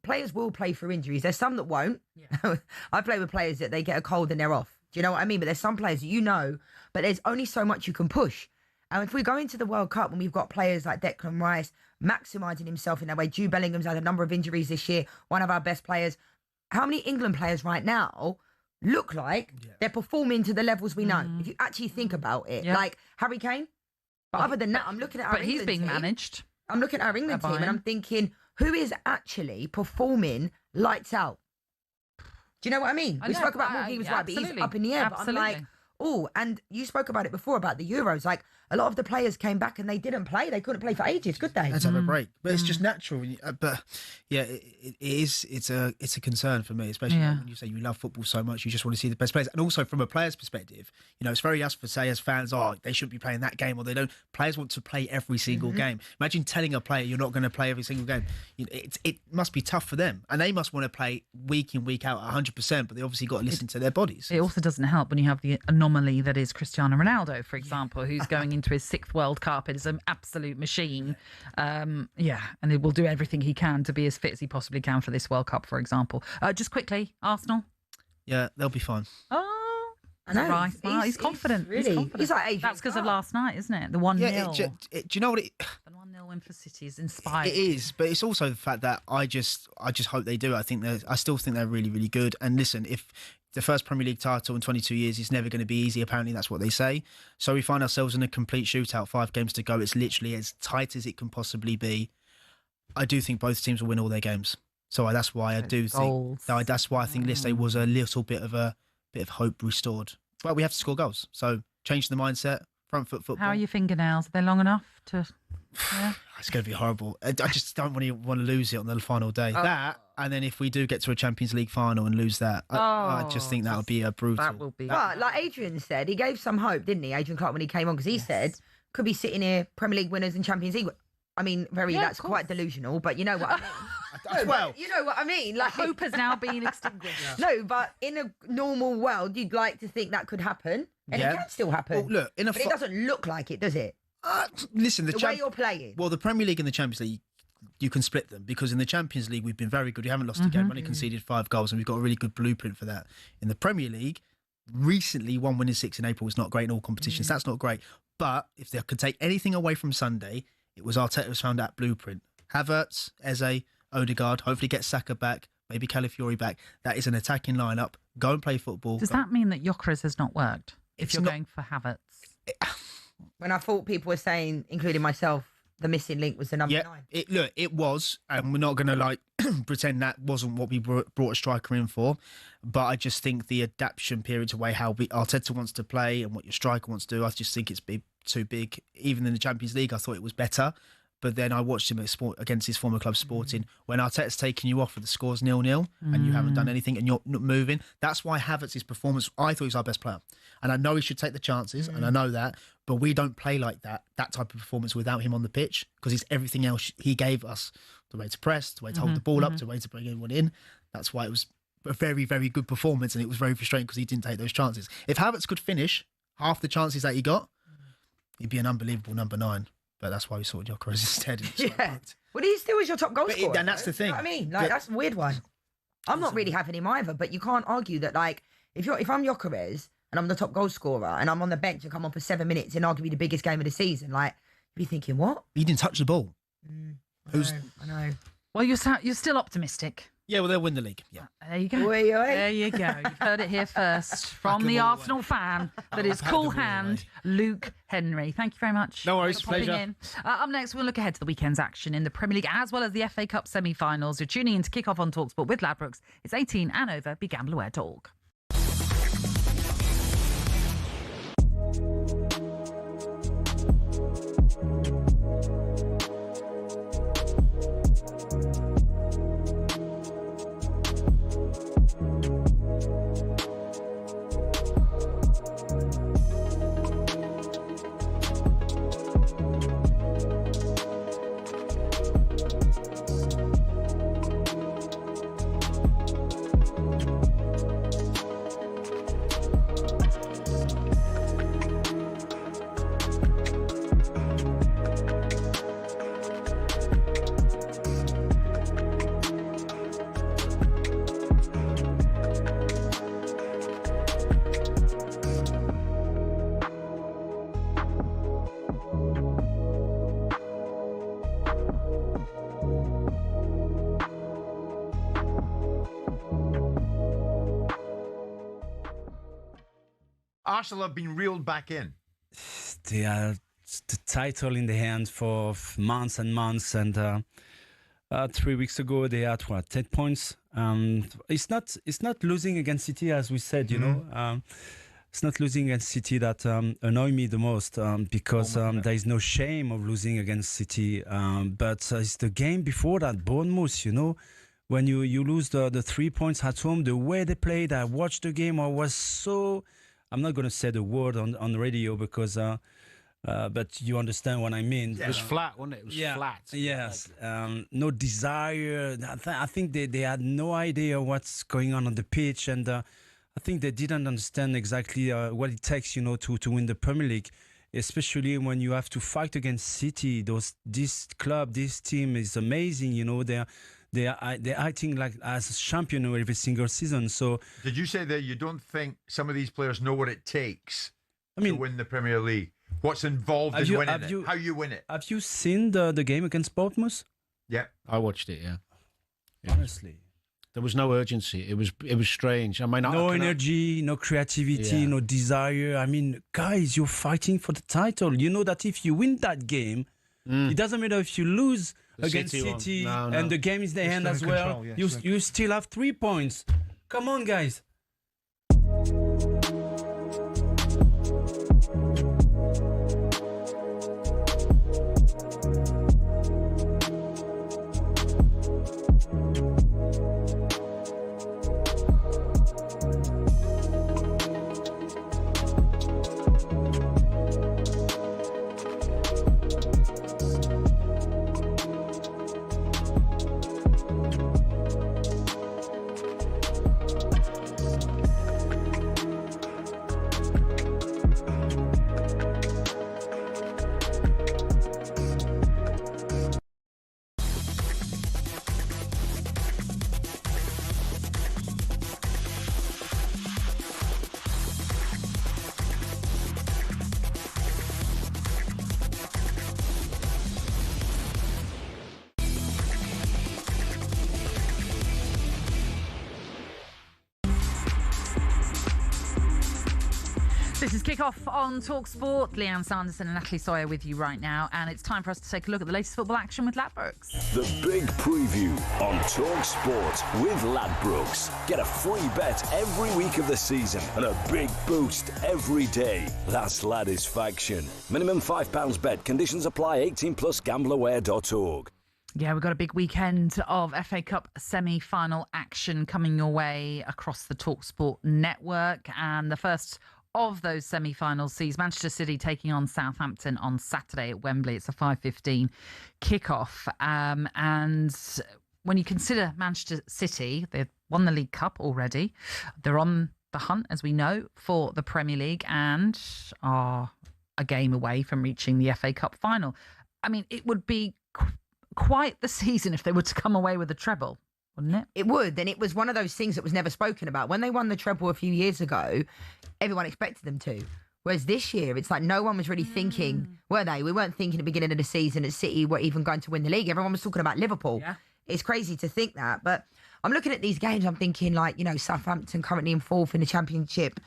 players will play for injuries. There's some that won't. Yeah. I play with players that they get a cold and they're off. Do you know what I mean? But there's some players but there's only so much you can push. And if we go into the World Cup and we've got players like Declan Rice maximising himself in that way, Jude Bellingham's had a number of injuries this year, one of our best players. How many England players right now look like they're performing to the levels we know? If you actually think about it, like Harry Kane. But other than that, I'm looking at our England he's being team. managed. I'm looking at our England team and I'm thinking, who is actually performing lights out? Do you know what I mean? We spoke about Morgan, he was right, but he's up in the air. Absolutely. But I'm like, oh, and you spoke about it before about the Euros. Like, a lot of the players came back and they didn't play. They couldn't play for ages, could they? Let's have a break. But it's just natural. But yeah, it is. It's a concern for me, especially when you say you love football so much, you just want to see the best players. And also from a player's perspective, it's very us for say as fans, they shouldn't be playing that game or they don't. Players want to play every single game. Imagine telling a player you're not going to play every single game. It must be tough for them, and they must want to play week in, week out, 100%. But they obviously got to listen to their bodies. It also doesn't help when you have the anomaly that is Cristiano Ronaldo, for example, who's going into his 6th World Cup. It is an absolute machine. And he will do everything he can to be as fit as he possibly can for this World Cup, for example. Just quickly, Arsenal. Yeah, they'll be fine. Oh, I know. Right. He's confident. He's confident. He's like Adrian. That's because of last night, isn't it? The 1-0. Yeah, do you know what it... The 1-0 win for City is inspiring. It is, but it's also the fact that I just hope they do. I still think they're really, really good. And listen, if the first Premier League title in 22 years is never going to be easy, apparently that's what they say. So we find ourselves in a complete shootout, 5 games to go. It's literally as tight as it can possibly be. I do think both teams will win all their games. So that's why I do think. That's why I think yesterday was a little bit of hope restored. But we have to score goals. So change the mindset, front foot football. How are your fingernails? Are they long enough to... Yeah. It's going to be horrible. I just don't want to lose it on the final day. That, and then if we do get to a Champions League final and lose that, I just think that would be a brutal. That will be. But like Adrian said, he gave some hope, didn't he? Adrian Clark when he came on, because he said could be sitting here Premier League winners and Champions League. I mean, that's quite delusional, but you know what I mean. Well, you know what I mean. Like, hope has now been extinguished. No, but in a normal world, you'd like to think that could happen, and it can still happen. Well, look, but it doesn't look like it, does it? Listen, the way you're playing. Well, the Premier League and the Champions League, you can split them, because in the Champions League we've been very good. We haven't lost a game, only conceded 5 goals, and we've got a really good blueprint for that. In the Premier League, recently 1 win in 6 in April was not great in all competitions. That's not great. But if they could take anything away from Sunday, it was Arteta's found that blueprint. Havertz, Eze, Odegaard, hopefully get Saka back, maybe Calafiori back. That is an attacking lineup. Go and play football. Does that mean that Gyökeres has not worked? If you're going for Havertz? When I thought people were saying, including myself, the missing link was the number 9. It was, and we're not going to pretend that wasn't what we brought a striker in for. But I just think the adaptation period to way how Arteta wants to play and what your striker wants to do, I just think it's too big. Even in the Champions League, I thought it was better. But then I watched him against his former club Sporting. When Arteta's taking you off with the scores 0-0 and you haven't done anything and you're not moving, that's why Havertz's performance, I thought he was our best player. And I know he should take the chances, and I know that, but we don't play like that type of performance without him on the pitch, because it's everything else he gave us. The way to press, the way to hold the ball up, the way to bring everyone in. That's why it was a very, very good performance, and it was very frustrating because he didn't take those chances. If Havertz could finish half the chances that he got, he'd be an unbelievable number 9. But that's why we saw Gyökeres instead. Well, he still is your top goal scorer. And that's the thing. You know what I mean? That's a weird one. I'm not really having him either, but you can't argue that, if I'm Gyökeres and I'm the top goal scorer and I'm on the bench and come on for 7 minutes in arguably the biggest game of the season, you'd be thinking, what? He didn't touch the ball. I know. Well, you're still optimistic. Yeah, well, they'll win the league. Yeah. There you go. There you go. You've heard it here first from the Arsenal fan that is cool hand Luke Henry. Thank you very much. No worries. For popping Pleasure. in. Up next, we'll look ahead to the weekend's action in the Premier League as well as the FA Cup semi-finals. You're tuning in to kick off on talkSPORT with Ladbrokes. It's 18 and over. BeGambleAware.org. Arsenal have been reeled back in. They are the title in the hand for months and months, and 3 weeks ago they had 10 points. It's not losing against City, as we said. You know, it's not losing against City that annoy me the most, because there is no shame of losing against City. But it's the game before that, Bournemouth. You know, when you lose the 3 points at home, the way they played. I watched the game. I was so. I'm not going to say the word on the radio because, but you understand what I mean. It was flat, wasn't it? It was flat. Yes. No desire. I think they had no idea what's going on the pitch, and I think they didn't understand exactly what it takes, you know, to win the Premier League, especially when you have to fight against City. This team is amazing. You know, they're acting like as a champion every single season. So did you say that you don't think some of these players know what it takes to win the Premier League? What's involved in winning it? How you win it? Have you seen the game against Bournemouth? Yeah, I watched it. Yeah. Honestly, there was no urgency. It was strange. I mean, no energy, no creativity, no desire. I mean, guys, you're fighting for the title. You know that if you win that game, it doesn't matter if you lose against City and the game is in the hand as well. You still have 3 points. Come on, guys. is Kick-Off on talkSPORT. Leanne, Sanderson and Natalie Sawyer with you right now. And it's time for us to take a look at the latest football action with Ladbrokes. The big preview on talkSPORT with Ladbrokes. Get a free bet every week of the season and a big boost every day. That's Ladisfaction. Minimum £5 bet. Conditions apply. 18 plus gambleaware.org. Yeah, we've got a big weekend of FA Cup semi-final action coming your way across the talkSPORT network. And the first of those semi-finals sees Manchester City taking on Southampton on Saturday at Wembley. It's a 5:15 kickoff. And when you consider Manchester City, they've won the League Cup already. They're on the hunt, as we know, for the Premier League and are a game away from reaching the FA Cup final. I mean, it would be quite the season if they were to come away with a treble, wouldn't it? It would, and it was one of those things that was never spoken about. When they won the treble a few years ago, everyone expected them to. Whereas this year, it's like no one was really thinking, were they? We weren't thinking at the beginning of the season that City were even going to win the league. Everyone was talking about Liverpool. Yeah. It's crazy to think that. But I'm looking at these games, I'm thinking like, you know, Southampton currently in fourth in the Championship.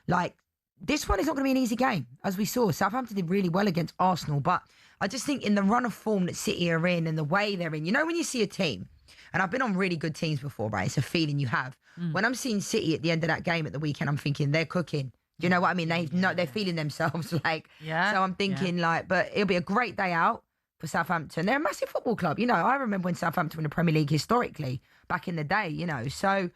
Like, this one is not going to be an easy game. As we saw, Southampton did really well against Arsenal. But I just think in the run of form that City are in and the way they're in, you know, when you see a team, and I've been on really good teams before, right? It's a feeling you have. When I'm seeing City at the end of that game at the weekend, I'm thinking they're cooking. Do you know what I mean? They're feeling themselves like. Yeah. So I'm thinking like, but it'll be a great day out for Southampton. They're a massive football club. You know, I remember when Southampton won the Premier League historically back in the day, you know. So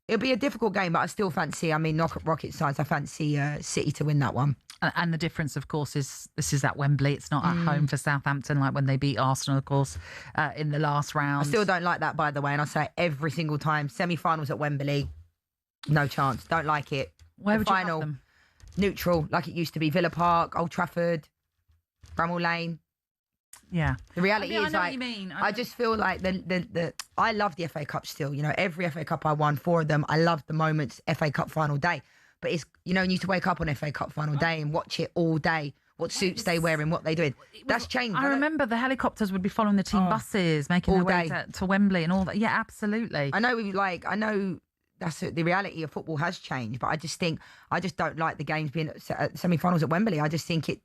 it'll be a difficult game, but I still fancy, I mean, not rocket science, I fancy City to win that one. And the difference, of course, is this is at Wembley. It's not at home for Southampton like when they beat Arsenal, of course, in the last round. I still don't like that, by the way, and I say it every single time. Semi-finals at Wembley, no chance. Don't like it. Where would you have them? Neutral, like it used to be. Villa Park, Old Trafford, Bramall Lane. Yeah. The reality I is, know like, what you mean. I just feel like I love the FA Cup still. You know, every FA Cup I won, 4 of them. I love the moments, FA Cup final day. But it's, you know, you used to wake up on FA Cup final day and watch it all day. What suits they wearing, what they doing. That's changed. I remember the helicopters would be following the team buses, making their way to Wembley and all that. Yeah, absolutely. I know that's the reality of football has changed, but I just don't like the games being at semi-finals at Wembley. I just think it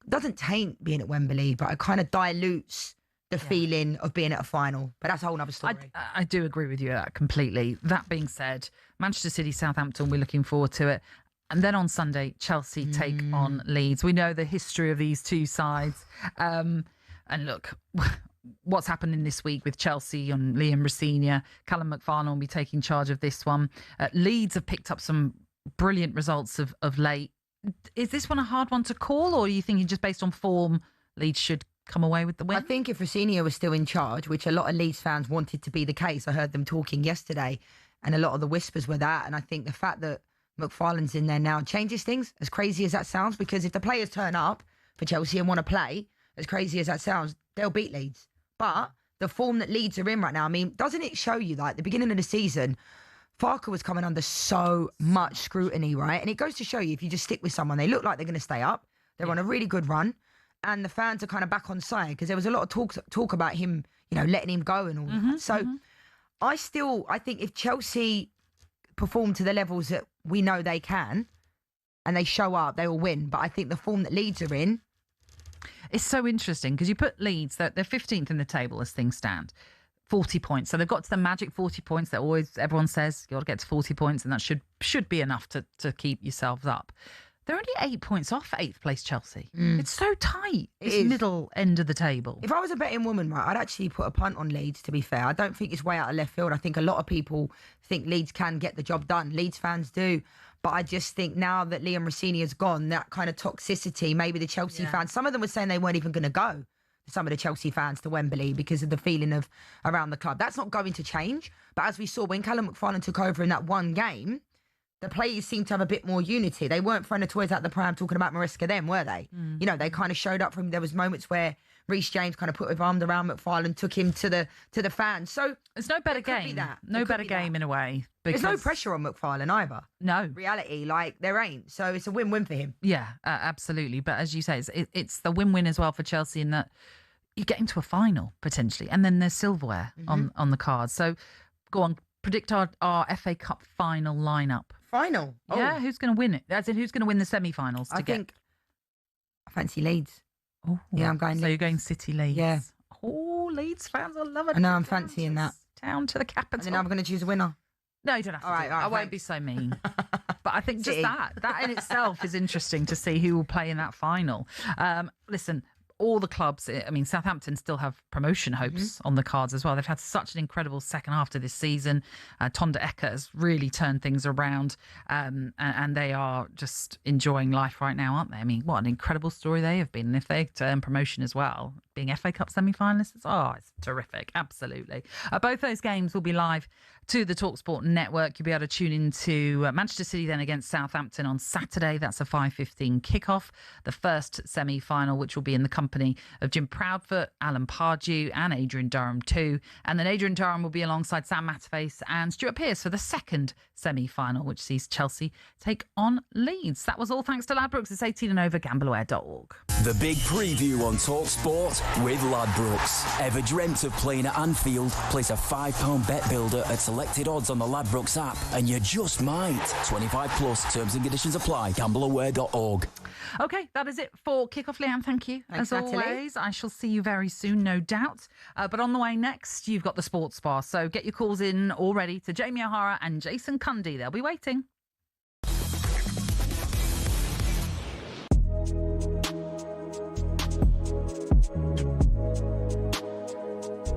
doesn't taint being at Wembley, but it kind of dilutes the feeling of being at a final. But that's a whole other story. I do agree with you that completely. That being said, Manchester City, Southampton, we're looking forward to it. And then on Sunday, Chelsea take on Leeds. We know the history of these two sides. And look, what's happening this week with Chelsea and Liam Rosenior. Callum McFarlane will be taking charge of this one. Leeds have picked up some brilliant results of late. Is this one a hard one to call, or are you thinking just based on form, Leeds should come away with the win? I think if Rosenior was still in charge, which a lot of Leeds fans wanted to be the case, I heard them talking yesterday, and a lot of the whispers were that. And I think the fact that McFarlane's in there now changes things, as crazy as that sounds, because if the players turn up for Chelsea and want to play, as crazy as that sounds, they'll beat Leeds. But the form that Leeds are in right now, I mean, doesn't it show you, like, the beginning of the season, Farke was coming under so much scrutiny, right? And it goes to show you, if you just stick with someone, they look like they're going to stay up. They're on a really good run. And the fans are kind of back on side, because there was a lot of talk about him, you know, letting him go and all that. So I think if Chelsea perform to the levels that we know they can, and they show up, they will win. But I think the form that Leeds are in, it's so interesting because you put Leeds, they're 15th in the table as things stand, 40 points. So they've got to the magic 40 points that everyone says you got to get to 40 points, and that should be enough to keep yourselves up. They're only 8 points off 8th place Chelsea. It's so tight. It's middle end of the table. If I was a betting woman, right, I'd actually put a punt on Leeds, to be fair. I don't think it's way out of left field. I think a lot of people think Leeds can get the job done. Leeds fans do. But I just think now that Liam Rosenior's gone, that kind of toxicity, maybe the Chelsea fans, some of them were saying they weren't even going to go, some of the Chelsea fans, to Wembley because of the feeling of around the club. That's not going to change. But as we saw, when Callum McFarlane took over in that one game, the players seemed to have a bit more unity. They weren't throwing the toys out the pram talking about Maresca then, were they? You know, they kind of showed up for him. There was moments where Reece James kind of put his arm around McFarlane, took him to the fans. So there's no better game. No better game in a way. There's no pressure on McFarlane either. No. Reality, like, there ain't. So it's a win-win for him. Yeah, absolutely. But as you say, it's the win-win as well for Chelsea in that you get into a final, potentially. And then there's silverware on the card. So go on, predict our FA Cup final lineup. Final. Yeah, who's going to win it? As in, who's going to win the semi-finals? I fancy Leeds. Oh, yeah, I'm going. So you're going City Leeds. Yeah. Oh, Leeds fans, I love it. I know, I'm fancying that. Down to the capital. And then I'm going to choose a winner. No, you don't have to. All right, I won't be so mean. But I think just that in itself is interesting to see who will play in that final. Listen, all the clubs, I mean, Southampton still have promotion hopes on the cards as well. They've had such an incredible second half to this season. Tonda Eka has really turned things around, and they are just enjoying life right now, aren't they? I mean, what an incredible story they have been. And if they turn promotion as well, being FA Cup semi-finalists, it's terrific. Absolutely. Both those games will be live to the talkSPORT network. You'll be able to tune into Manchester City then against Southampton on Saturday. That's a 5:15 kickoff. The first semi-final, which will be in the company of Jim Proudfoot, Alan Pardew and Adrian Durham too. And then Adrian Durham will be alongside Sam Matterface and Stuart Pearce for the second semi-final, which sees Chelsea take on Leeds. That was all thanks to Ladbrokes. It's 18 and over, gambleaware.org. The big preview on talkSPORT with Ladbrokes. Ever dreamt of playing at Anfield? Place a £5 bet builder at selected odds on the Ladbrokes app and you just might. 25 plus, terms and conditions apply. Gambleaware.org. Okay, that is it for Kickoff, Lianne. Thank you. Thanks, as Natalie. always, I shall see you very soon, no doubt. But on the way next, you've got the Sports Bar. So get your calls in already to Jamie O'Hara and Jason Cundy. They'll be waiting.